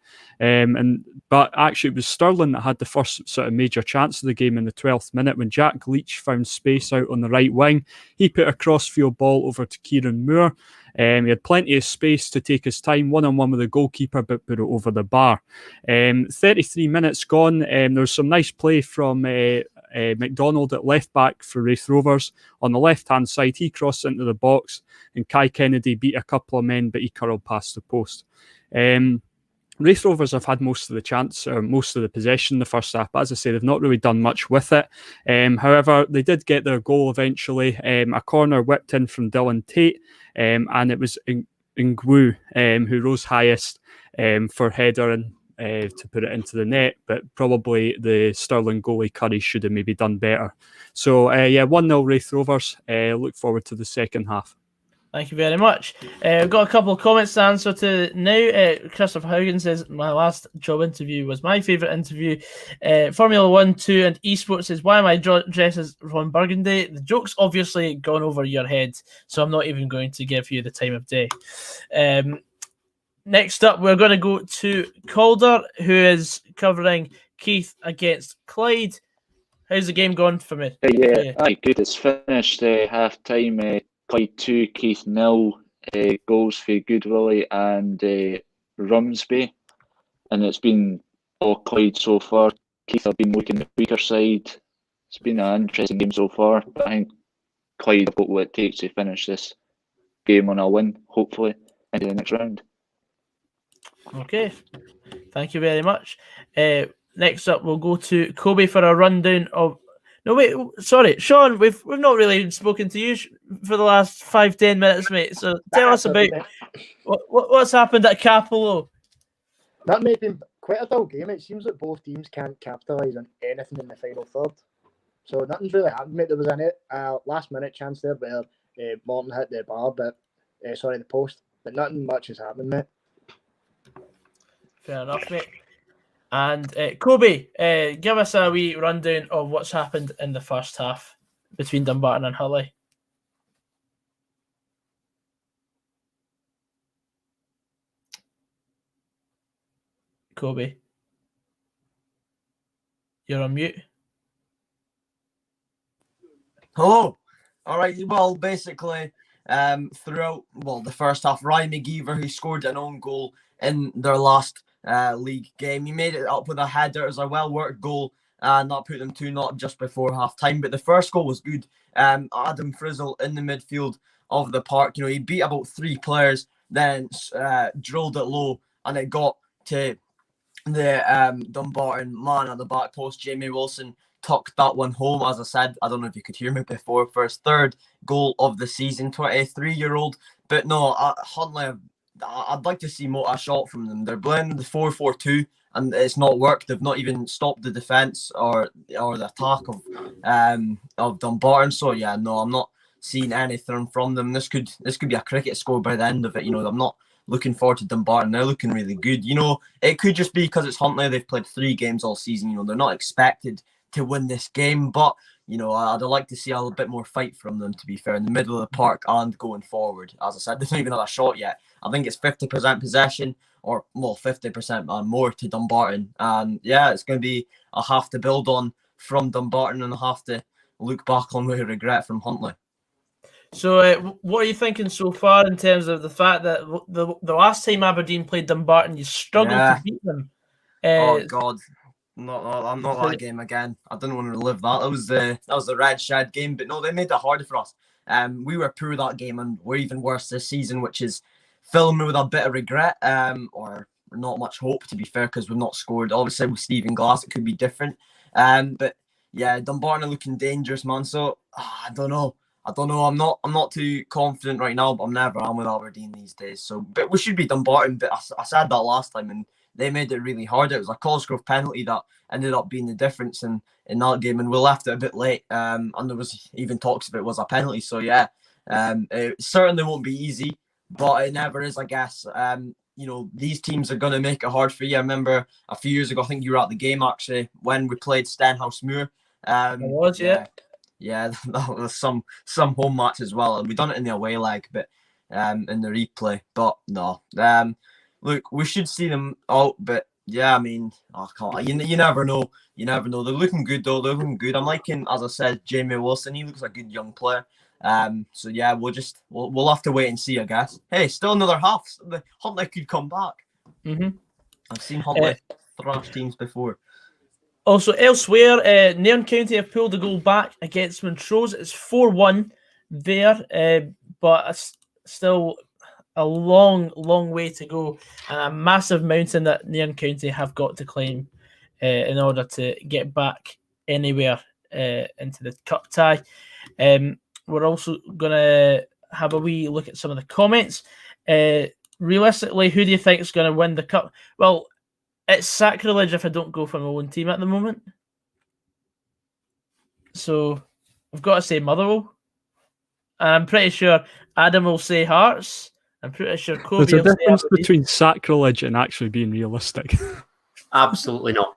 But actually it was Stirling that had the first sort of major chance of the game in the 12th minute when Jack Leach found space out on the right wing. He put a crossfield ball over to Kieran Moore. He had plenty of space to take his time, one-on-one with the goalkeeper, but put it over the bar. 33 minutes gone. There was some nice play from McDonald at left back for Wraith Rovers. On the left-hand side, he crossed into the box, and Kai Kennedy beat a couple of men, but he curled past the post. Wraith Rovers have had most of the chance, or most of the possession in the first half, but as I say, they've not really done much with it. However, they did get their goal eventually. A corner whipped in from Dylan Tate, and it was Ngwu who rose highest for header and to put it into the net, but probably the Stirling goalie Curry should have maybe done better. So 1-0 Wraith Rovers. Look forward to the second half. Thank you very much. We've got a couple of comments to answer to now. Christopher Haugen says, my last job interview was my favourite interview. Formula 1, 2 and esports says, why am I dressed as Ron Burgundy? The joke's obviously gone over your head, so I'm not even going to give you the time of day. Next up, we're going to go to Calder, who is covering Keith against Clyde. How's the game gone for me? Yeah, good. It's finished half-time. Clyde 2, Keith 0. Goals for Goodwillie and Rumsby, and it's been all Clyde so far. Keith have been looking at the weaker side. It's been an interesting game so far, but I think Clyde have got what it takes to finish this game on a win, hopefully, into the next round. Okay, thank you very much. Next up, we'll go to Coby for a rundown of. No, wait, sorry, Sean. We've not really spoken to you for the last 5-10 minutes, mate. So tell us about what's happened at Capello. That may have been quite a dull game. It seems that both teams can't capitalise on anything in the final third. So nothing's really happened, mate. There was a last-minute chance there where Morton hit the bar, but the post. But nothing much has happened, mate. Fair enough, mate. And Coby, give us a wee rundown of what's happened in the first half between Dumbarton and Hulley. Coby, you're on mute. Hello. All right. Well, basically, throughout the first half, Ryan McGeever, who scored an own goal in their last league game, he made it up with a header. It was a well-worked goal, and that put them 2-0 just before half-time. But the first goal was good. Adam Frizzle in the midfield of the park. He beat about 3 players, then drilled it low, and it got to the Dumbarton man at the back post. Jamie Wilson tucked that one home. As I said, I don't know if you could hear me before, for his 3rd goal of the season, 23-year-old. But no, Huntley, I'd like to see a shot from them. They're blending the 4-4-2, and it's not worked. They've not even stopped the defence or the attack of Dumbarton. So yeah, no, I'm not seeing anything from them. This could be a cricket score by the end of it. I'm not looking forward to Dumbarton. They're looking really good. It could just be because it's Huntley. They've played 3 games all season. They're not expected to win this game, but I'd like to see a little bit more fight from them, to be fair, in the middle of the park and going forward. As I said, they've not even had a shot yet. I think it's 50% possession, or 50% and more to Dumbarton. And yeah, it's going to be a have to build on from Dumbarton, and a have to look back on with regret from Huntley. So what are you thinking so far in terms of the fact that the last time Aberdeen played Dumbarton, you struggled to beat them? Oh God. I'm not that game again. I didn't want to relive that. That was the Red Shed game, but no, they made it harder for us. We were poor that game, and we're even worse this season, which is filling me with a bit of regret, or not much hope, to be fair, because we've not scored. Obviously, with Stephen Glass, it could be different. But yeah, Dumbarton are looking dangerous, man. So I don't know. I'm not too confident right now, but I'm never am with Aberdeen these days. So, but we should be Dumbarton. But I said that last time, and they made it really hard. It was a Cosgrove penalty that ended up being the difference in that game, and we left it a bit late. And there was even talks of it was a penalty. So yeah, it certainly won't be easy, but it never is, I guess. These teams are going to make it hard for you. I remember a few years ago, I think you were at the game actually, when we played Stenhouse Moor. Yeah, that was some home match as well, and we done it in the away leg, but in the replay. But no, look, we should see them out, but yeah, I mean, you never know. You never know. They're looking good though. They're looking good. I'm liking, as I said, Jamie Wilson. He looks like a good young player. So yeah, we'll have to wait and see, I guess. Hey, still another half. The Huntley could come back. Mm-hmm. I've seen Huntley thrash teams before. Also, elsewhere, Nairn County have pulled a goal back against Montrose. It's 4-1 there, but it's still a long way to go, and a massive mountain that Nairn County have got to climb in order to get back anywhere into the cup tie. We're also going to have a wee look at some of the comments. Realistically, who do you think is going to win the cup? Well, it's sacrilege if I don't go for my own team at the moment. So I've got to say Motherwell. And I'm pretty sure Adam will say Hearts. I'm pretty sure Coby There's a will difference say Aberdeen. between sacrilege and actually being realistic. Absolutely not.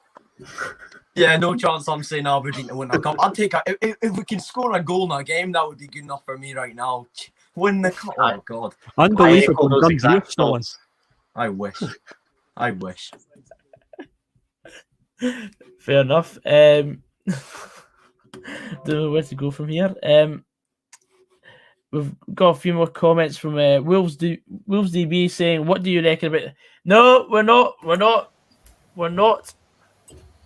Yeah, no chance I'm saying Aberdeen to win a cup. I'll take if we can score a goal in a game, that would be good enough for me right now. Win the cup. Oh God. Unbelievable. those exact thoughts. I wish. Fair enough. Don't know where to go from here. We've got a few more comments from Wolves DB saying, "What do you reckon about?" No, we're not.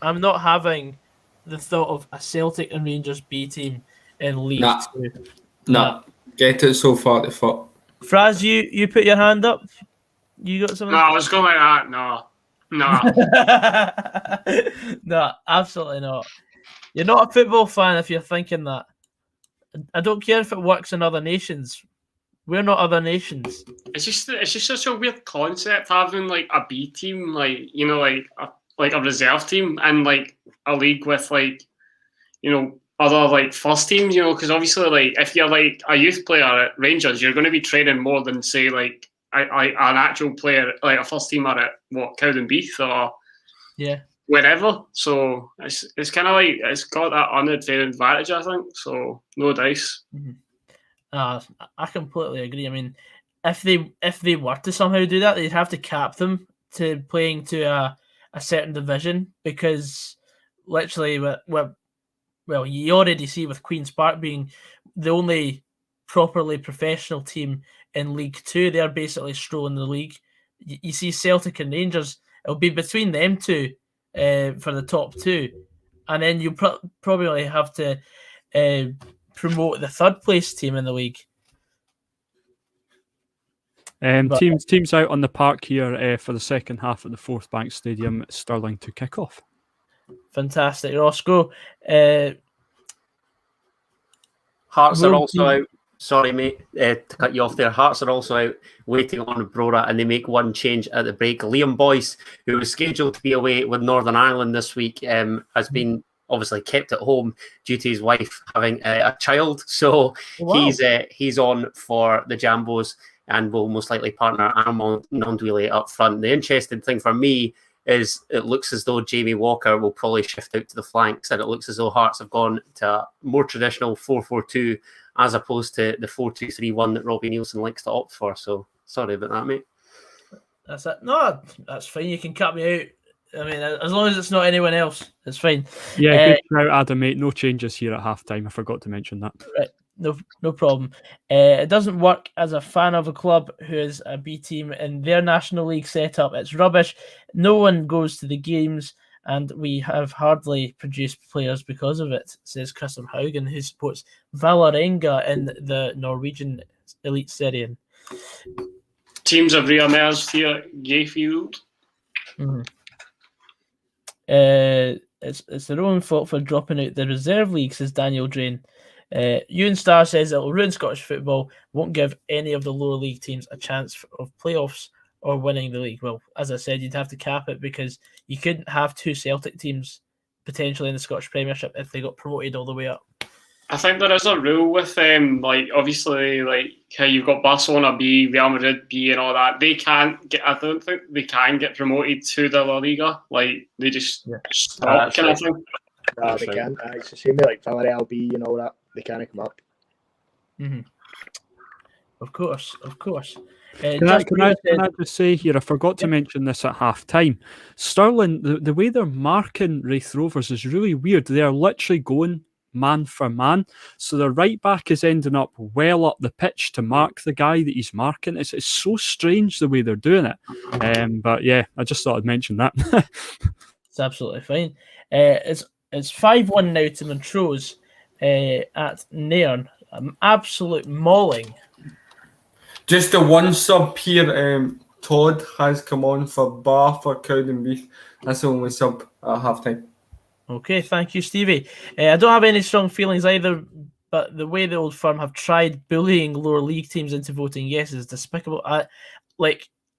I'm not having the thought of a Celtic and Rangers B team in League Nah. Two. Nah. Get it so far the foot. Fraz, you put your hand up. You got something? No, I was going like that. No. No, absolutely not. You're not a football fan if you're thinking that. I don't care if it works in other nations. We're not other nations. It's just such a weird concept having like a B team, like like a reserve team, and like a league with like other like first teams, because obviously like if you're like a youth player at Rangers, you're going to be training more than say like an actual player, like a first teamer at Cowdenbeath or wherever. So it's kind of like it's got that unadvantage advantage, I think. So no dice. Mm-hmm. I completely agree. I mean, if they were to somehow do that, they'd have to cap them to playing to a certain division, because literally, well, you already see with Queen's Park being the only properly professional team in League Two, they're basically strolling the league. You see Celtic and Rangers, it'll be between them two for the top two, and then you probably have to promote the third place team in the league. Teams out on the park here for the second half at the Fourth Bank Stadium, Stirling to kick off. Fantastic, Rossco. Hearts are also out. Sorry, mate, to cut you off there. Hearts are also out waiting on Brora, and they make one change at the break. Liam Boyce, who was scheduled to be away with Northern Ireland this week, has been obviously kept at home due to his wife having a child. So he's on for the Jambos and will most likely partner Armand Nondwile up front. The interesting thing for me is it looks as though Jamie Walker will probably shift out to the flanks, and it looks as though Hearts have gone to a more traditional 4-4-2 as opposed to the 4-2-3-1 that Robbie Nielsen likes to opt for. So sorry about that, mate. That's it. No, that's fine. You can cut me out. I mean, as long as it's not anyone else, it's fine. Yeah, good shout, Adam, mate. No changes here at halftime. I forgot to mention that. Right. No problem. It doesn't work as a fan of a club who is a B team in their National League setup. It's rubbish. No one goes to the games, and we have hardly produced players because of it, says Christian Haugen, who supports Vålerenga in the Norwegian Elite Serie. Teams have re-emerged here, Gayfield. Mm-hmm. It's their own fault for dropping out the reserve league, says Daniel Drain. Ewan Starr says it will ruin Scottish football, won't give any of the lower league teams a chance of playoffs or winning the league. Well, as I said, you'd have to cap it because you couldn't have two Celtic teams potentially in the Scottish Premiership if they got promoted all the way up. I think there is a rule with them, like obviously, like how you've got Barcelona B, Real Madrid B, and all that. They can't get. I don't think they can get promoted to the La Liga. Like they just stop kind of thing. No, they can't. It's the same with like Villarreal B and all that. They can't come up. Mm-hmm. Of course. Can I just say here, I forgot to mention this at half time. Stirling, the way they're marking Wraith Rovers is really weird. They're literally going man for man. So the right back is ending up well up the pitch to mark the guy that he's marking. It's so strange the way they're doing it. But yeah, I just thought I'd mention that. It's absolutely fine. It's 5-1 now to Montrose at Nairn. Absolute mauling. Just the one sub here, Todd has come on for Bar for Cowdenbeath. That's the only sub at halftime. Okay, thank you, Stevie. I don't have any strong feelings either, but the way the Old Firm have tried bullying lower league teams into voting yes is despicable.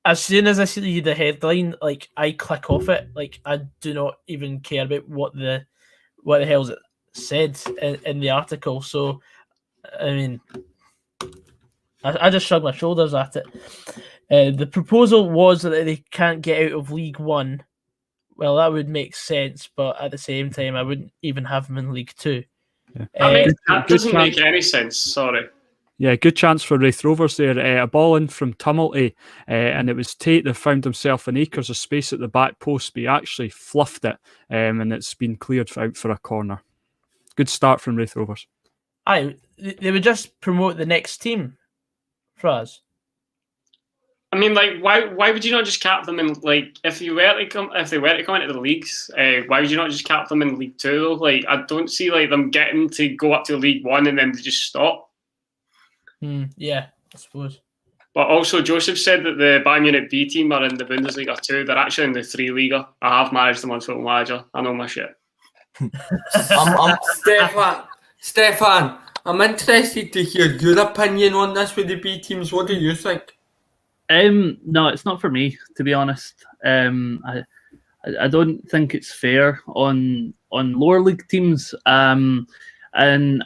As soon as I see the headline, I click off it. I do not even care about what the hell's it said in the article. So, I mean, I just shrug my shoulders at it. The proposal was that they can't get out of League One. Well, that would make sense, but at the same time, I wouldn't even have them in League Two. Yeah. That doesn't make any sense. Sorry. Yeah, good chance for Wraith Rovers there. A ball in from Tumulty, and it was Tate that found himself in acres of space at the back post, but he actually fluffed it, and it's been cleared out for a corner. Good start from Wraith Rovers. they would just promote the next team for us. I mean, like, why would you not just cap them in, like, if they were to come into the leagues, why would you not just cap them in League Two though? Like, I don't see like them getting to go up to League One and then they just stop. Yeah, I suppose. But also, Joseph said that the Bayern Munich B team are in the Bundesliga too. They're actually in the 3 Liga. I have managed them on Football Manager. I know my shit. Stefan, I'm interested to hear your opinion on this with the B teams. What do you think? No, it's not for me, to be honest. I don't think it's fair on lower league teams. And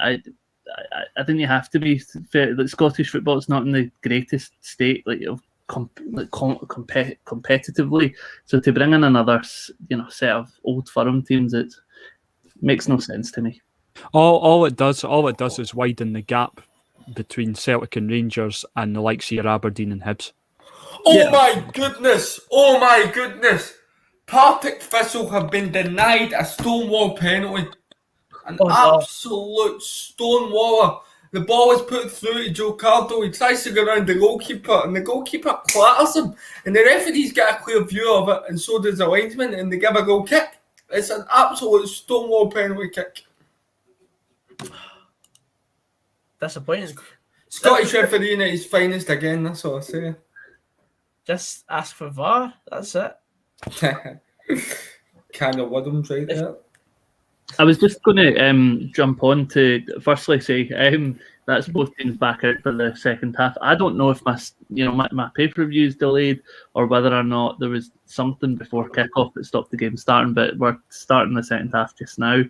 I think you have to be fair. Like, Scottish football is not in the greatest state, like of competitively. So to bring in another, set of old firm teams, it makes no sense to me. All it does is widen the gap between Celtic and Rangers and the likes of your Aberdeen and Hibs. Oh my goodness! Partick Thistle have been denied a Stonewall penalty. An absolute stonewaller. The ball is put through to Joe Cardo. He tries to go around the goalkeeper, and the goalkeeper clatters him. And the referee's got a clear view of it, and so does the linesman, and they give a goal kick. It's an absolute stonewall penalty kick. Disappointing. Scottish refereeing at his finest again, that's all I say. Just ask for VAR, that's it. Kind of Woodham's right there. I was just going to jump on to firstly say that's both teams back out for the second half. I don't know if my pay-per-view is delayed or whether or not there was something before kickoff that stopped the game starting, but we're starting the second half just now.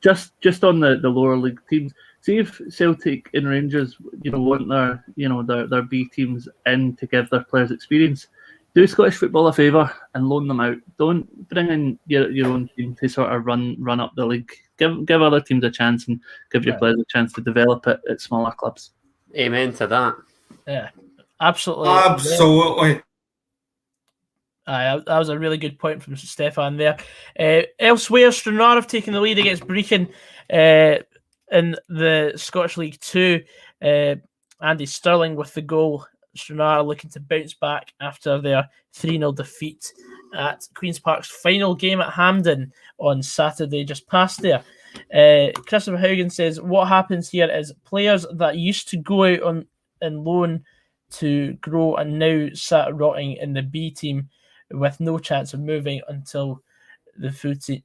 Just on the lower league teams, see if Celtic and Rangers, want their B teams in to give their players experience. Do Scottish football a favour and loan them out. Don't bring in your own team to sort of run up the league. Give other teams a chance and give your players a chance to develop it at smaller clubs. Amen to that. Yeah, absolutely. Absolutely. That was a really good point from Stefan there. Elsewhere, Stranraer have taken the lead against Brechin in the Scottish League 2. Andy Stirling with the goal. Stranraer looking to bounce back after their 3-0 defeat at Queen's Park's final game at Hampden on Saturday, just past there. Christopher Haugen says, what happens here is players that used to go out on loan to grow and now sat rotting in the B team with no chance of moving until the full team,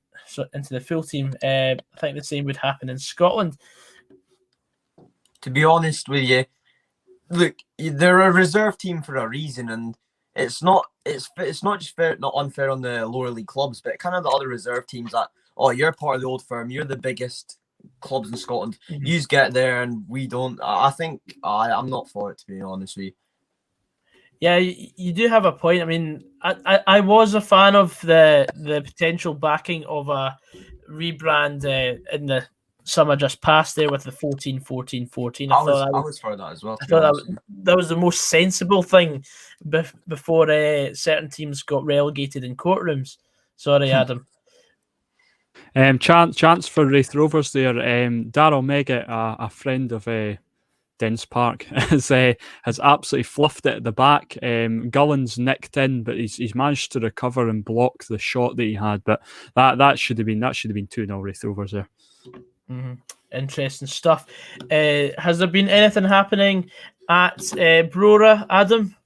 into the full team. I think the same would happen in Scotland. To be honest with you, look, they're a reserve team for a reason, and it's not just fair, not unfair on the lower league clubs, but kind of the other reserve teams that, you're part of the old firm, you're the biggest clubs in Scotland. Mm-hmm. You get there and we don't. I think I'm not for it, to be honest with you. Yeah, you do have a point. I mean, I was a fan of the potential backing of a rebrand in the summer just past there with the 14-14-14. I was for that as well. I thought that was the most sensible thing before certain teams got relegated in courtrooms. Sorry, Adam. Chance for Wraith Rovers there. Darryl Meggett, a friend of Dens Park, has absolutely fluffed it at the back. Gullen's nicked in, but he's managed to recover and block the shot that he had. But that should have been 2-0 Wraith Rovers there. Mm-hmm. Interesting stuff. Has there been anything happening at Brora, Adam?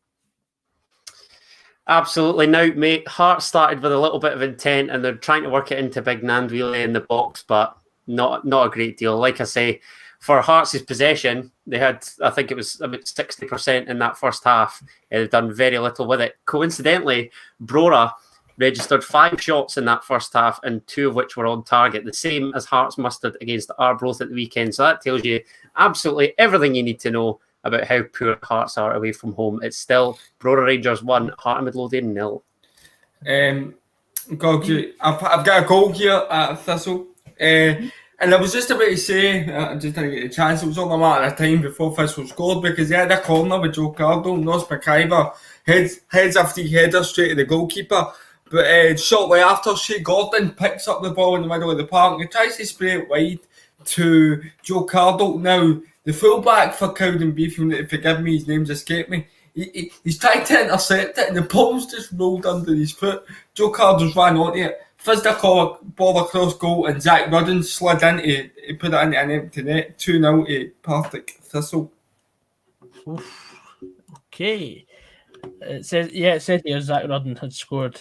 Absolutely. Now, mate, Hearts started with a little bit of intent and they're trying to work it into Big Nandwheelie in the box, but not a great deal. Like I say, for Hearts' possession, they had, I think it was about 60% in that first half. They've done very little with it. Coincidentally, Brora registered 5 shots in that first half and 2 of which were on target, the same as Hearts mustered against Arbroath at the weekend. So that tells you absolutely everything you need to know about how poor Hearts are away from home. It's still Brora Rangers 1, Heart of Midlothian 0. I've got a goal here at Thistle. And I was just about to say, I just didn't get a chance. It was only a matter of time before Thistle scored because they had a corner with Joe Cardo. Nos McIver heads a free header straight to the goalkeeper. But shortly after, Shea Gordon picks up the ball in the middle of the park and he tries to spray it wide to Joe Cardle. Now, the fullback for Cowdenbeath, you'll need to forgive me, his name's escaped me. He's tried to intercept it and the ball's just rolled under his foot. Joe Cardle's ran onto it, fizzed a ball across goal, and Zach Rudden slid in to put it into an empty net. 2-0 to Partick Thistle. Okay. It said here Zach Rudden had scored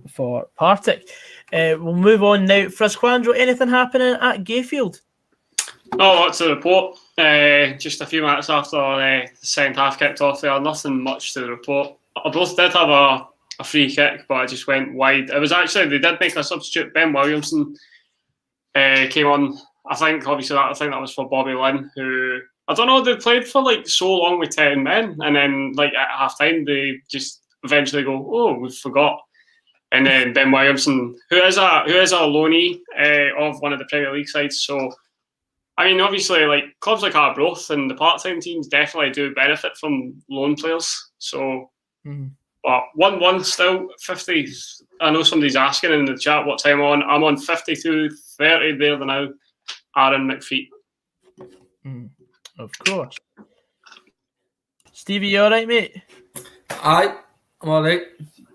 for Partick. We'll move on now. Frazqwandro, anything happening at Gayfield? Oh, what's the report? Just a few minutes after the second half kicked off there, nothing much to report. I both did have a free kick, but it just went wide. It was actually, they did make a substitute. Ben Williamson came on. I think that was for Bobby Lynn, who, I don't know, they played for like so long with 10 men, and then like at half time they just eventually go, oh, we forgot. And then Ben Williamson, who is a loanee of one of the Premier League sides, so I mean, obviously, like clubs like Arbroath and the part-time teams definitely do benefit from loan players. So, but 1-1 still 50. I know somebody's asking in the chat what time I'm on 52:30 there now. Aaron McPhee. Of course. Stevie, you all right, mate? Aye, I'm all right.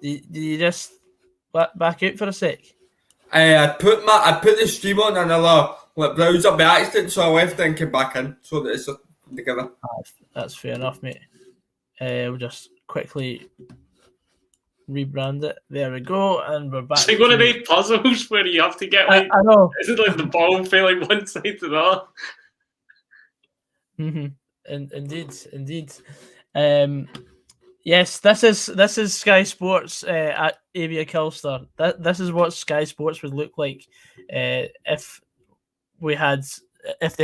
Did you just back out for a sec? I put the stream on another browser by accident, so I left it and came back in so that it's together. That's fair enough, mate. We'll just quickly rebrand it. There we go, and we're back. It's like one of these puzzles where you have to get like, I know. Is it like the ball failing one side to the other? Indeed. Yes, this is Sky Sports at Avia Kilster. This is what Sky Sports would look like if they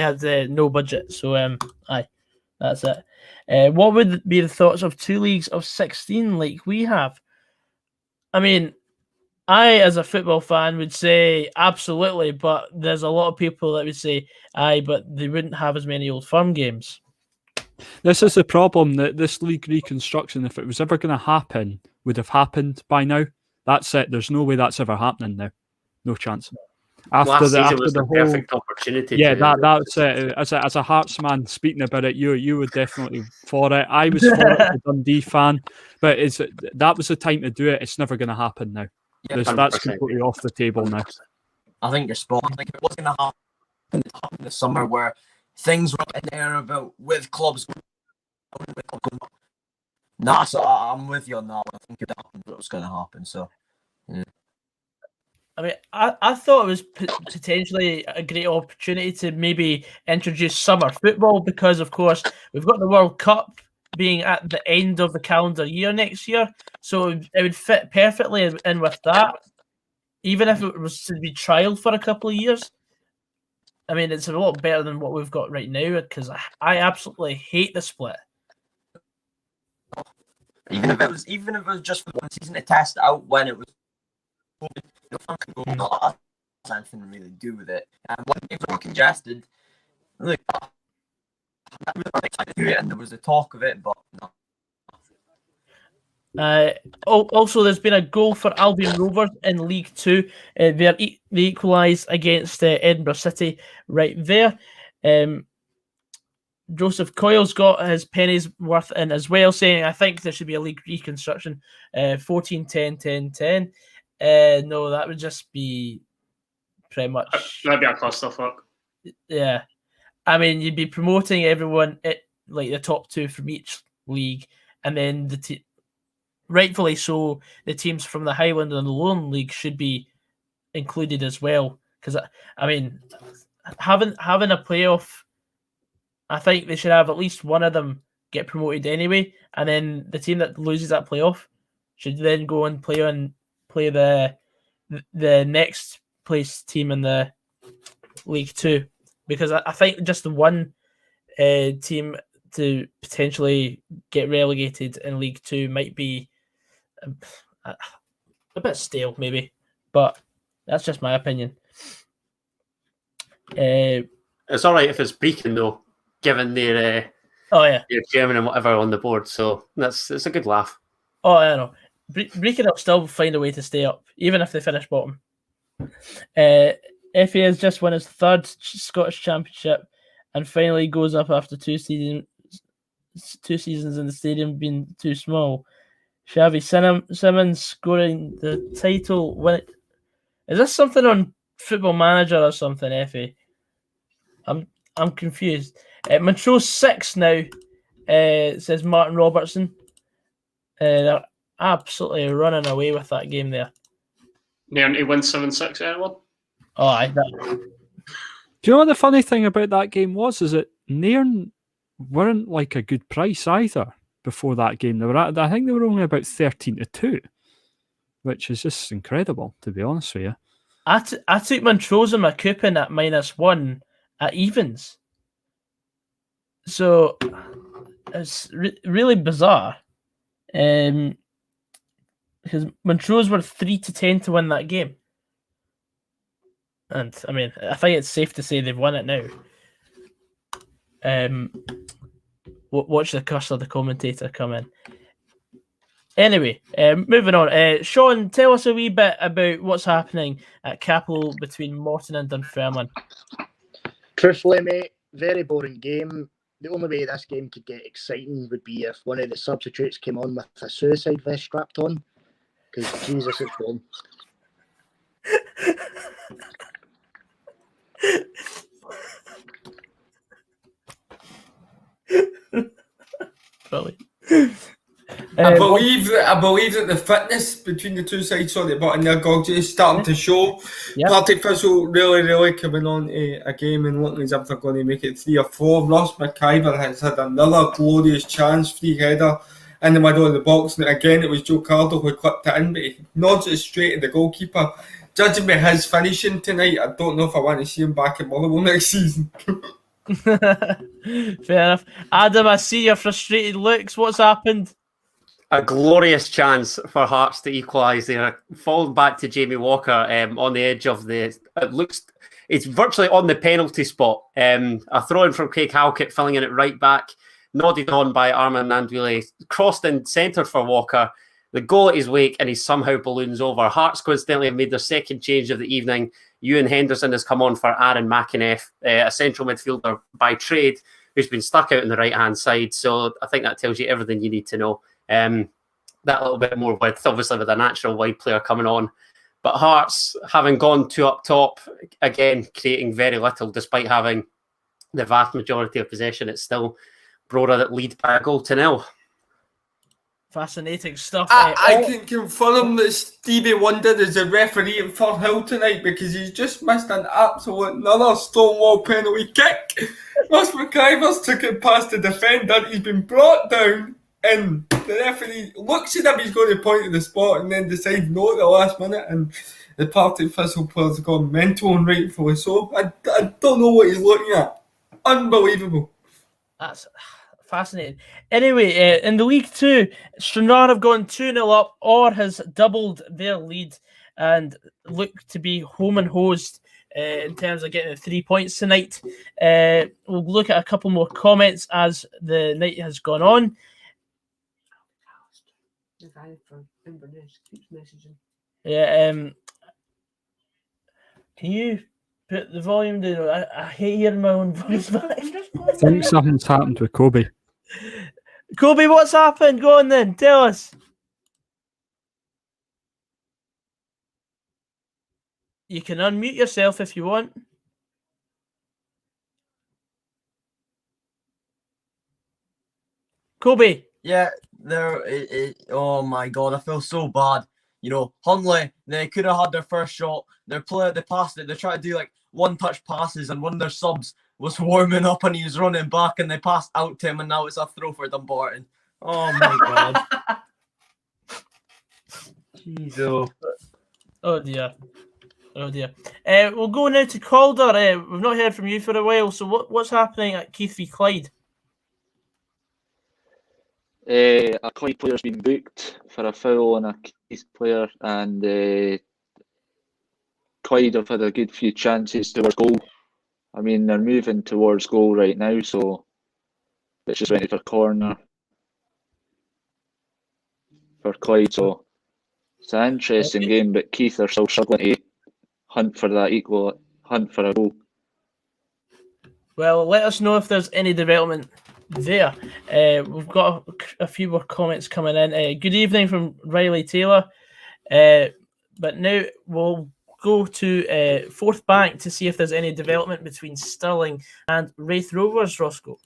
had no budget. So aye, that's it. What would be the thoughts of 2 leagues of 16 like we have? I mean, I as a football fan would say absolutely, but there's a lot of people that would say aye, but they wouldn't have as many Old Firm games. This is the problem, that this league reconstruction, if it was ever going to happen, would have happened by now. That's it. There's no way that's ever happening now. No chance. Last season was the perfect opportunity. Yeah, that's it. As a Hearts man speaking about it, you were definitely for it. I was for it as a Dundee fan, but that was the time to do it. It's never going to happen now. Yeah, that's completely off the table now. I think you're spot on. Like, it wasn't going to happen this summer where things were in there about with clubs. Nah, so I'm with you on that. I think it was going to happen. So, yeah. I mean, I thought it was potentially a great opportunity to maybe introduce summer football because, of course, we've got the World Cup being at the end of the calendar year next year. So it would fit perfectly in with that, even if it was to be trialled for a couple of years. I mean, it's a lot better than what we've got right now because I absolutely hate the split. Even if it was just for 1 season to test out when it was, not anything to really do with it. And when games were congested, like, and there was a talk of it, but no. Also, there's been a goal for Albion Rovers in League 2. They equalised against Edinburgh City right there. Joseph Coyle's got his pennies worth in as well, saying, I think there should be a league reconstruction. 14-10-10-10. No, that would just be pretty much... That'd be a clusterfuck. Yeah. I mean, you'd be promoting everyone, like the top 2 from each league, and then rightfully so, the teams from the Highland and the Lowland League should be included as well. Because, I mean, having a playoff, I think they should have at least one of them get promoted anyway, and then the team that loses that playoff should then go and play the next place team in the League 2. Because I think just the one team to potentially get relegated in League 2 might be a bit stale, maybe. But that's just my opinion. It's all right if it's Brecon, though, given their chairman and whatever on the board. So it's a good laugh. Oh, I know. Brecon will still find a way to stay up, even if they finish bottom. FA has just won his third Scottish Championship and finally goes up after two seasons in the stadium being too small. Xavi Simmons scoring the title win. Is this something on Football Manager or something, FA? I'm confused. Montrose 6 now, says Martin Robertson. They're absolutely running away with that game there. Nairn to win 7-6, everyone. Oh, aye. Do you know what the funny thing about that game was? Is that Nairn weren't like a good price either before that game. They were I think they were only about 13-2, which is just incredible, to be honest with you. I took Montrose and my coupon at -1 at evens. So it's really bizarre. Because Montrose were 3-10 to win that game. And I mean, I think it's safe to say they've won it now. Watch the curse of the commentator come in. Anyway, moving on. Sean, tell us a wee bit about what's happening at Capel between Morton and Dunfermline. Truthfully, mate, very boring game. The only way this game could get exciting would be if one of the substitutes came on with a suicide vest strapped on. Because Jesus, it's gone. Brilliant. I believe that the fitness between the two sides on the button there, Goggs, is starting to show. Yeah. Partick Thistle really coming on to a game and looking as if they're going to make it 3 or 4. Ross McIver has had another glorious chance, free header in the middle of the box, and again it was Joe Cardo who clipped it in, but he nods it straight to the goalkeeper. Judging by his finishing tonight, I don't know if I want to see him back at Motherwell next season. Fair enough. Adam, I see your frustrated looks. What's happened? A glorious chance for Hearts to equalise there. Falling back to Jamie Walker on the edge of the... It's virtually on the penalty spot. A throw-in from Craig Halkett, filling in it right back. Nodded on by Armand Nandwile. Crossed and centred for Walker. The goal at his wake, and he somehow balloons over. Hearts coincidentally have made their second change of the evening. Ewan Henderson has come on for Aaron McInnes, a central midfielder by trade, who's been stuck out on the right-hand side. So I think that tells you everything you need to know. That little bit more width, obviously, with a natural wide player coming on. But Hearts, having gone 2 up top, again, creating very little, despite having the vast majority of possession. It's still Brora that lead by a 1-0. Fascinating stuff. I can confirm that Stevie Wonder is the referee in Firhill tonight because he's just missed an absolute another stonewall penalty kick. Ross McIver's took it past the defender. He's been brought down, and the referee looks at him. He's going to point to the spot, and then decides no at the last minute. And the Partick Thistle players have gone mental and rightfully so. I don't know what he's looking at. Unbelievable. That's fascinating. Anyway, in the League 2, Stranraer have gone 2-0 up. Orr has doubled their lead and look to be home and hosed in terms of getting the 3 points tonight. We'll look at a couple more comments as the night has gone on. The guy from Inverness keeps messaging. Yeah, can you put the volume down? I hate hearing my own voice back. I think something's happened with Coby. Coby, what's happened? Go on then, tell us. You can unmute yourself if you want. Coby. Yeah, oh my god, I feel so bad. You know, Hunley, they could have had their first shot. They passed it. They tried to do like one-touch passes, and one of their subs was warming up and he was running back, and they passed out to him, and now it's a throw for Dumbarton. Oh my god. Jeez, oh dear. Oh dear. We'll go now to Calder. We've not heard from you for a while, so what's happening at Keith v Clyde? A Clyde player's been booked for a foul on a Keith player, and Clyde have had a good few chances towards goal. I mean, they're moving towards goal right now, so it's just went for corner for Clyde. So it's an interesting game, but Keith are still struggling to hunt for that hunt for a goal. Well, let us know if there's any development there. We've got a few more comments coming in. Good evening from Riley Taylor. But now we'll go to Fourth Bank to see if there's any development between Stirling and Wraith Rovers, Rossco.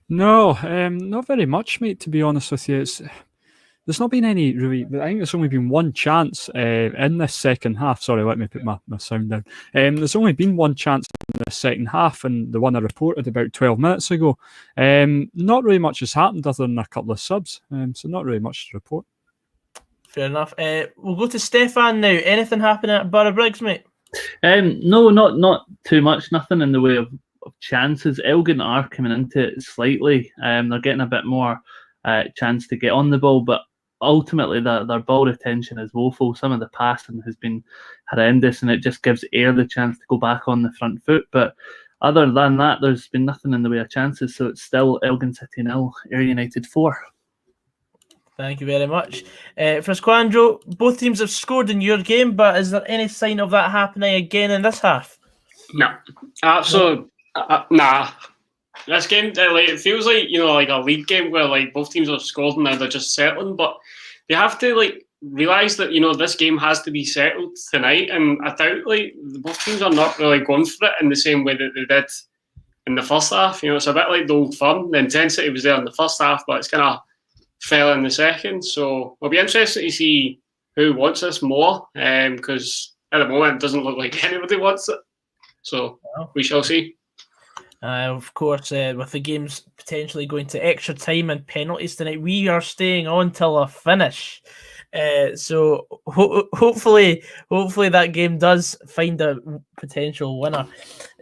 No, not very much, mate, to be honest with you. There's not been any really. I think there's only been one chance in this second half. Sorry, let me put my sound down. There's only been one chance in the second half, and the one I reported about 12 minutes ago. Not really much has happened other than a couple of subs, so not really much to report. Fair enough. We'll go to Stefan now. Anything happening at Borough Briggs, mate? No, not too much. Nothing in the way of chances. Elgin are coming into it slightly. They're getting a bit more chance to get on the ball, but ultimately their ball retention is woeful. Some of the passing has been horrendous, and it just gives Ayr the chance to go back on the front foot. But other than that, there's been nothing in the way of chances, so it's still Elgin City 0, Ayr United 4. Thank you very much. Frazqwandro, both teams have scored in your game, but is there any sign of that happening again in this half? No, absolutely. Nah. This game, it feels like, like a league game where like both teams have scored and now they're just settling. But they have to realise that this game has to be settled tonight, and I doubt both teams are not really going for it in the same way that they did in the first half. It's a bit like the Old Firm. The intensity was there in the first half, but it's kind of fell in the second. So it'll be interesting to see who wants this more, because at the moment it doesn't look like anybody wants it. So we shall see. Of course, with the games potentially going to extra time and penalties tonight, we are staying on till a finish. So hopefully that game does find a potential winner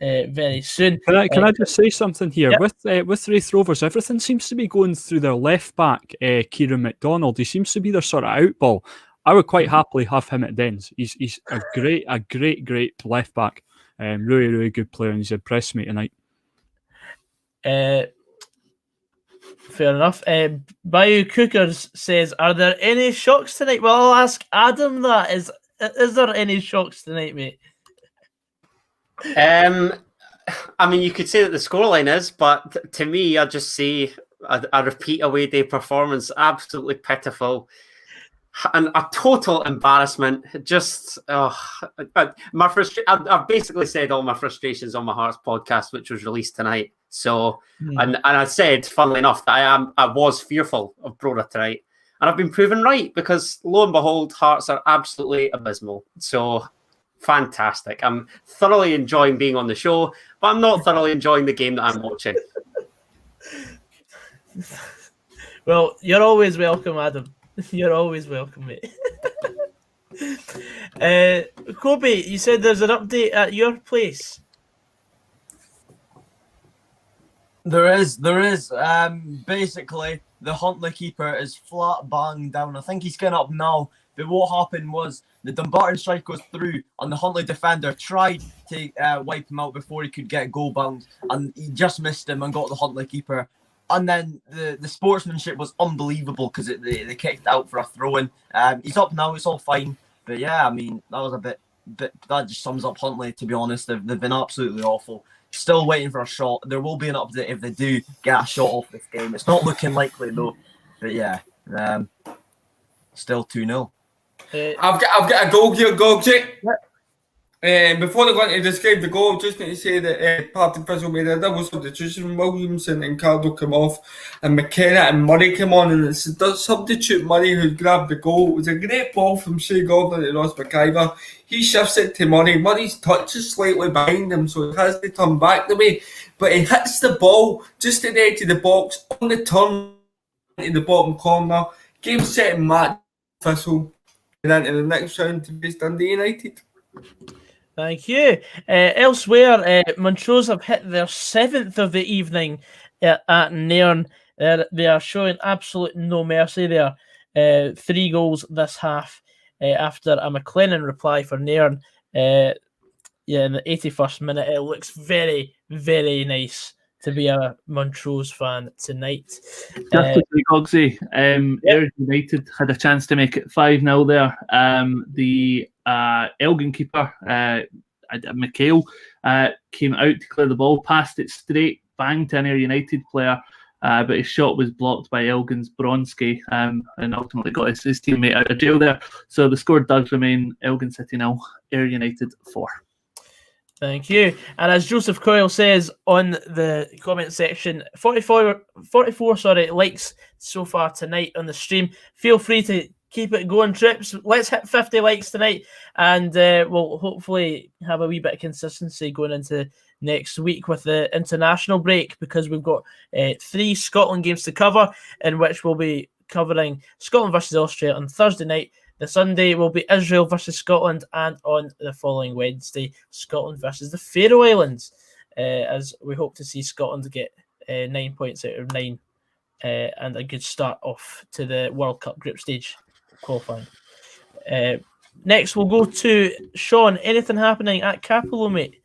very soon. Can I just say something here? Yep. With Wraith Rovers, everything seems to be going through their left back, Kieran McDonald. He seems to be their sort of out ball. I would quite happily have him at Dens. He's a great left back. Really, really good player, and he's impressed me tonight. Fair enough. Bayou Cookers says, "Are there any shocks tonight?" Well, I'll ask Adam that. Is there any shocks tonight, mate? I mean, you could say that the scoreline is, but to me, I just say a repeat away day performance, absolutely pitiful. And a total embarrassment. Just my frustration. I've basically said all my frustrations on my Hearts podcast, which was released tonight. So, and I said, funnily enough, that I was fearful of Brora tonight, and I've been proven right, because lo and behold, Hearts are absolutely abysmal. So, fantastic. I'm thoroughly enjoying being on the show, but I'm not thoroughly enjoying the game that I'm watching. Well, you're always welcome, Adam. You're always welcome, mate. Coby, you said there's an update at your place. There is. Basically, the Huntly keeper is flat bang down. I think he's getting up now. But what happened was the Dumbarton strike goes through, and the Huntly defender tried to wipe him out before he could get goal bound, and he just missed him and got the Huntly keeper. And then the sportsmanship was unbelievable, because they kicked out for a throw-in. He's up now, it's all fine. But yeah, I mean, that was a bit that just sums up Huntly, to be honest. They've been absolutely awful. Still waiting for a shot. There will be an update if they do get a shot off this game. It's not looking likely though. But yeah, still 2-0. I've got a goal here, Goggsy. Before I go on to describe the goal, just need to say that Partick Thistle made a double substitution. Williamson and Cardo come off, and McKenna and Murray come on, and it's the substitute Murray who grabbed the goal. It was a great ball from Shea Gordon to Ross McIver. He shifts it to Murray. Murray's touch is slightly behind him, so he has to turn back the way, but he hits the ball just at the edge of the box on the turn into the bottom corner. Game set and match Thistle, and into the next round to face Dundee United. Thank you. Elsewhere, Montrose have hit their 7th of the evening at Nairn. They are showing absolute no mercy there. 3 goals this half after a McLennan reply for Nairn. In the 81st minute. It looks very, very nice to be a Montrose fan tonight. Just to say, Goggsy, Ayr United had a chance to make it 5-0 there. The Elgin keeper, I McHale came out to clear the ball, passed it straight, bang to an Ayr United player, but his shot was blocked by Elgin's Bronski, and ultimately got his teammate out of jail there. So the score does remain Elgin City 0, Ayr United 4. Thank you. And as Joseph Coyle says on the comment section, 44 likes so far tonight on the stream. Feel free to keep it going, Trips. Let's hit 50 likes tonight, and we'll hopefully have a wee bit of consistency going into next week with the international break, because we've got 3 Scotland games to cover, in which we'll be covering Scotland versus Austria on Thursday night. The Sunday will be Israel versus Scotland, and on the following Wednesday, Scotland versus the Faroe Islands, as we hope to see Scotland get 9 points out of 9 and a good start off to the World Cup group stage qualifying. Next, we'll go to Sean. Anything happening at Capello, mate?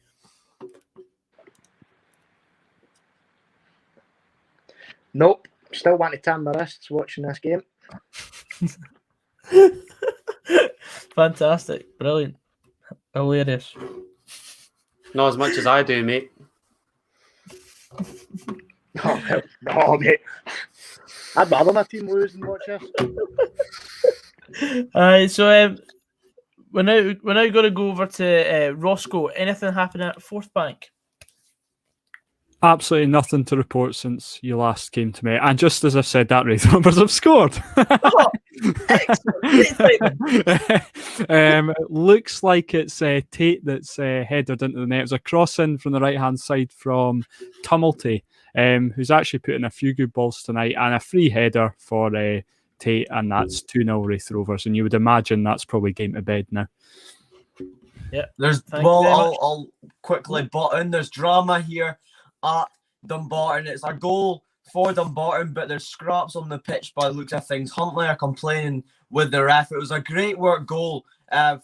Nope. Still want to tan my wrists watching this game. Fantastic. Brilliant. Hilarious. Not as much as I do, mate. No, mate. I'd rather my team lose than watch this. So we're now going to go over to Rossco. Anything happening at Fourth Bank? Absolutely nothing to report since you last came to me. And just as I've said that, Wraith numbers have scored. Oh, excellent. Looks like it's Tate that's headed into the net. It was a cross-in from the right-hand side from Tumulty, who's actually put in a few good balls tonight, and a free header for Tate, and that's 2-0 Wraith Rovers. And you would imagine that's probably game to bed now. Yeah. I'll quickly butt in. There's drama here at Dumbarton. It's a goal for Dumbarton, but there's scraps on the pitch by the looks of things. Huntley are complaining with the ref. It was a great work goal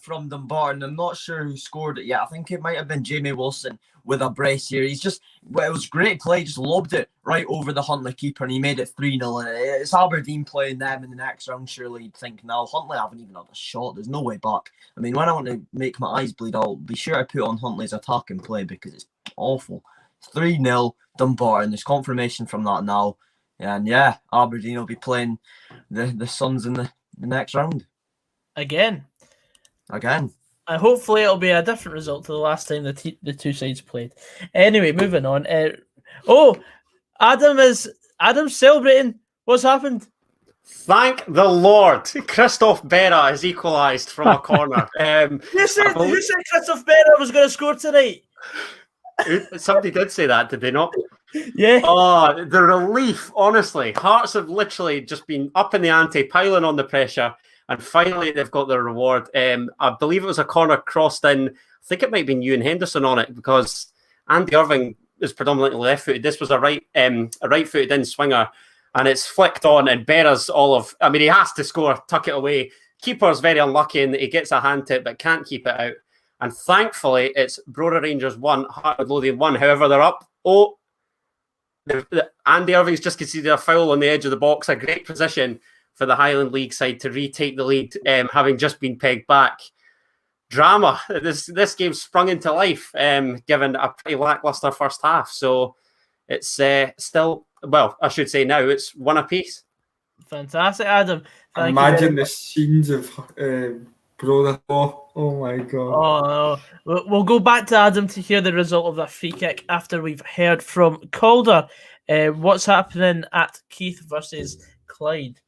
from Dumbarton. I'm not sure who scored it yet. I think it might have been Jamie Wilson with a brace here. It was great play, just lobbed it right over the Huntley keeper, and he made it 3-0. It's Aberdeen playing them in the next round. Surely you'd think, now Huntley haven't even had a shot. There's no way back. I mean, when I want to make my eyes bleed, I'll be sure to put on Huntley's attacking play, because it's awful. 3-0 Dumbarton. There's confirmation from that now. And yeah, Aberdeen will be playing the Suns in the next round. Again. And hopefully it'll be a different result to the last time the two sides played. Anyway, moving on. Adam's celebrating. What's happened? Thank the Lord. Christoph Berra has equalised from a corner. Who said Christoph Berra was going to score tonight? Somebody did say that, did they not? Yeah. Oh, the relief, honestly. Hearts have literally just been up in the ante, piling on the pressure, and finally they've got their reward. I believe it was a corner crossed in. I think it might have been Ewan Henderson on it, because Andy Irving is predominantly left-footed. This was a right-footed in swinger, and it's flicked on, and Berra's he has to score, tuck it away. Keeper's very unlucky in that he gets a hand to it, but can't keep it out. And thankfully, it's Brora Rangers 1, Heart Midlothian 1. However, they're up. Andy Irving's just conceded a foul on the edge of the box. A great position for the Highland League side to retake the lead, having just been pegged back. Drama. This game sprung into life, given a pretty lackluster first half. So it's still, well, I should say now, it's 1 apiece. Fantastic, Adam. Imagine the scenes of Brother. Oh my God. Oh, no. We'll go back to Adam to hear the result of that free kick after we've heard from Calder. What's happening at Keith versus Clyde?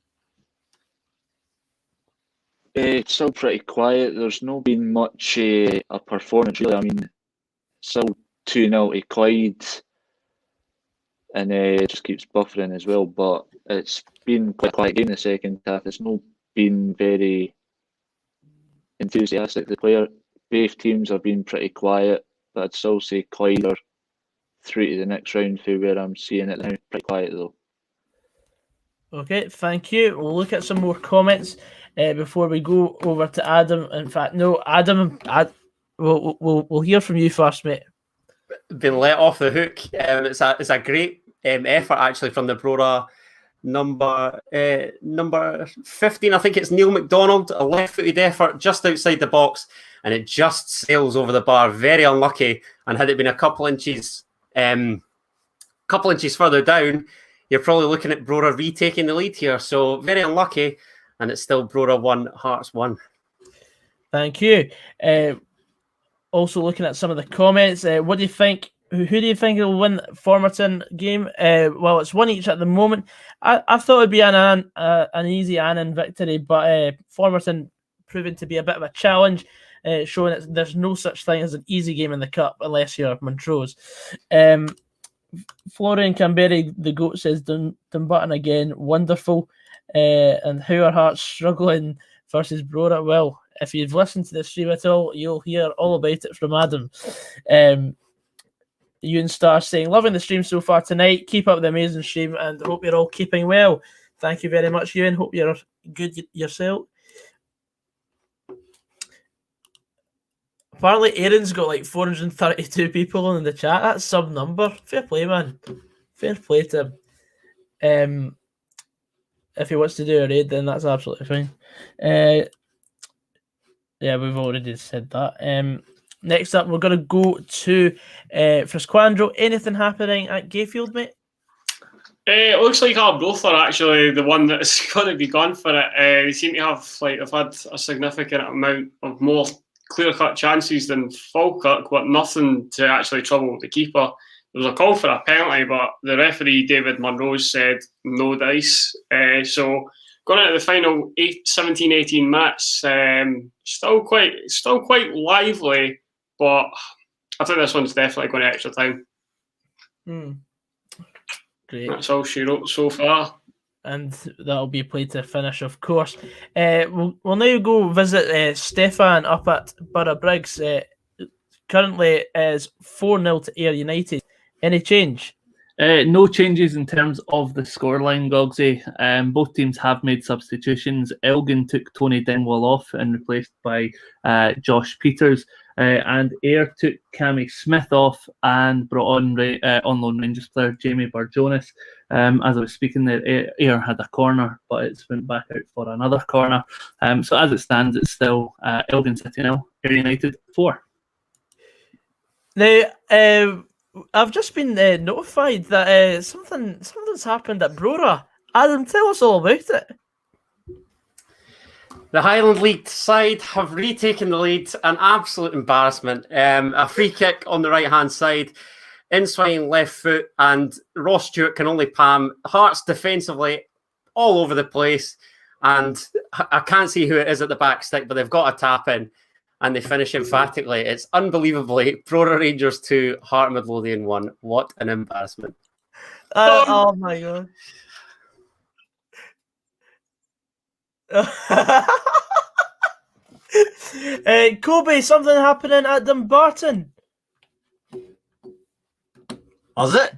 It's still pretty quiet. There's not been much a performance, really. I mean, still 2-0 to Clyde, and it just keeps buffering as well. But it's been quite a quiet game in the second half. It's not been very enthusiastic. Both teams have been pretty quiet, but I'd still say Clyde are through to the next round for where I'm seeing it now. Pretty quiet though. Okay, thank you. We'll look at some more comments before we go over to Adam. In fact, no, Adam, we'll hear from you first, mate. Been let off the hook. It's a great effort actually from the Brora Number 15, I think it's Neil McDonald, a left-footed effort just outside the box, and it just sails over the bar. Very unlucky. And had it been a couple inches further down, you're probably looking at Brora retaking the lead here. So very unlucky, and it's still Brora 1, Hearts 1. Thank you. Also looking at some of the comments, what do you think? Who do you think will win Formerton game? Well, it's one each at the moment. I thought it'd be an easy Annan victory, but Formerton proving to be a bit of a challenge, showing that there's no such thing as an easy game in the cup unless you're Montrose. Florian Canberry, the GOAT, says Dumbarton again, wonderful. And how are Hearts struggling versus Brora? Well, if you've listened to the stream at all, you'll hear all about it from Adam. Ewan Star saying, loving the stream so far tonight. Keep up the amazing stream and hope you're all keeping well. Thank you very much, Ewan. Hope you're good yourself. Apparently, Aaron's got like 432 people in the chat. That's some number. Fair play, man. Fair play to him. If he wants to do a raid, then that's absolutely fine. Yeah, we've already said that. Next up, we're going to go to Frazqwandro. Anything happening at Gayfield, mate? It looks like Arbroath are actually the one that's going to be gone for it. They seem to have they've had a significant amount of more clear-cut chances than Falkirk, but nothing to actually trouble the keeper. There was a call for a penalty, but the referee, David Monrose, said no dice. So going into the final 17-18 minutes, still quite lively, but I think this one's definitely going to extra time. Great. That's all she wrote so far. And that'll be played to finish, of course. We'll now go visit Stefan up at Borough Briggs. Currently is 4-0 to Ayr United. Any change? No changes in terms of the scoreline, Gogsy. Both teams have made substitutions. Elgin took Tony Dingwall off and replaced by Josh Peters. And Ayr took Cammy Smith off and brought on loan Rangers player Jamie Burjonis. As I was speaking there, Ayr had a corner, but it's went back out for another corner. So as it stands, it's still Elgin City 0, Ayr United 4. Now, I've just been notified that something's happened at Brora. Adam, tell us all about it. The Highland League side have retaken the lead. An absolute embarrassment. A free kick on the right-hand side, in-swinging left foot, and Ross Stewart can only palm. Hearts defensively all over the place, and I can't see who it is at the back stick, but they've got a tap in, and they finish emphatically. It's unbelievably. Brora Rangers 2, Heart Midlothian 1. What an embarrassment. Oh my god. Coby, something happening at Dumbarton. Was it?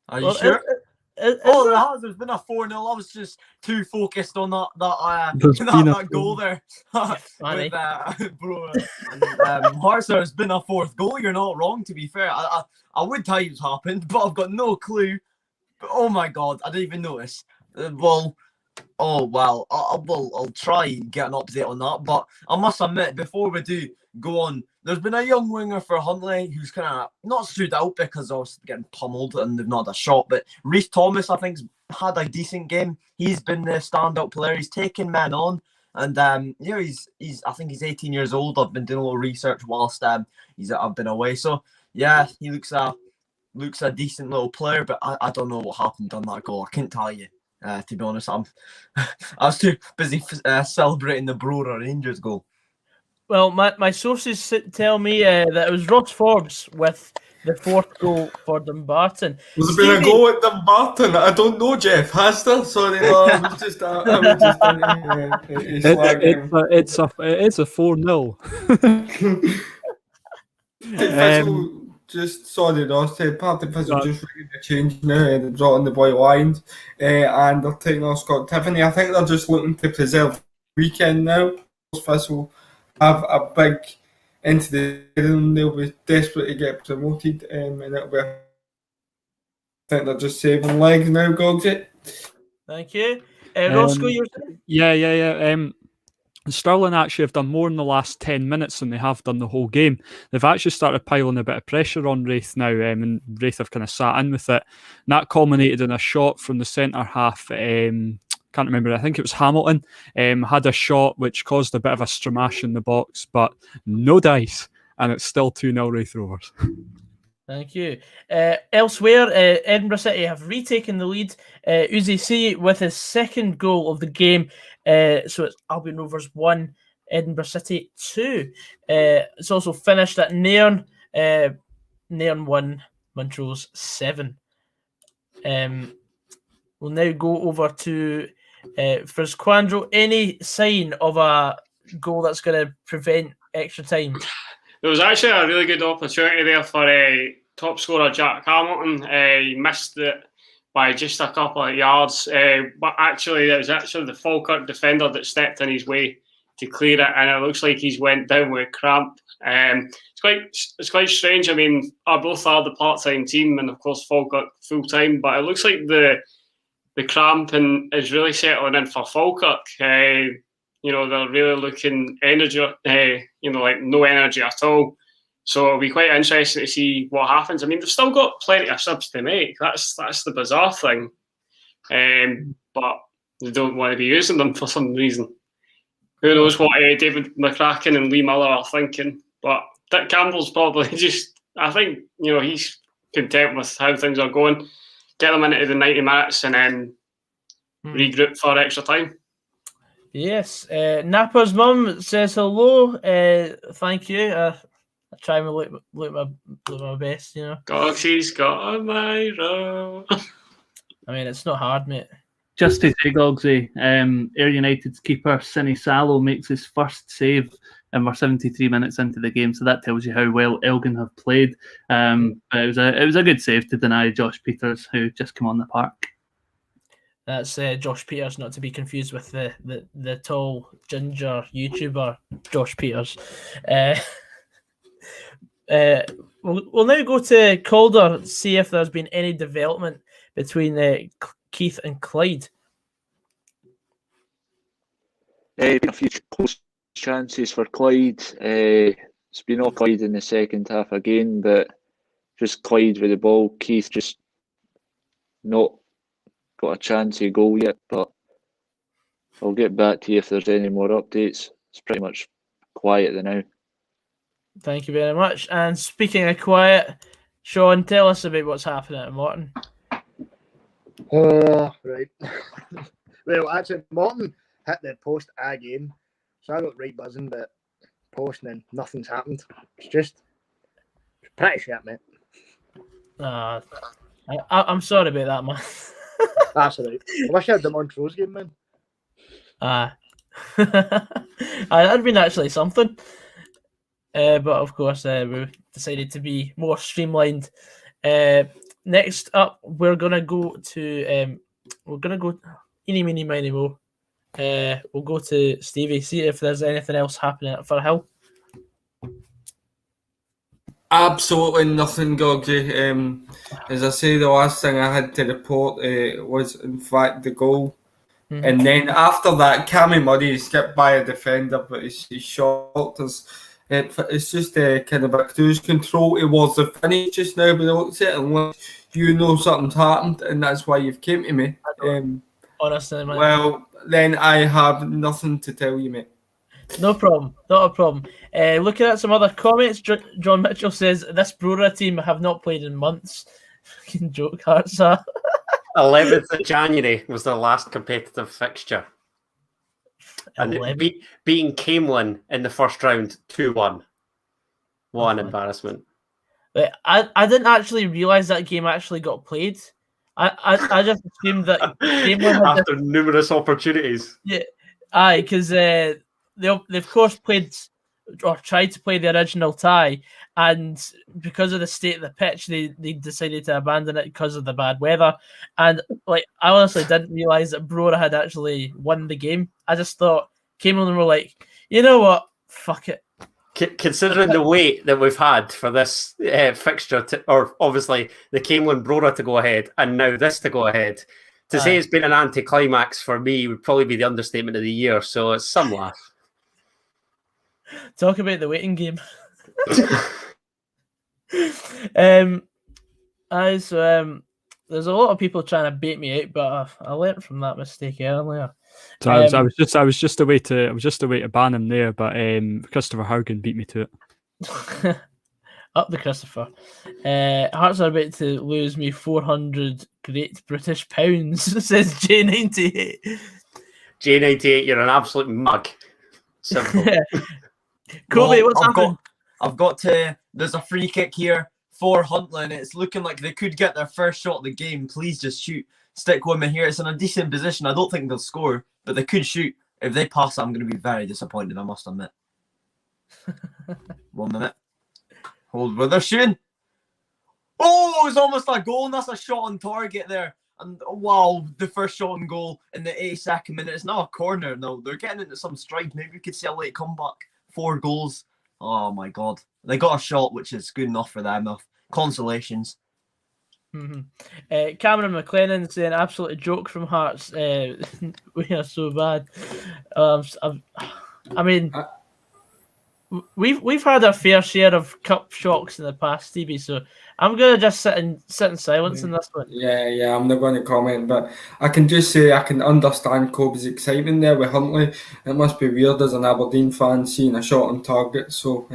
Are you sure? There's been a 4-0. I was just too focused on that goal there. Funny. Hearts, there's been a fourth goal. You're not wrong, to be fair. I would tell you what's happened, but I've got no clue. But, oh my god, I didn't even notice. I'll try and get an update on that. But I must admit, before we do go on, there's been a young winger for Huntly who's kind of not stood out because I was getting pummeled and they've not had a shot. But Reece Thomas, I think, had a decent game. He's been the standout player. He's taken men on, and he's I think he's 18 years old. I've been doing a little research whilst I've been away. So yeah, he looks a decent little player. But I don't know what happened on that goal. I can't tell you. To be honest, I was too busy celebrating the Brora Rangers goal. Well, my sources tell me that it was Ross Forbes with the fourth goal for Dumbarton. Was there been a goal at Dumbarton? I don't know, Jeff. Has there? Sorry, no, I was just it's a 4-0. Just sorry, Ross. Part of Fizzle just reading the change now and brought on the boy lines, and they're taking off Scott Tiffany. I think they're just looking to preserve weekend now. Fizzle have a big into the room. They'll be desperate to get promoted, and it'll be think they're just saving legs now, Gogsy. Thank you. Rossco, you're Yeah. Stirling actually have done more in the last 10 minutes than they have done the whole game. They've actually started piling a bit of pressure on Wraith now, and Wraith have kind of sat in with it. And that culminated in a shot from the centre half. Can't remember, I think it was Hamilton, had a shot which caused a bit of a stramash in the box, but no dice, and it's still 2-0 Wraith Rovers. Thank you. Elsewhere, Edinburgh City have retaken the lead. Uzi C with his second goal of the game. So it's Albion Rovers 1, Edinburgh City 2. It's also finished at Nairn. Nairn 1, Montrose 7. We'll now go over to Frazqwandro. Any sign of a goal that's going to prevent extra time? There was actually a really good opportunity there for top scorer Jack Hamilton. He missed it by just a couple of yards, but actually it was actually the Falkirk defender that stepped in his way to clear it, and it looks like he's went down with cramp. It's quite strange. I mean, both are the part-time team, and of course Falkirk full-time, but it looks like the cramp is really settling in for Falkirk. They're really looking energy, like no energy at all. So it'll be quite interesting to see what happens. I mean, they've still got plenty of subs to make. That's the bizarre thing. But they don't want to be using them for some reason. Who knows what David McCracken and Lee Miller are thinking. But Dick Campbell's probably I think, he's content with how things are going. Get them into the 90 minutes and then regroup for extra time. Yes. Napper's mum says hello. Thank you. I try and look my best, Goggsy's got a Myro. I mean, it's not hard, mate. Just to say, Gogsy, Ayr United's keeper, Sinny Salo, makes his first save, and we're 73 minutes into the game, so that tells you how well Elgin have played. But it was a good save to deny Josh Peters, who just came on the park. That's Josh Peters, not to be confused with the tall ginger YouTuber Josh Peters. We'll now go to Calder, see if there's been any development between Keith and Clyde. Been a few close chances for Clyde. It's been all Clyde in the second half again, but just Clyde with the ball. Keith just not got a chance of goal yet, but I'll get back to you if there's any more updates. It's pretty much quiet now. Thank you very much. And speaking of quiet, Sean, tell us about what's happening at Morton. Right. Well, actually, Morton hit the post again, so I got right buzzing, but posting and nothing's happened. It's pretty shit, mate. I'm sorry about that, man. That's all right. I wish I had the Montrose game, man. That'd been actually something. But of course, we decided to be more streamlined. Next up, we're gonna go to eeny, meeny, miny, mo. We'll go to Stevie, see if there's anything else happening at Firhill. Absolutely nothing, Gogsy. As I say, the last thing I had to report was, in fact, the goal. Mm-hmm. And then after that, Cammy Murray skipped by a defender, but he shocked us. It's just kind of a cruise control towards the finish just now, but it looks at it unless you know something's happened, and that's why you've came to me. Honestly, man. Well, then I have nothing to tell you, mate. No problem, not a problem. Looking at some other comments, John Mitchell says, this Brora team have not played in months. Fucking joke, hearts are. 11th of January was their last competitive fixture. And beating Camelin in the first round 2-1. What an embarrassment. I didn't actually realise that game actually got played. I just assumed that Camelin had after numerous opportunities. Yeah, because they of course played or tried to play the original tie, and because of the state of the pitch, they decided to abandon it because of the bad weather. And I honestly didn't realise that Brora had actually won the game. I just thought Camelin were like, you know what, fuck it, Considering the wait that we've had for this fixture, or obviously the Camelin Brora to go ahead, and now this to go ahead, to say it's been an anticlimax for me would probably be the understatement of the year. So it's some laugh. Talk about the waiting game. There's a lot of people trying to bait me out, but I learned from that mistake earlier. So I was just a way to ban him there, but Christopher Haugen beat me to it. Up the Christopher. Hearts are about to lose me 400 Great British pounds, says J98. J98, you're an absolute mug. Simple. Coby, what's happening? I've got to. There's a free kick here for Huntland. It's looking like they could get their first shot of the game. Please just shoot. Stick with me here. It's in a decent position. I don't think they'll score, but they could shoot. If they pass, I'm going to be very disappointed, I must admit. 1 minute. Hold where they're shooting. Oh, it's almost a goal, and that's a shot on target there. And wow, the first shot on goal in the 82nd minute. It's not a corner. No, they're getting into some stride. Maybe we could see a late comeback. 4 goals. Oh my God. They got a shot, which is good enough for them. Consolations. Mm-hmm. Cameron McLennan saying absolute joke from Hearts. We are so bad. I mean, we've had our fair share of cup shocks in the past, Stevie. So I'm gonna just sit in silence in this one. Yeah, I'm not going to comment, but I can just say I can understand Coby's excitement there with Huntley. It must be weird as an Aberdeen fan seeing a shot on target. So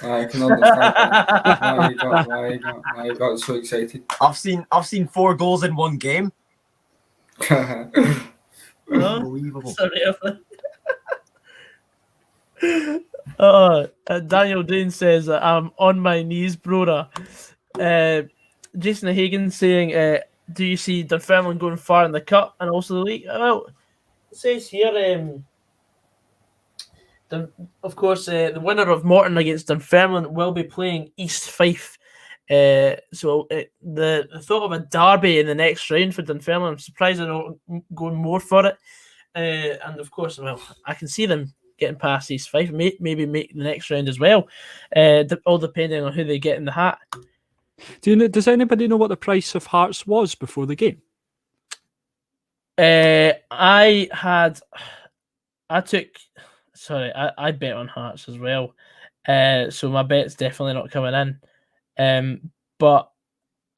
I can understand why he got so excited. I've seen 4 goals in one game. Unbelievable. Sorry. Daniel Dane says I'm on my knees, Brora. Jason Hagen saying, do you see Dunfermline going far in the cup and also the league? Well, it says here, of course, the winner of Morton against Dunfermline will be playing East Fife. So the thought of a derby in the next round for Dunfermline, I'm surprised they're not going more for it. And of course, well, I can see them getting past East Fife, maybe make the next round as well, all depending on who they get in the hat. Does anybody know what the price of Hearts was before the game? I bet on Hearts as well. So my bet's definitely not coming in. But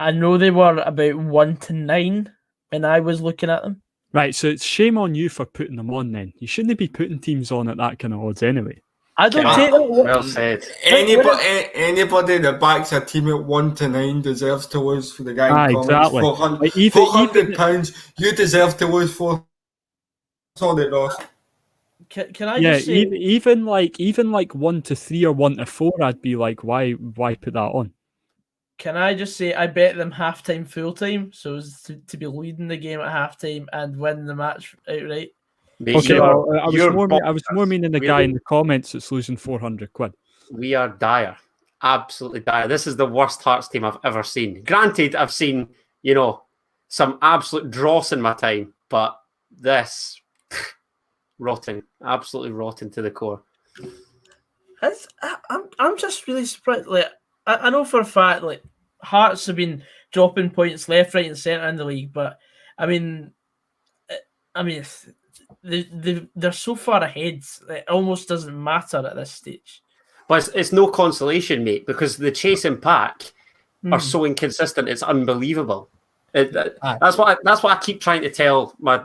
I know they were about 1-9 when I was looking at them. Right, so it's shame on you for putting them on then. You shouldn't be putting teams on at that kind of odds anyway. I don't take that. Well said. Anybody that backs a team at 1-9 deserves to lose for the guy in exactly. comments. £400, you deserve to lose for. Sorry, Ross. Can I just say... even like 1-3 or 1-4, I'd be like, why put that on? Can I just say I bet them halftime, full time, so as to be leading the game at halftime and win the match outright. Okay, I was more meaning the guy in the comments that's losing £400. We are dire, absolutely dire. This is the worst Hearts team I've ever seen. Granted, I've seen some absolute dross in my time, but this rotten, absolutely rotten to the core. I'm just really surprised. Like I know for a fact, like Hearts have been dropping points left, right, and centre in the league, but I mean, they're so far ahead. It almost doesn't matter at this stage. But it's no consolation, mate, because the chasing pack are so inconsistent. It's unbelievable. That's what I keep trying to tell my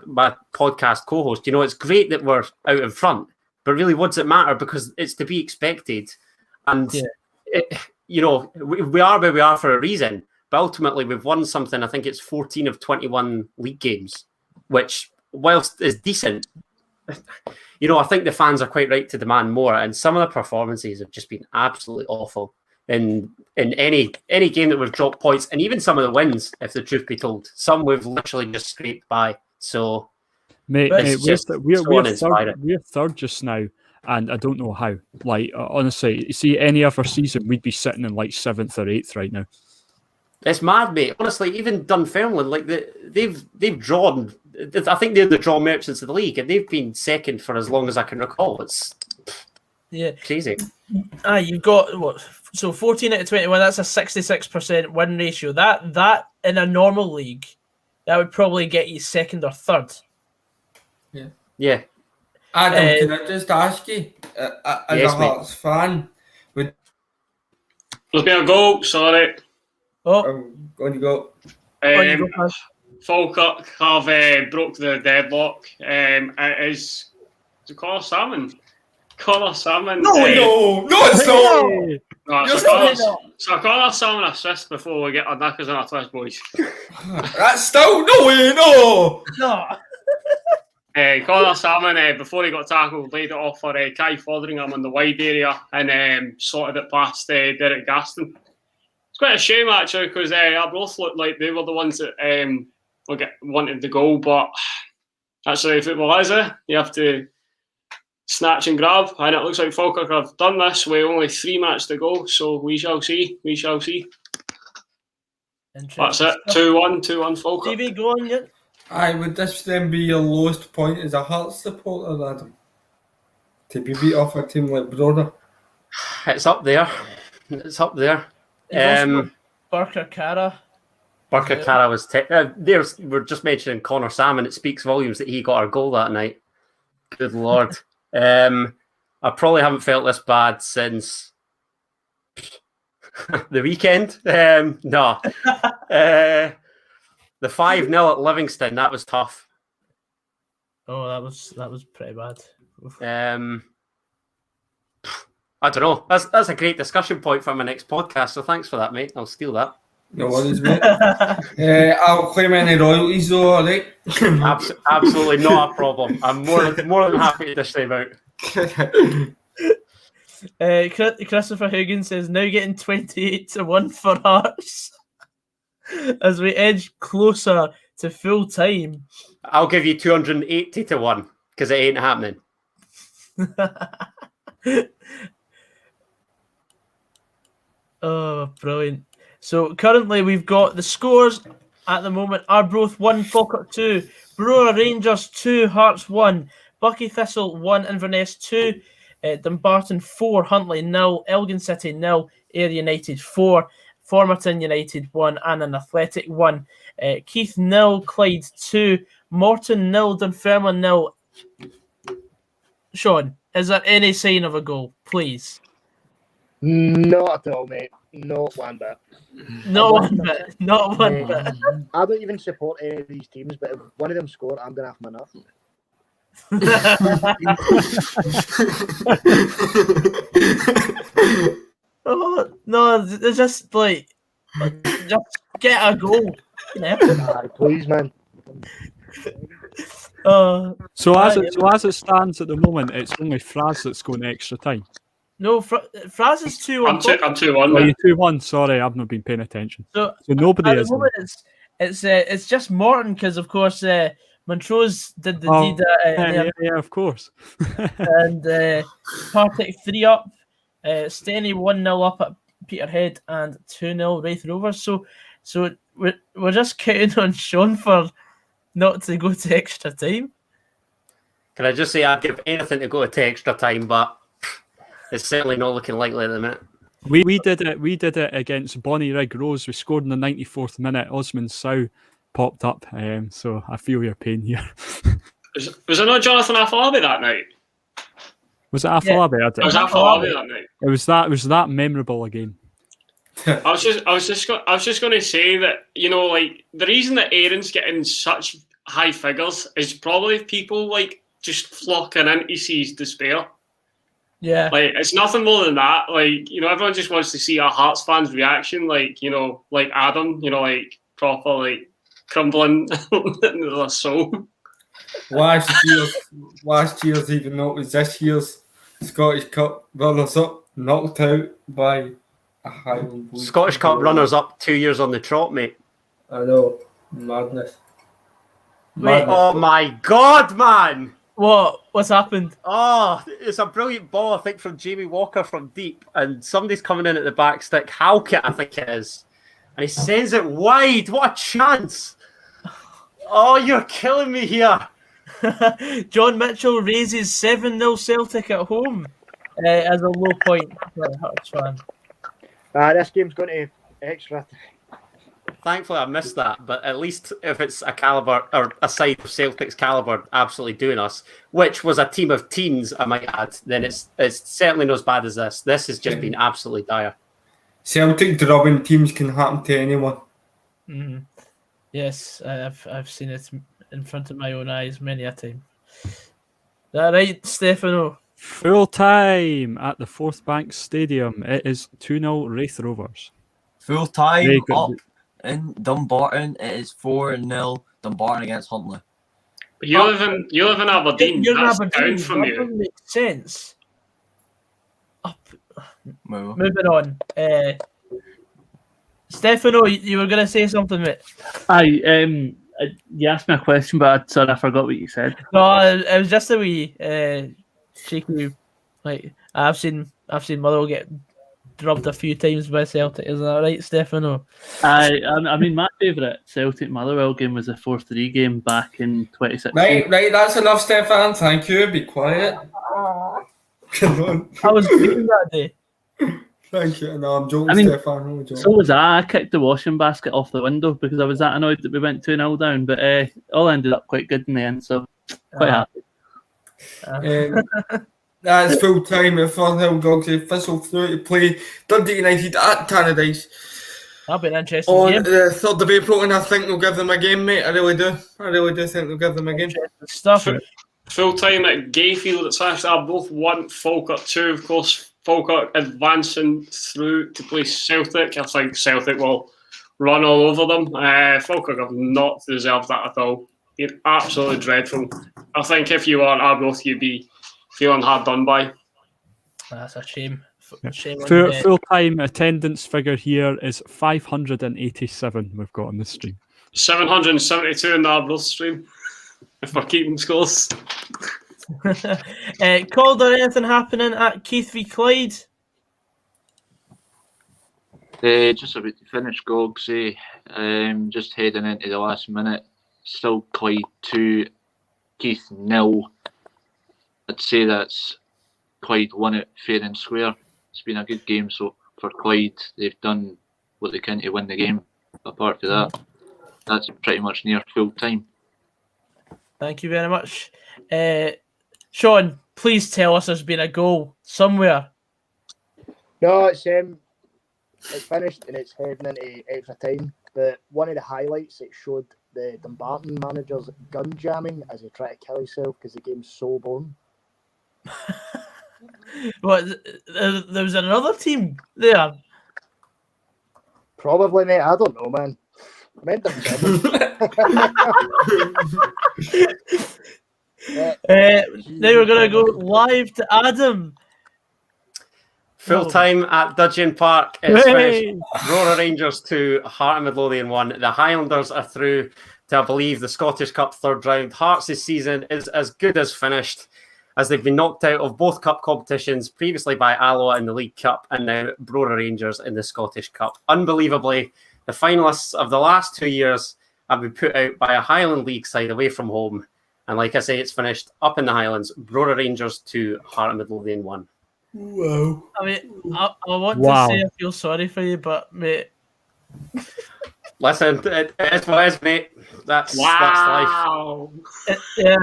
podcast co-host. It's great that we're out in front, but really, what does it matter? Because it's to be expected, and we are where we are for a reason. But ultimately, we've won something. I think it's 14 of 21 league games, which, whilst is decent, I think the fans are quite right to demand more. And some of the performances have just been absolutely awful in any game that we've dropped points, and even some of the wins, if the truth be told, some we've literally just scraped by. So, mate, we're third just now. And I don't know how. Like, honestly, you see, any other season, we'd be sitting in like 7th or 8th right now. It's mad, mate. Honestly, even Dunfermline, like they've drawn. I think they're the draw merchants of the league, and they've been second for as long as I can recall. It's crazy. You've got what? So 14 out of 21. That's a 66% win ratio. That in a normal league, that would probably get you second or third. Yeah. Adam, can I just ask you, as Yes, a mate. Hearts fan, There's been a goal, sorry. I'm going to go. Falkirk have broke the deadlock. It is Connor Salmon. Connor Salmon. No, it's not. No, so Connor Salmon assist before we get our knackers on our twist, boys. That's still no. Connor Salmon, before he got tackled, laid it off for Kai Fotheringham in the wide area and slotted it past Derek Gaston. It's quite a shame, actually, because I both looked like they were the ones that wanted the goal, but that's the way football is, eh? You have to snatch and grab, and it looks like Falkirk have done this with only 3 minutes to go, so we shall see. That's it, 2-1 Falkirk. Stevie, go on, yeah. Would this then be your lowest point as a Hearts supporter, Adam? To be beat off a team like Brother? It's up there. Barker Cara. Barker Cara was... we're just mentioning Connor Salmon. It speaks volumes that he got our goal that night. Good Lord. I probably haven't felt this bad since the weekend. No. The 5-0 at Livingston, that was tough. Oh, that was pretty bad. I don't know. That's a great discussion point for my next podcast, so thanks for that, mate. I'll steal that. No worries, mate. I'll claim any royalties though, alright? Absolutely not a problem. I'm more than happy to dish them out. Christopher Higgins says, now getting 28-1 for Hearts as we edge closer to full time. I'll give you 280-1 because it ain't happening. Oh, brilliant. So currently we've got the scores at the moment. Arbroath 1, Falkirk 2, Brora Rangers 2, Hearts 1, Bucky Thistle 1, Inverness 2, Dumbarton 4, Huntly 0, Elgin City 0, Ayr United 4, Formerton United 1, and an Athletic 1. Keith 0, Clyde 2, Morton 0, Dunfermline 0. Sean, is there any sign of a goal, please? Not at all, mate. Not one bit. Not one bit. I don't even support any of these teams, but if one of them score, I'm going to have my nut. Oh, no, it's just like, just get a goal. Please, man. So as it stands at the moment, it's only Fraz that's going extra time. No, Fraz is 2-1. I'm 2-1. Oh, you 2-1. Sorry, I've not been paying attention. So nobody is. At the moment, it's just Morton because of course Montrose did the deed. Yeah, of course. And Partick 3 up, Steny 1-0 up at Peterhead and 2-0 Wraith Rovers. So we're just counting on Sean for not to go to extra time. Can I just say I'd give anything to go to extra time, but it's certainly not looking likely at the minute. We did it against Bonnie Rig Rose. We scored in the 94th minute. Osman Sow popped up. So I feel your pain here. Was it not Jonathan Afolabi that night? Was it Afolabi? It was Afolabi that night. It was that memorable a game. I was just going to say that, you know, like the reason that Aaron's getting such high figures is probably people like just flocking in to see his despair. Yeah, like it's nothing more than that. Like, you know, everyone just wants to see our Hearts fans' reaction. Like, you know, like Adam, you know, like proper like crumbling into their soul. Last year's, even though it was this year's Scottish Cup runners-up, knocked out by a Highland Blue. Scottish Cup runners-up 2 years on the trot, mate. I know, madness. Oh my God, man! What's happened? Oh, it's a brilliant ball, I think, from Jamie Walker from deep, and somebody's coming in at the back stick. Halkett, I think it is. And he sends it wide. What a chance! Oh, you're killing me here. John Mitchell raises 7-0 Celtic at home. as a low point for a Hearts fan. This game's going to extra. Thankfully, I missed that, but at least if it's a caliber or a side of Celtic's caliber absolutely doing us, which was a team of teens, I might add, then it's certainly not as bad as this. This has just been absolutely dire. Celtic drubbing teams can happen to anyone. Mm-hmm. Yes, I've seen it in front of my own eyes many a time. Is that right, Stefano? Full time at the Fourth Bank Stadium. It is 2-0 Wraith Rovers. Full time Very good. up in Dumbarton. It is 4-0 Dumbarton against Huntly. But you live in Aberdeen. You're That's Aberdeen. down from That you. doesn't make sense. Move. Moving on. Stefano, you were going to say something, mate. You asked me a question, but I forgot what you said. No, it was just a wee cheeky. Like I've seen Motherwell get drubbed a few times by Celtic. Isn't that right, Stefano? I mean, my favourite Celtic Motherwell game was the 4-3 game back in 2016. Right, that's enough, Stefan. Thank you. Be quiet. Come on. I was dreaming that day. Thank you. No, I'm joking, I mean, Stefan. I'm joking. So was I. I kicked the washing basket off the window because I was that annoyed that we went 2-0 down. But all ended up quite good in the end, so quite happy. That's full time at Theofficialgog, the official through to play Dundee United at Tannadice That'll be an interesting on game. the 3rd of April, and I think they'll give them a game, mate. I really do think they'll give them a game. Stuff. Sure. Full time at Gayfield at Sash. Both want Falkirk 2, of course. Falkirk advancing through to play Celtic. I think Celtic will run all over them. Falkirk have not deserved that at all. You're absolutely dreadful. I think if you are Arbroath, you'd be feeling hard done by. That's a shame. Shame on you. Full time attendance figure here is 587 we've got on the stream. 772 in the Arbroath stream. If we're keeping scores. Called or anything happening at Keith v Clyde? Just about to finish, Gogsy. Just heading into the last minute. Still Clyde 2, Keith 0. I'd say that's Clyde won it fair and square. It's been a good game so for Clyde. They've done what they can to win the game. Apart from that, that's pretty much near full time. Thank you very much. Sean, please tell us there's been a goal somewhere. No, it's finished and it's heading into extra time. But one of the highlights, it showed the Dumbarton manager's gun jamming as he tried to kill himself because the game's so boring. What? There was another team there. Probably, mate. I don't know, man. I meant Now we're going to go live to Adam. Full time at Dudgeon Park. It's finished. Brora Rangers 2, Heart and Midlothian 1. The Highlanders are through to, I believe, the Scottish Cup third round. Hearts' season is as good as finished, as they've been knocked out of both cup competitions, previously by Alloa in the League Cup and now Brora Rangers in the Scottish Cup. Unbelievably, the finalists of the last 2 years have been put out by a Highland League side away from home. And like I say, it's finished up in the Highlands. Brora Rangers 2, Heart and Midlothian 1. Wow. I mean, I want to say I feel sorry for you, but mate. Listen, it is what it is, mate. That's life. Yeah,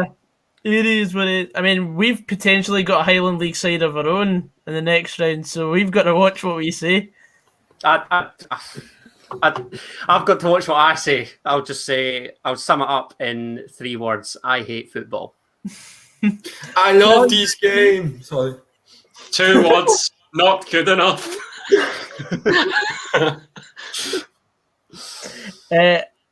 it is what it is. I mean, we've potentially got a Highland League side of our own in the next round, so we've got to watch what we say. I've got to watch what I say. I'll sum it up in 3 words. I hate football. I love these games. Sorry. 2 words, not good enough.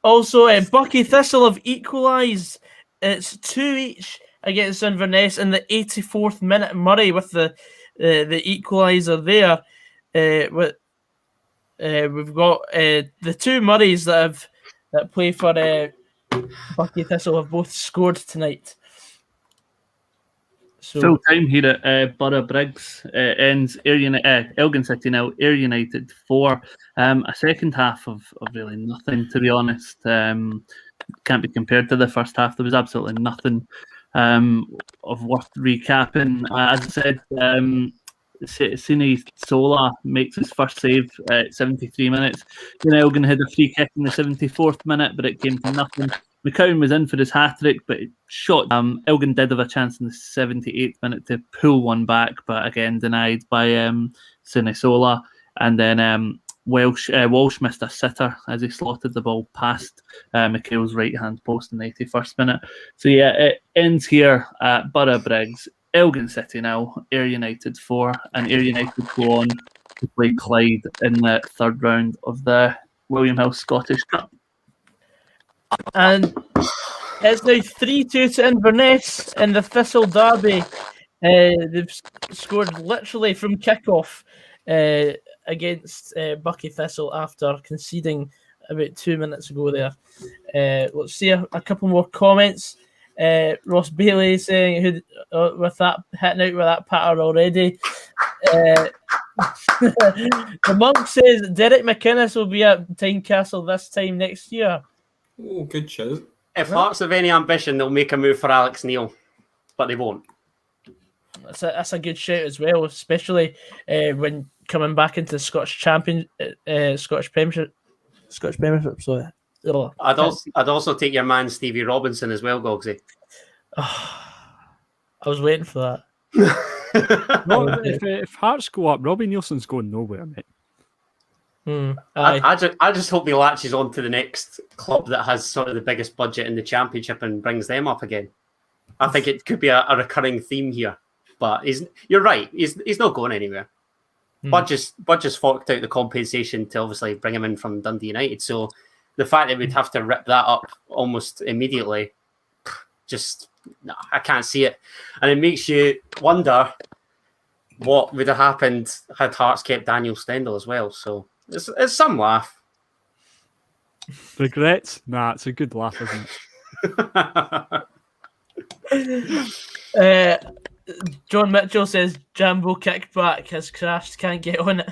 Also, Bucky Thistle have equalised. It's 2 each against Inverness in the 84th minute. Murray with the equaliser there. We've got the 2 Murrays that play for Bucky Thistle have both scored tonight. So, Full time here at Borough Briggs ends Elgin City 0, Ayr United 4. A second half of really nothing, to be honest. Can't be compared to the first half. There was absolutely nothing of worth recapping. As I said, Sine Sola makes his first save at 73 minutes. Then Elgin had a free kick in the 74th minute, but it came to nothing. McCowan was in for his hat-trick, but it shot. Elgin did have a chance in the 78th minute to pull one back, but again denied by Sine Sola. And then Walsh missed a sitter as he slotted the ball past McHale's right-hand post in the 81st minute. So yeah, it ends here at Borough Briggs. Elgin City now, Ayr United 4, and Ayr United go on to play Clyde in the third round of the William Hill Scottish Cup. And it's now 3-2 to Inverness in the Thistle derby. They've scored literally from kickoff against Bucky Thistle after conceding about 2 minutes ago there. Let's see a couple more comments. Ross Bailey saying with that hitting out with that patter already. The Monk says Derek McInnes will be at Tynecastle this time next year. Oh, good shout. If Hearts have any ambition, they'll make a move for Alex Neil, but they won't. That's a good shout as well, especially when coming back into the Scottish Premiership. So I'd also take your man Stevie Robinson as well, Gogsy. I was waiting for that. No, if Hearts go up, Robbie Nielsen's going nowhere, mate. I just hope he latches on to the next club that has sort of the biggest budget in the Championship and brings them up again. I think it could be a recurring theme here. But you're right, he's not going anywhere. Budge's forked out the compensation to obviously bring him in from Dundee United. So the fact that we'd have to rip that up almost immediately, I can't see it. And it makes you wonder what would have happened had Hearts kept Daniel Stendhal as well. So it's some laugh. Regrets? Nah, it's a good laugh, isn't it? John Mitchell says Jambo kickback has crashed, can't get on it.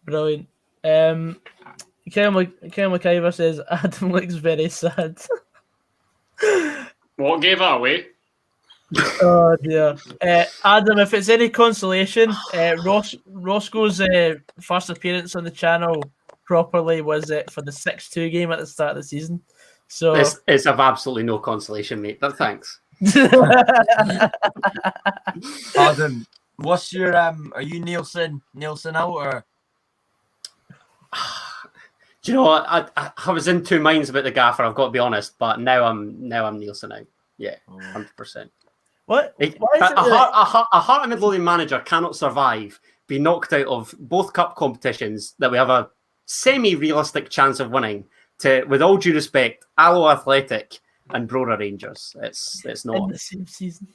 Brilliant. Kyle McIver says Adam looks very sad. What gave that away? Oh dear. Adam, if it's any consolation, Rossco's first appearance on the channel properly was for the 6-2 game at the start of the season. So it's of absolutely no consolation, mate. But thanks. Adam, what's your are you Nielsen out or? Do you know what? I was in two minds about the gaffer. I've got to be honest, but now I'm Nielsen out. Yeah, 100%. What? A Heart of Midlothian manager cannot survive being knocked out of both cup competitions that we have a semi-realistic chance of winning. To, with all due respect, Alloa Athletic and Brora Rangers. It's not in the same season.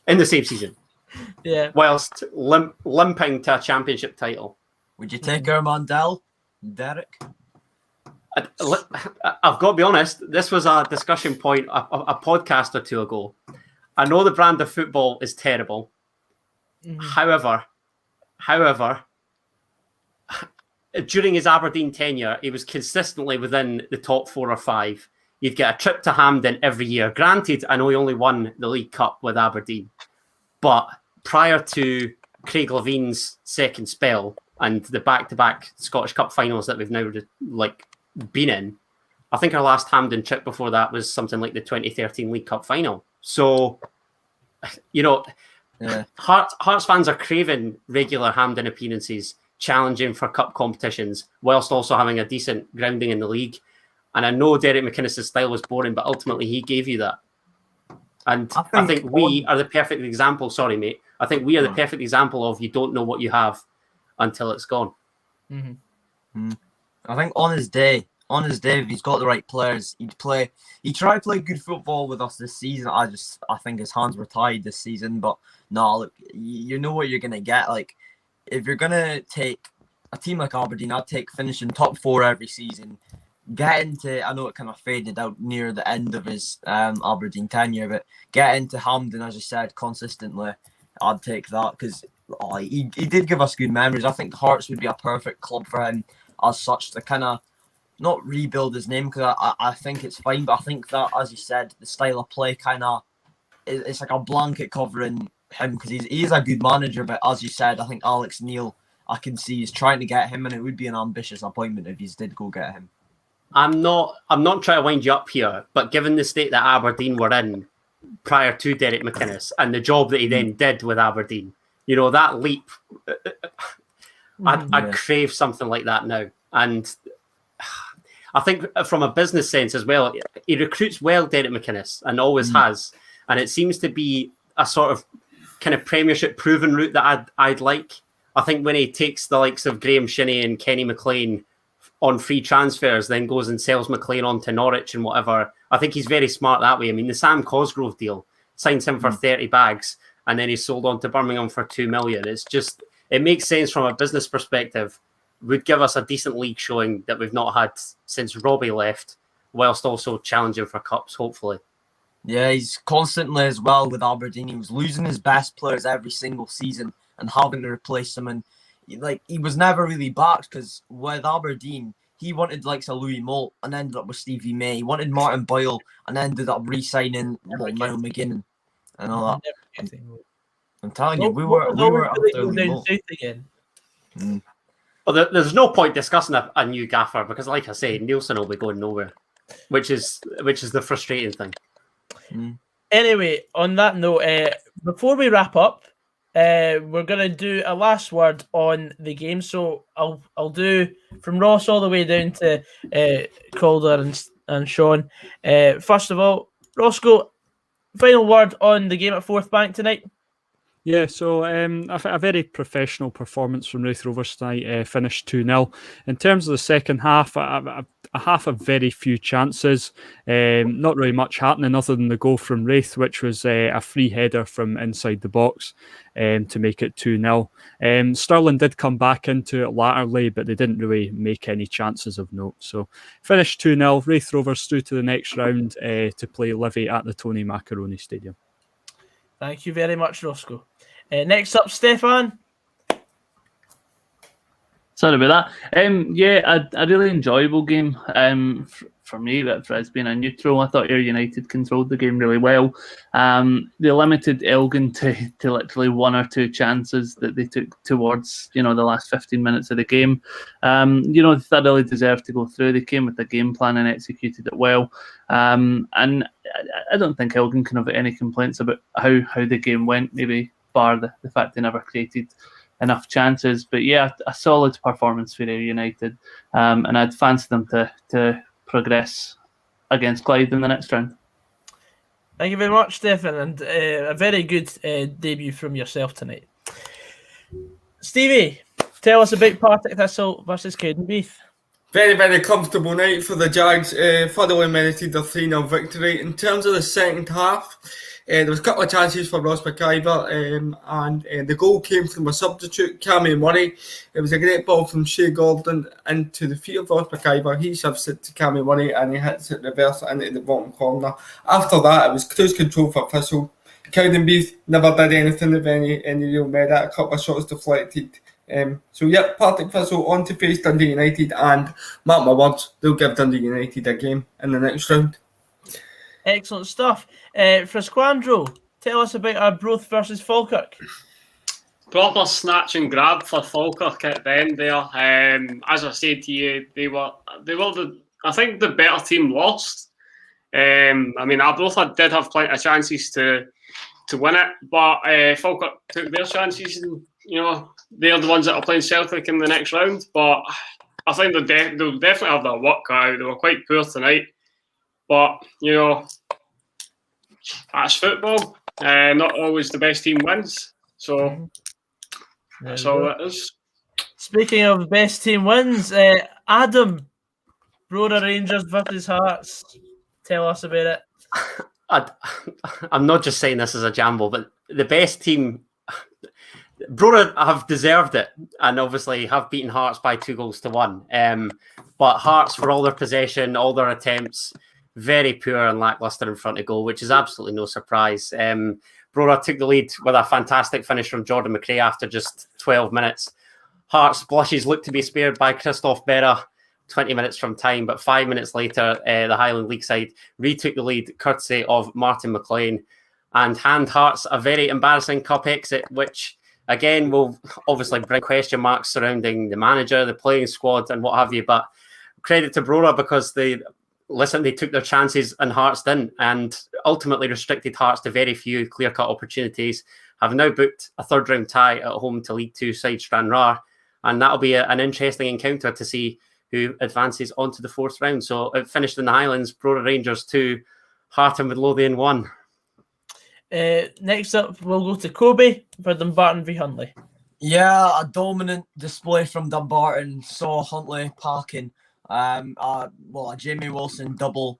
In the same season. Yeah. Whilst limping to a championship title. Would you take Armandel, Derek? I've got to be honest. This was a discussion point a podcast or two ago. I know the brand of football is terrible. However, during his Aberdeen tenure, he was consistently within the top 4 or 5. You'd get a trip to Hampden every year. Granted, I know he only won the League Cup with Aberdeen, but prior to Craig Levine's second spell and the back-to-back Scottish Cup finals that we've now been in, I think our last Hampden trip before that was something like the 2013 League Cup final. So, Hearts fans are craving regular Hampden appearances, challenging for cup competitions, whilst also having a decent grounding in the league. And I know Derek McInnes' style was boring, but ultimately he gave you that. And I think we are the perfect example. Sorry, mate. I think we are the perfect example of you don't know what you have until it's gone. Mm-hmm. I think on his day, if he's got the right players, he'd try to play good football with us this season. I think his hands were tied this season, but no, look, you know what you're gonna get. Like, if you're gonna take a team like Aberdeen, I'd take finishing top 4 every season. Get into, I know it kind of faded out near the end of his Aberdeen tenure, but get into Hampden, as I said, consistently. I'd take that because he did give us good memories. I think Hearts would be a perfect club for him as such to kind of not rebuild his name, because I think it's fine, but I think that, as you said, the style of play kind of, it's like a blanket covering him because he's a good manager. But as you said, I think Alex Neil, I can see is trying to get him, and it would be an ambitious appointment if he did go get him. I'm not trying to wind you up here, but given the state that Aberdeen were in prior to Derek McInnes and the job that he then did with Aberdeen, you know, that leap, I crave something like that now. And I think from a business sense as well, he recruits well, Derek McInnes, and always has. And it seems to be a sort of kind of Premiership proven route that I'd like. I think when he takes the likes of Graham Shinney and Kenny McLean on free transfers, then goes and sells McLean on to Norwich and whatever, I think he's very smart that way. I mean, the Sam Cosgrove deal signs him for 30 bags, and then he's sold on to Birmingham for 2 million. It's just, it makes sense from a business perspective. Would give us a decent league showing that we've not had since Robbie left, whilst also challenging for cups, hopefully. Yeah, he's constantly as well with Aberdeen. He was losing his best players every single season and having to replace them. And he was never really backed because with Aberdeen, he wanted like a Louis Moult and ended up with Stevie May. He wanted Martin Boyle and ended up re-signing Niall McGinn and all that. I'm telling you, we were after Louis Moult. Well, there's no point discussing a new gaffer because, like I say, Nielsen will be going nowhere, which is the frustrating thing. Anyway, on that note, before we wrap up, we're going to do a last word on the game. So I'll do from Ross all the way down to Calder and Sean. First of all, Rossco, final word on the game at Fourth Bank tonight. Yeah, so a very professional performance from Raith Rovers tonight, finished 2-0. In terms of the second half, a half of very few chances, not really much happening other than the goal from Raith, which was a free header from inside the box to make it 2-0. Stirling did come back into it latterly, but they didn't really make any chances of note. So finished 2-0, Raith Rovers through to the next round to play Livy at the Tony Macaroni Stadium. Thank you very much, Rossco. Next up, Stefan. Sorry about that. A really enjoyable game for me. But for us being a neutral, I thought Ayr United controlled the game really well. They limited Elgin to literally one or two chances that they took towards the last 15 minutes of the game. They thoroughly deserved to go through. They came with the game plan and executed it well. And I don't think Elgin can have any complaints about how the game went. Maybe bar the fact they never created enough chances. But yeah, a solid performance for Ayr United. And I'd fancy them to progress against Clyde in the next round. Thank you very much, Stefan, and a very good debut from yourself tonight. Stevie, tell us about Partick Thistle versus Cowdenbeath. Very, very comfortable night for the Jags. Thoroughly merited their 3-0 victory. In terms of the second half, there was a couple of chances for Ross McIver, and the goal came from a substitute, Cammy Murray. It was a great ball from Shea Gordon into the feet of Ross McIver. He shoves it to Cammy Murray and he hits it reverse into the bottom corner. After that, it was cruise control for Thistle. Cowdenbeath never did anything of any real merit. A couple of shots deflected. Partick Thistle on to face Dundee United, and mark my words, they'll give Dundee United a game in the next round. Excellent stuff. Frazqwandro, tell us about our Broth versus Falkirk. Proper snatch and grab for Falkirk at the end there. As I said to you, they were I think the better team lost. Arbroath did have plenty of chances to win it, but Falkirk took their chances, and they're the ones that are playing Celtic in the next round. But I think they'll definitely have their work cut out. They were quite poor tonight, but that's football. Not always the best team wins. So that's all it is. Speaking of best team wins, Adam, Brora Rangers versus Hearts. Tell us about it. I'm not just saying this as a jamble, but the best team, Brora have deserved it and obviously have beaten Hearts by 2-1. But Hearts, for all their possession, all their attempts, very poor and lacklustre in front of goal, which is absolutely no surprise. Brora took the lead with a fantastic finish from Jordan McRae after just 12 minutes. Hearts' blushes looked to be spared by Christoph Berra 20 minutes from time, but 5 minutes later, the Highland League side retook the lead courtesy of Martin McLean. and hand Hearts a very embarrassing cup exit, which again will obviously bring question marks surrounding the manager, the playing squad, and what have you. But credit to Brora because they took their chances and Hearts didn't, and ultimately restricted Hearts to very few clear-cut opportunities. Have now booked a third-round tie at home to League Two side Stranraer, and that'll be an interesting encounter to see who advances onto the fourth round. So it finished in the Highlands, Brora Rangers 2, Heart and Midlothian 1. Next up, we'll go to Coby for Dumbarton v Huntly. Yeah, a dominant display from Dumbarton. Saw Huntly parking. A Jamie Wilson double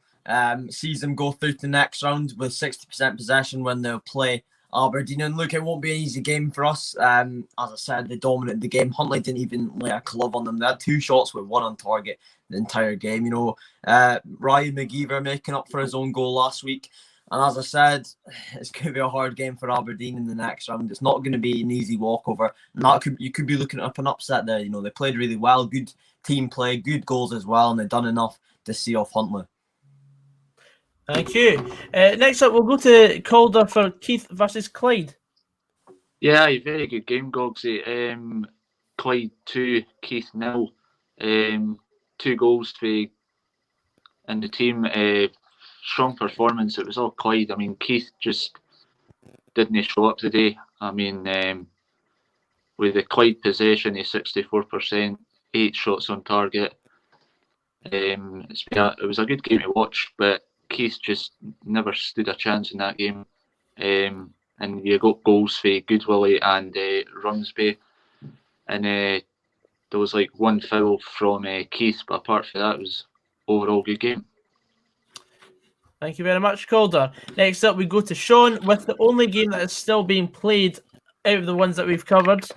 sees them go through to the next round with 60% possession when they'll play Aberdeen. And look, it won't be an easy game for us. As I said, they dominated the game. Huntly didn't even lay a glove on them. They had 2 shots with 1 on target the entire game. You know, Ryan McGeever making up for his own goal last week. And as I said, it's going to be a hard game for Aberdeen in the next round. It's not going to be an easy walkover. And you could be looking at an upset there. You know, they played really well, good team play, good goals as well, and they've done enough to see off Huntly. Thank you. Next up, we'll go to Calder for Keith versus Clyde. Yeah, a very good game, Goggsy. Clyde 2, Keith 0. 2 goals for in the team. Strong performance. It was all Clyde. I mean, Keith just didn't show up today. I mean, with the Clyde possession, he's 64%, 8 shots on target. It was a good game to watch, but Keith just never stood a chance in that game. And you got goals for Goodwillie and Runsby. And there was like 1 foul from Keith, but apart from that, it was overall good game. Thank you very much, Calder. Next up, we go to Sean with the only game that is still being played out of the ones that we've covered.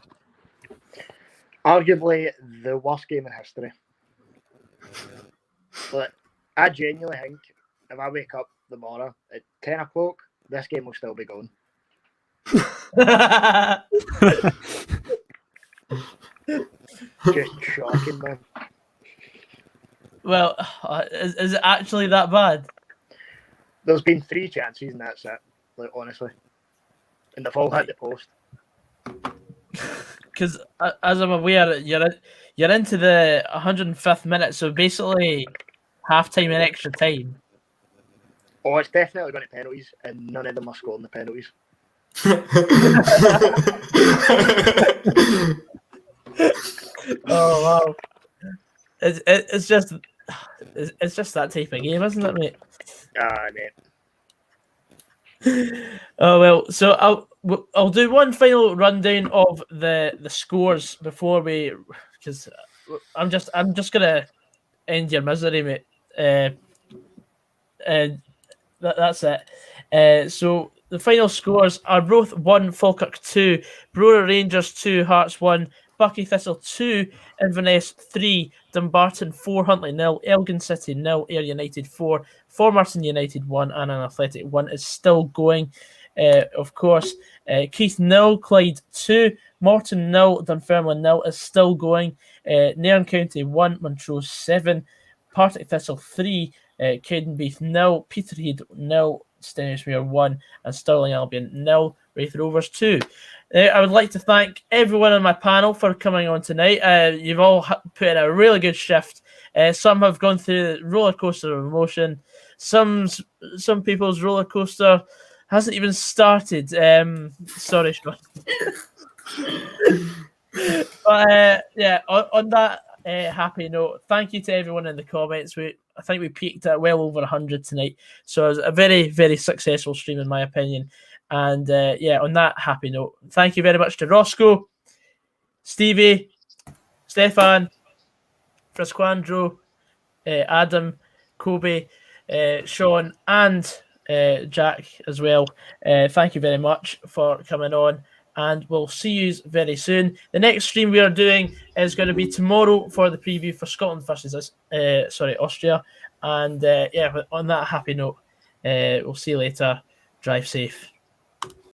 Arguably the worst game in history. But I genuinely think if I wake up tomorrow at 10 o'clock, this game will still be going. Just shocking, man. Well, is it actually that bad? There's been 3 chances and that's it, like, honestly. And they've all hit the post. Because as I'm aware, you're into the 105th minute, so basically half-time and extra time. Oh, it's definitely going to penalties, and none of them are scoring the penalties. Oh, wow. It's just that type of game, isn't it, mate? Mate. Oh well, so I'll do one final rundown of the scores before we, because I'm just gonna end your misery, mate. And that's it. So the final scores are Roth 1, Falkirk 2, Brora Rangers 2, Hearts 1, Buckie Thistle 2, Inverness 3, Dumbarton 4, Huntly 0, Elgin City 0, Ayr United 4, Formartine United 1, and an Athletic 1 is still going. Of course, Keith 0, Clyde 2, Morton 0, Dunfermline 0 is still going. Nairn County 1, Montrose 7, Partick Thistle 3, Cadenbeath 0, Peterhead 0, Stennismere 1, and Stirling Albion 0, Wraith Rovers 2. I would like to thank everyone on my panel for coming on tonight. You've all put in a really good shift. Some have gone through the roller coaster of emotion. Some people's roller coaster hasn't even started. Sorry, Sean. But yeah, on that happy note, thank you to everyone in the comments. I think we peaked at well over 100 tonight, so it was a very, very successful stream in my opinion. And yeah, on that happy note, thank you very much to Rossco, Stevie, Stefan, Frazqwandro, Adam, Coby, Sean, and Jack as well. Thank you very much for coming on, and we'll see you very soon. The next stream we are doing is going to be tomorrow for the preview for Scotland versus Austria. And yeah, on that happy note, we'll see you later. Drive safe.